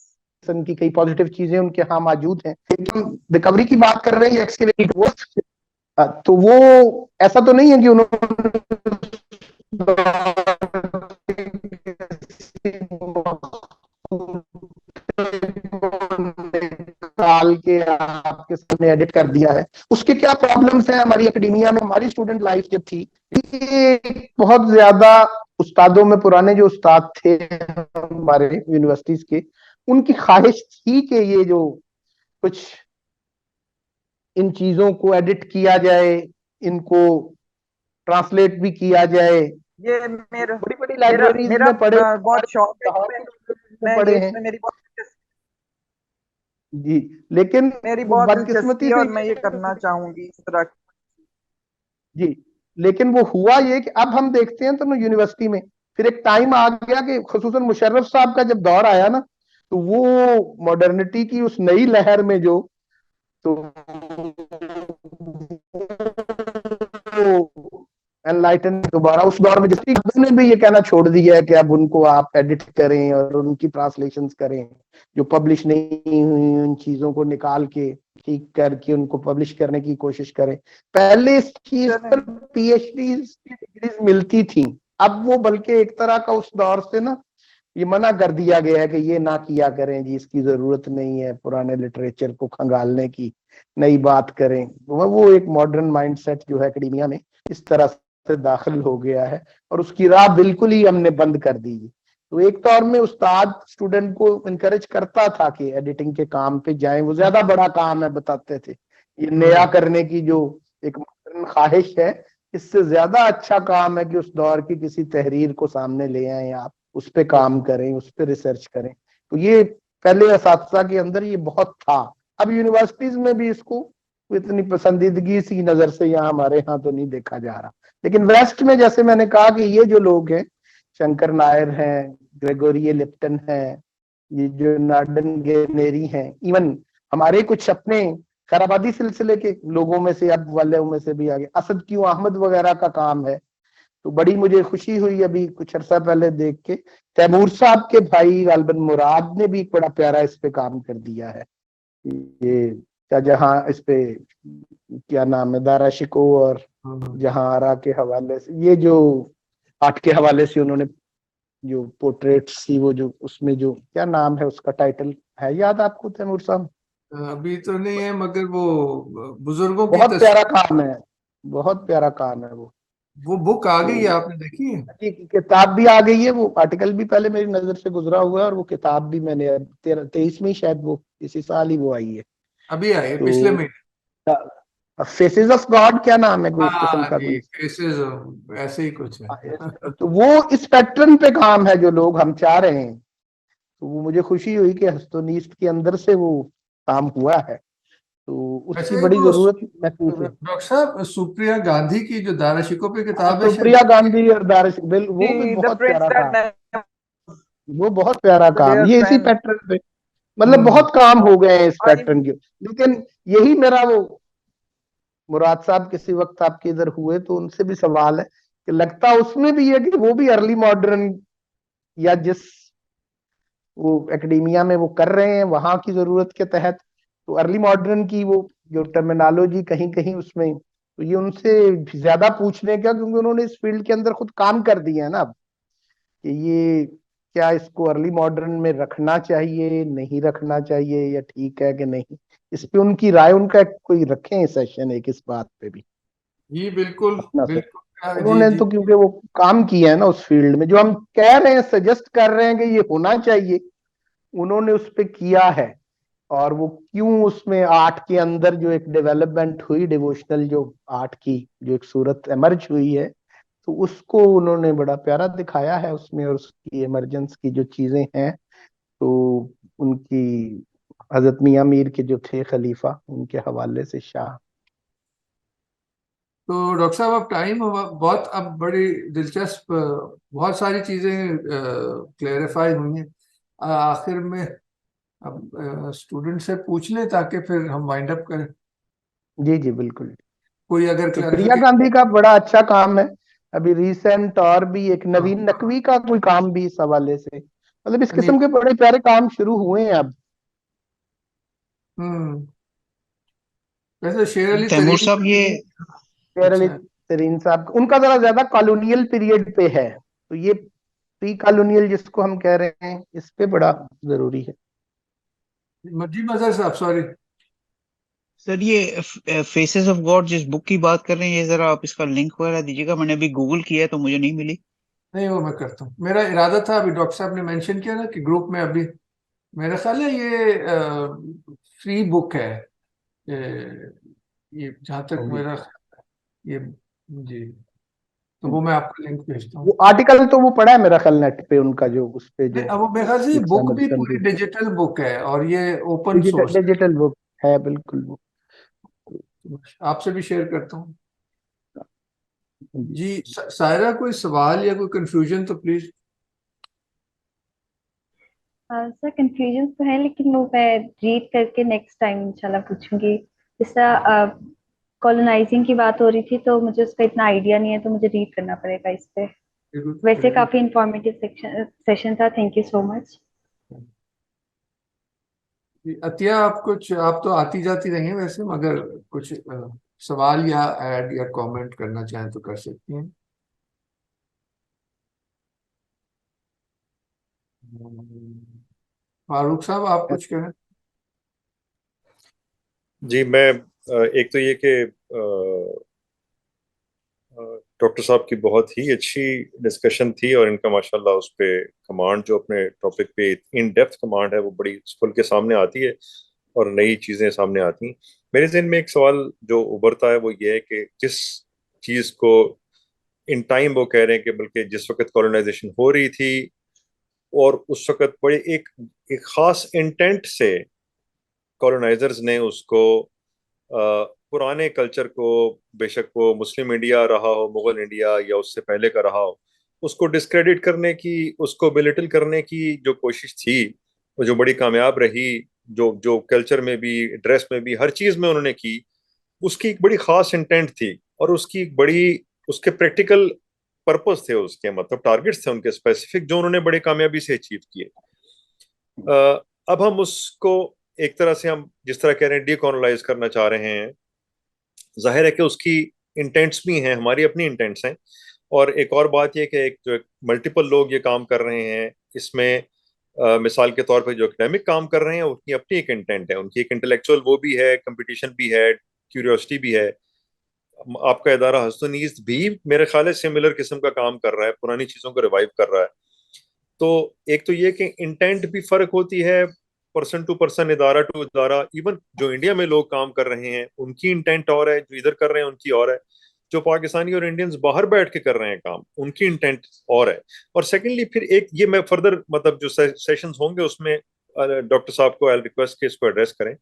किस्म की कई पॉजिटिव चीजें उनके यहाँ मौजूद हैं। लेकिन रिकवरी की बात कर रहे हैं, एक्सकेवेटिव वो, तो वो ऐसा तो नहीं है कि उन्होंने निकाल के आपके सामने एडिट कर दिया है। उसके क्या प्रॉब्लम्स हैं हमारी एकेडमिया में, हमारी स्टूडेंट लाइफ जब थी, ये बहुत ज्यादा उस्तादों में, पुराने जो उस्ताद थे हमारे यूनिवर्सिटीज के, उनकी ख्वाहिश थी कि ये जो कुछ इन चीजों को एडिट किया जाए, इनको ट्रांसलेट भी किया जाए। ये मेरा बड़ी बड़ी मेरा लाइब्रेरीज मेरा में पढ़े, बहुत शौक है कि लाहौर की लाइब्रेरी में मैं पढ़े ये हैं इसमें मेरी बहुत जी। लेकिन मेरी वो बहुत बदकिस्मती दिलचस्पी है से और मैं ये करना चाहूंगी इस तरह की। जी, लेकिन वो हुआ ये कि अब हम देखते हैं तो ना यूनिवर्सिटी में फिर एक टाइम आ गया कि खुसूसन मुशर्रफ साहब का जब दौर आया ना, तो वो मॉडर्निटी की उस नई लहर में जो, तो एनलाइटन दोबारा उस दौर में जिसकी ने भी ये कहना छोड़ दिया है कि अब उनको आप एडिट करें और उनकी ट्रांसलेशंस करें, जो पब्लिश नहीं हुई उन चीजों को निकाल के ठीक करके उनको पब्लिश करने की कोशिश करें। पहले इस चीज पर पीएचडी की डिग्रीज मिलती थी, अब वो बल्कि एक तरह का उस दौर से ना ये मना कर दिया गया है कि ये ना किया करें जी, इसकी जरूरत नहीं है पुराने लिटरेचर को खंगालने की, नई बात करें। वो एक मॉडर्न माइंडसेट जो है एकेडमिया में इस तरह से दाखिल हो गया है, और उसकी राह बिल्कुल ही हमने बंद कर दी। तो एक तौर में उस्ताद स्टूडेंट को इनकरेज करता था कि एडिटिंग के काम पे जाएं, वो ज्यादा बड़ा काम है बताते थे। ये नया करने की जो एक मॉडर्न ख्वाहिश है, इससे ज्यादा अच्छा काम है कि उस दौर की किसी तहरीर को सामने ले आए आप, उस पर काम करें, उस पर रिसर्च करें। तो ये पहले असातिज़ा के अंदर ये बहुत था। अब यूनिवर्सिटीज में भी इसको इतनी पसंदीदगी सी नजर से यहाँ हमारे यहाँ तो नहीं देखा जा रहा। लेकिन वेस्ट में जैसे मैंने कहा कि ये जो लोग हैं, शंकर नायर हैं, ग्रेगोरिये लिप्टन हैं, ये जो नार्डन गेनेरी हैं, इवन हमारे कुछ अपने खैराबादी सिलसिले के लोगों में से, अब वालों में से भी आगे असद क्यों अहमद वगैरह का काम है। तो बड़ी मुझे खुशी हुई अभी कुछ अर्सा पहले देख के, तैमूर साहब के भाई गालबन मुराद ने भी एक बड़ा प्यारा इस पे काम कर दिया है। ये जहां इस पे क्या नाम है, दारा शिको और जहां आरा के हवाले से, ये जो आर्ट के हवाले से उन्होंने जो पोर्ट्रेट्स थी, वो जो उसमें जो क्या नाम है उसका, टाइटल है याद आपको तैमूर साहब? अभी तो नहीं है, मगर वो बुजुर्गों की बहुत प्यारा तस्वीर, काम है, बहुत प्यारा काम है वो बुक आ गई है, तो आपने देखी है? जी, किताब भी आ गई है, वो आर्टिकल भी पहले मेरी नजर से गुजरा हुआ है, और वो किताब भी मैंने 23 में ही शायद, वो इसी साल ही वो आई है। अभी आई है, पिछले तो महीने। फेसेस ऑफ गॉड क्या नाम है कोई इस किस्म हाँ का जी, कोई, केसेस ऐसे ही कुछ है। तो वो इस पैटर्न पे काम है जो लोग हम चाह रहे हैं। तो वो मुझे खुशी हुई कि हस्तोनीस्ट के अंदर से वो काम हुआ है, तो उसकी वैसे बड़ी वो जरूरत महसूस है। डॉक्टर साहब, सुप्रिया गांधी की जो दाराशिकों पे किताब है शायद, सुप्रिया गांधी और दारिश बिल, वो भी द बहुत प्रिंस प्यारा काम, दैट वो बहुत प्यारा काम, देयर ये इसी फ्रेंड। पैटर्न पे, मतलब हम्म बहुत काम हो गए हैं इस आई पैटर्न के। लेकिन यही मेरा वो, मुराद साहब किसी वक्त आपके इधर हुए तो उनसे भी सवाल है कि लगता उसमें भी है कि वो भी अर्ली मॉडर्न, या जिस वो एकेडमिया में वो कर रहे हैं वहां की जरूरत के तहत, तो अर्ली मॉडर्न की वो जो टर्मिनोलॉजी कहीं कहीं उसमें तो ये उनसे ज्यादा पूछने का, क्योंकि उन्होंने इस फील्ड के अंदर खुद काम कर दिया है ना अब, कि ये क्या इसको अर्ली मॉडर्न में रखना चाहिए, नहीं रखना चाहिए, या ठीक है कि नहीं। इस पे उनकी राय, उनका कोई रखें सेशन एक इस बात पे भी जी बिल्कुल अपना सर। बिल्कुल। जी उन्होंने जी। तो क्योंकि वो काम किया है ना उस फील्ड में, जो हम कह रहे हैं, सजेस्ट कर रहे हैं कि ये होना चाहिए, उन्होंने उस पे किया है। और वो क्यों उसमें आर्ट के अंदर जो एक डेवलपमेंट हुई, डिवोशनल जो आर्ट की जो एक सूरत एमर्ज हुई है, तो उसको उन्होंने बड़ा प्यारा दिखाया है उसमें, और उसकी इमरजेंस की जो चीजें हैं, तो उनकी हजरत मियां मीर के जो थे खलीफा, उनके हवाले से शाह। तो डॉक्टर साहब अब टाइम बहुत, अब बड़ी दिलचस्प बहुत सारी चीजें क्लेरिफाई हुई हैं। आखिर में अब स्टूडेंट से पूछ लें ताकि फिर हम वाइंड अप करें। जी जी बिल्कुल। कोई अगर तो प्रिया क्लैरिफिकेशन। गांधी का बड़ा अच्छा काम है अभी रिसेंट, और भी एक हाँ नवीन नकवी का कोई काम भी इस हवाले से, मतलब इस नहीं। किस्म के बड़े प्यारे काम शुरू हुए हैं अब। हम्म। वैसे शेर अली तैमूर तरीन। साहब, ये शेर अली अच्छा। तरीन साहब, उनका जरा ज्यादा कॉलोनियल पीरियड पे है, तो ये प्री कॉलोनियल जिसको हम कह रहे हैं, इस पे बड़ा जरूरी है। जी मजहर साहब सॉरी। सर, ये फेसेस ऑफ गॉड जिस बुक की बात कर रहे हैं, ये जरा आप इसका लिंक वगैरह दीजिएगा। मैंने अभी गूगल किया है तो मुझे नहीं मिली। नहीं वो मैं करता हूँ, मेरा इरादा था, अभी डॉक्टर साहब ने मेंशन किया ना कि ग्रुप में अभी मेरा ख्याल है ये फ्री बुक है। ये जहाँ तक जी। मेरा ये। जी। तो वो मैं आपको लिंक भेजता वो हूँ। आर्टिकल तो वो पढ़ा है मेरा ख्याल नेट पे, उनका जो उस पे जो अब वो मेरे ख्याल से सिक्स बुक भी अमेरिकन पूरी डिजिटल बुक है और ये open digital source digital book है, बिल्कुल वो। है। आपसे भी शेयर करता हूँ। जी। जी सायरा, कोई सवाल या कोई कंफ्यूजन तो प्लीज। सर कंफ्यूजन तो है, लेकिन वो मैं रीड करके नेक्स्ट टाइम इंशाल्लाह पूछूंगी। जैसा कॉलोनाइजिंग की बात हो रही थी, तो मुझे उसका इतना आइडिया नहीं है, तो मुझे रीड करना पड़ेगा इस पे। वैसे काफी इंफॉर्मेटिव सेशन था, thank you so much. Atiya, आप कुछ, आप तो आती जाती रही हैं वैसे, मगर कुछ सवाल या ऐड या कमेंट करना चाहें तो कर सकती हैं। फारूक साहब आप कुछ कहें। जी मैं एक तो ये कि डॉक्टर साहब की बहुत ही अच्छी डिस्कशन थी, और इनका माशाल्लाह उस पे कमांड, जो अपने टॉपिक पे इन डेप्थ कमांड है, वो बड़ी खुल के सामने आती है और नई चीजें सामने आती हैं। मेरे जहन में एक सवाल जो उभरता है वो ये है कि जिस चीज को इन टाइम वो कह रहे हैं कि बल्कि जिस वक्त कॉलोनाइजेशन हो रही थी, और उस वक्त बड़े एक एक खास इंटेंट से कॉलोनाइजर्स ने उसको पुराने कल्चर को, बेशक वो मुस्लिम इंडिया रहा हो, मुगल इंडिया, या उससे पहले का रहा हो, उसको डिस्क्रेडिट करने की, उसको बिलिटल करने की जो कोशिश थी, वो जो बड़ी कामयाब रही, जो जो कल्चर में भी, ड्रेस में भी, हर चीज में उन्होंने की, उसकी एक बड़ी खास इंटेंट थी, और उसकी एक बड़ी, उसके प्रैक्टिकल पर्पस थे, उसके मतलब टारगेट्स थे उनके स्पेसिफिक, जो उन्होंने बड़े कामयाबी से अचीव किए। अब हम उसको एक तरह से, हम जिस तरह कह रहे हैं डीकोलोनाइज करना चाह रहे हैं, जाहिर है कि उसकी इंटेंट्स भी हैं, हमारी अपनी इंटेंट्स हैं। और एक और बात यह कि एक जो मल्टीपल लोग ये काम कर रहे हैं इसमें, मिसाल के तौर पे जो एकेडमिक काम कर रहे हैं, उनकी अपनी एक इंटेंट है, उनकी एक इंटेलेक्चुअल वो भी है, कंपटीशन भी है, क्यूरियोसिटी भी है। आपका इदारा हसन ईस्ट भी मेरे ख्याल है सिमिलर किस्म का काम कर रहा है, पुरानी चीजों को रिवाइव कर रहा है। तो एक तो ये कि इंटेंट भी फर्क होती है, पर्सन टू पर्सन, इदारा टू इदारा। इवन जो इंडिया में लोग काम कर रहे हैं उनकी इंटेंट और है, जो इधर कर रहे हैं उनकी और है, जो पाकिस्तानी और इंडियंस बाहर बैठ के कर रहे हैं काम, उनकी इंटेंट और है। और सेकेंडली फिर एक ये, मैं फर्दर मतलब जो सेशंस होंगे उसमें डॉक्टर साहब को आई रिक्वेस्ट के इसको एड्रेस करें।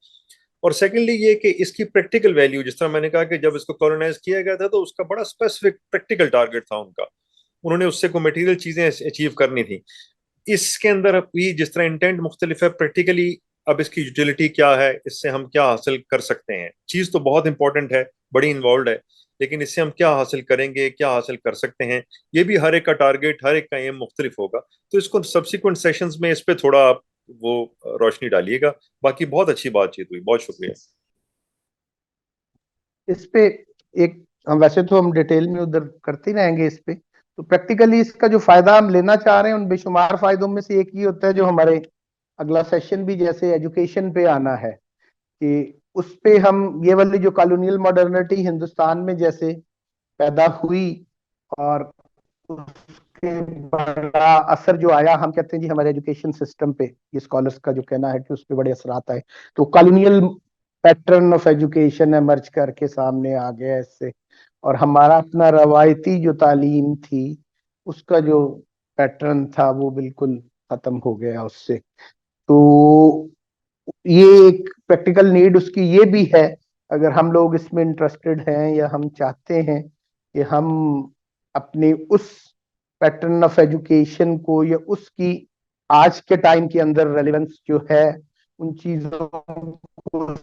और सेकेंडली ये कि इसकी प्रैक्टिकल वैल्यू, जिस तरह मैंने कहा कि जब इसको कॉलोनाइज किया गया था तो उसका बड़ा स्पेसिफिक प्रैक्टिकल टारगेट था उनका, उन्होंने उससे को मटेरियल चीजें अचीव करनी थी। इसके अंदर भी जिस तरह इंटेंट मुख्तलिफ है, प्रैक्टिकली अब इसकी यूटिलिटी क्या है, इससे हम क्या हासिल कर सकते हैं, चीज तो बहुत इंपॉर्टेंट है, बड़ी इन्वॉल्व है, लेकिन इससे हम क्या हासिल करेंगे, क्या हासिल कर सकते हैं, ये भी हर एक का टारगेट, हर एक का एम मुख्तलिफ होगा। तो इसको सब्सिक्वेंट सेशंस में इस पे थोड़ा आप वो रोशनी डालिएगा। बाकी बहुत अच्छी बातचीत हुई, बहुत शुक्रिया। इस पे एक हम वैसे तो हम डिटेल में उधर करते ही रहेंगे इस पे, तो प्रैक्टिकली इसका जो फायदा हम लेना चाह रहे हैं उन बेशुमार फायदों में से एक ही होता है जो हमारे अगला सेशन भी जैसे एजुकेशन पे आना है कि उस पे हम ये वाली जो कॉलोनियल मॉडर्निटी हिंदुस्तान में जैसे पैदा हुई और उसके बड़ा असर जो आया, हम कहते हैं जी हमारे एजुकेशन सिस्टम पे, ये स्कॉलर्स का जो कहना है कि उस पे बड़े असरात आए, तो colonial pattern of education emerge करके सामने आ गया इससे, और हमारा अपना रवायती जो तालीम थी उसका जो पैटर्न था वो बिल्कुल खत्म हो गया उससे। तो ये एक प्रैक्टिकल नीड उसकी ये भी है, अगर हम लोग इसमें इंटरेस्टेड हैं या हम चाहते हैं कि हम अपने उस पैटर्न ऑफ एजुकेशन को या उसकी आज के टाइम के अंदर रेलेवेंस जो है उन चीजों को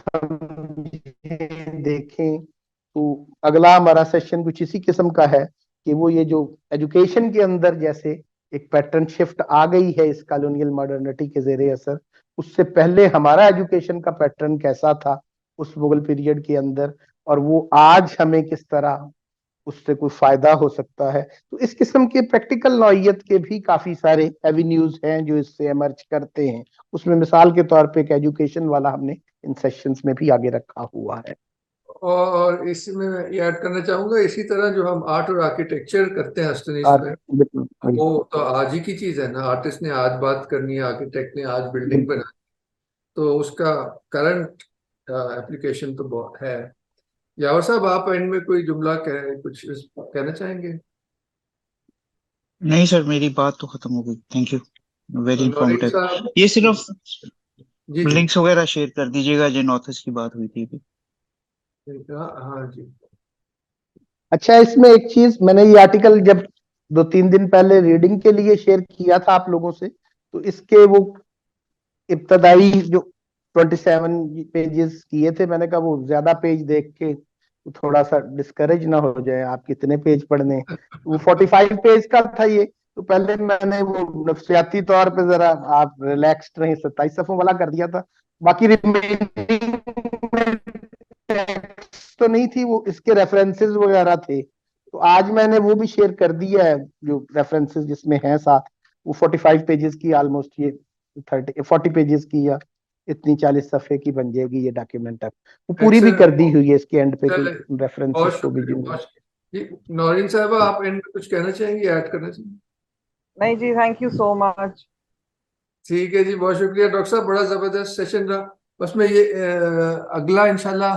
समझें, देखें, तो अगला हमारा सेशन कुछ इसी किस्म का है कि वो ये जो एजुकेशन के अंदर जैसे एक पैटर्न शिफ्ट आ गई है इस कॉलोनियल मॉडर्निटी के जेरे असर, उससे पहले हमारा एजुकेशन का पैटर्न कैसा था उस मुगल पीरियड के अंदर, और वो आज हमें किस तरह उससे कोई फायदा हो सकता है। तो इस किस्म के प्रैक्टिकल नौइयत के भी काफी सारे एवेन्यूज हैं जो इससे एमर्ज करते हैं। उसमें मिसाल के तौर पे एक एजुकेशन वाला हमने इन सेशंस में भी आगे रखा हुआ है। और इसमें मैं ये ऐड करना चाहूंगा, इसी तरह जो हम आर्ट और आर्किटेक्चर करते हैं अस्तनीश में, वो तो आज ही की चीज है ना। आर्टिस्ट ने आज बात करनी है, आर्किटेक्ट ने आज बिल्डिंग बनानी, तो उसका करंट एप्लीकेशन तो बहुत है। यावर साहब, आप एंड में कोई जुमला कुछ कहना चाहेंगे? नहीं सर, मेरी बात तो खत्म हो गई, थैंक यू, वेरी तो नौरीन इंफॉर्मेटिव। साहब, ये सिर्फ जी जी, लिंक्स वगैरह शेयर कर दीजिएगा जिन ऑथर्स की बात हुई थी अभी। हाँ जी, अच्छा, इसमें एक चीज, मैंने ये आर्टिकल जब 2-3 दिन पहले रीडिंग के लिए शेयर किया था आप लोगों से, तो इसके वो इब्तदाई जो 27 पेजेस किए थे, मैंने कहा वो ज्यादा पेज देख के तो थोड़ा सा डिस्करेज ना हो जाए, आप कितने पेज पढ़ने, वो 45 पेज का था ये, तो पहले मैंने वो नफ्सियाती तौर पे जरा आप रिलैक्स्ड रहे 27 सफ़ों वाला कर दिया था। बाकी रिमेनिंग तो नहीं थी, वो इसके रेफरेंसेस वगैरह थे, तो आज मैंने वो भी शेयर कर दिया है जो रेफरेंसेस जिसमें हैं साथ, वो 45 पेजेस की ऑलमोस्ट, ये 40 पेजेस की या इतनी 40 सफ़े की बन जाएगी ये डॉक्यूमेंट। अब वो पूरी भी कर दी हुई है इसके एंड पे, कोई बहुत रेफरेंसेस को भी शुक्रिया, जो जी। नौरीन साहब, आप एंड में कुछ कहना चाहेंगे, ऐड करना चाहेंगे? नहीं जी, थैंक यू सो मच। ठीक है जी, बहुत शुक्रिया डॉक्टर साहब, बड़ा जबरदस्त सेशन रहा। बस मैं ये अगला इंशाल्लाह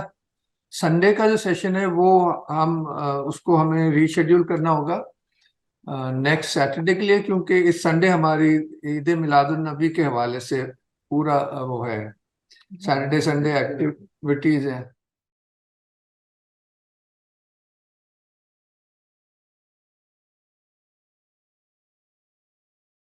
संडे का जो सेशन है वो हम उसको हमें रीशेड्यूल करना होगा नेक्स्ट सैटरडे के लिए, क्योंकि इस संडे हमारी ईद मिलादुन नबी के हवाले से पूरा वो है, सैटरडे संडे एक्टिविटीज है।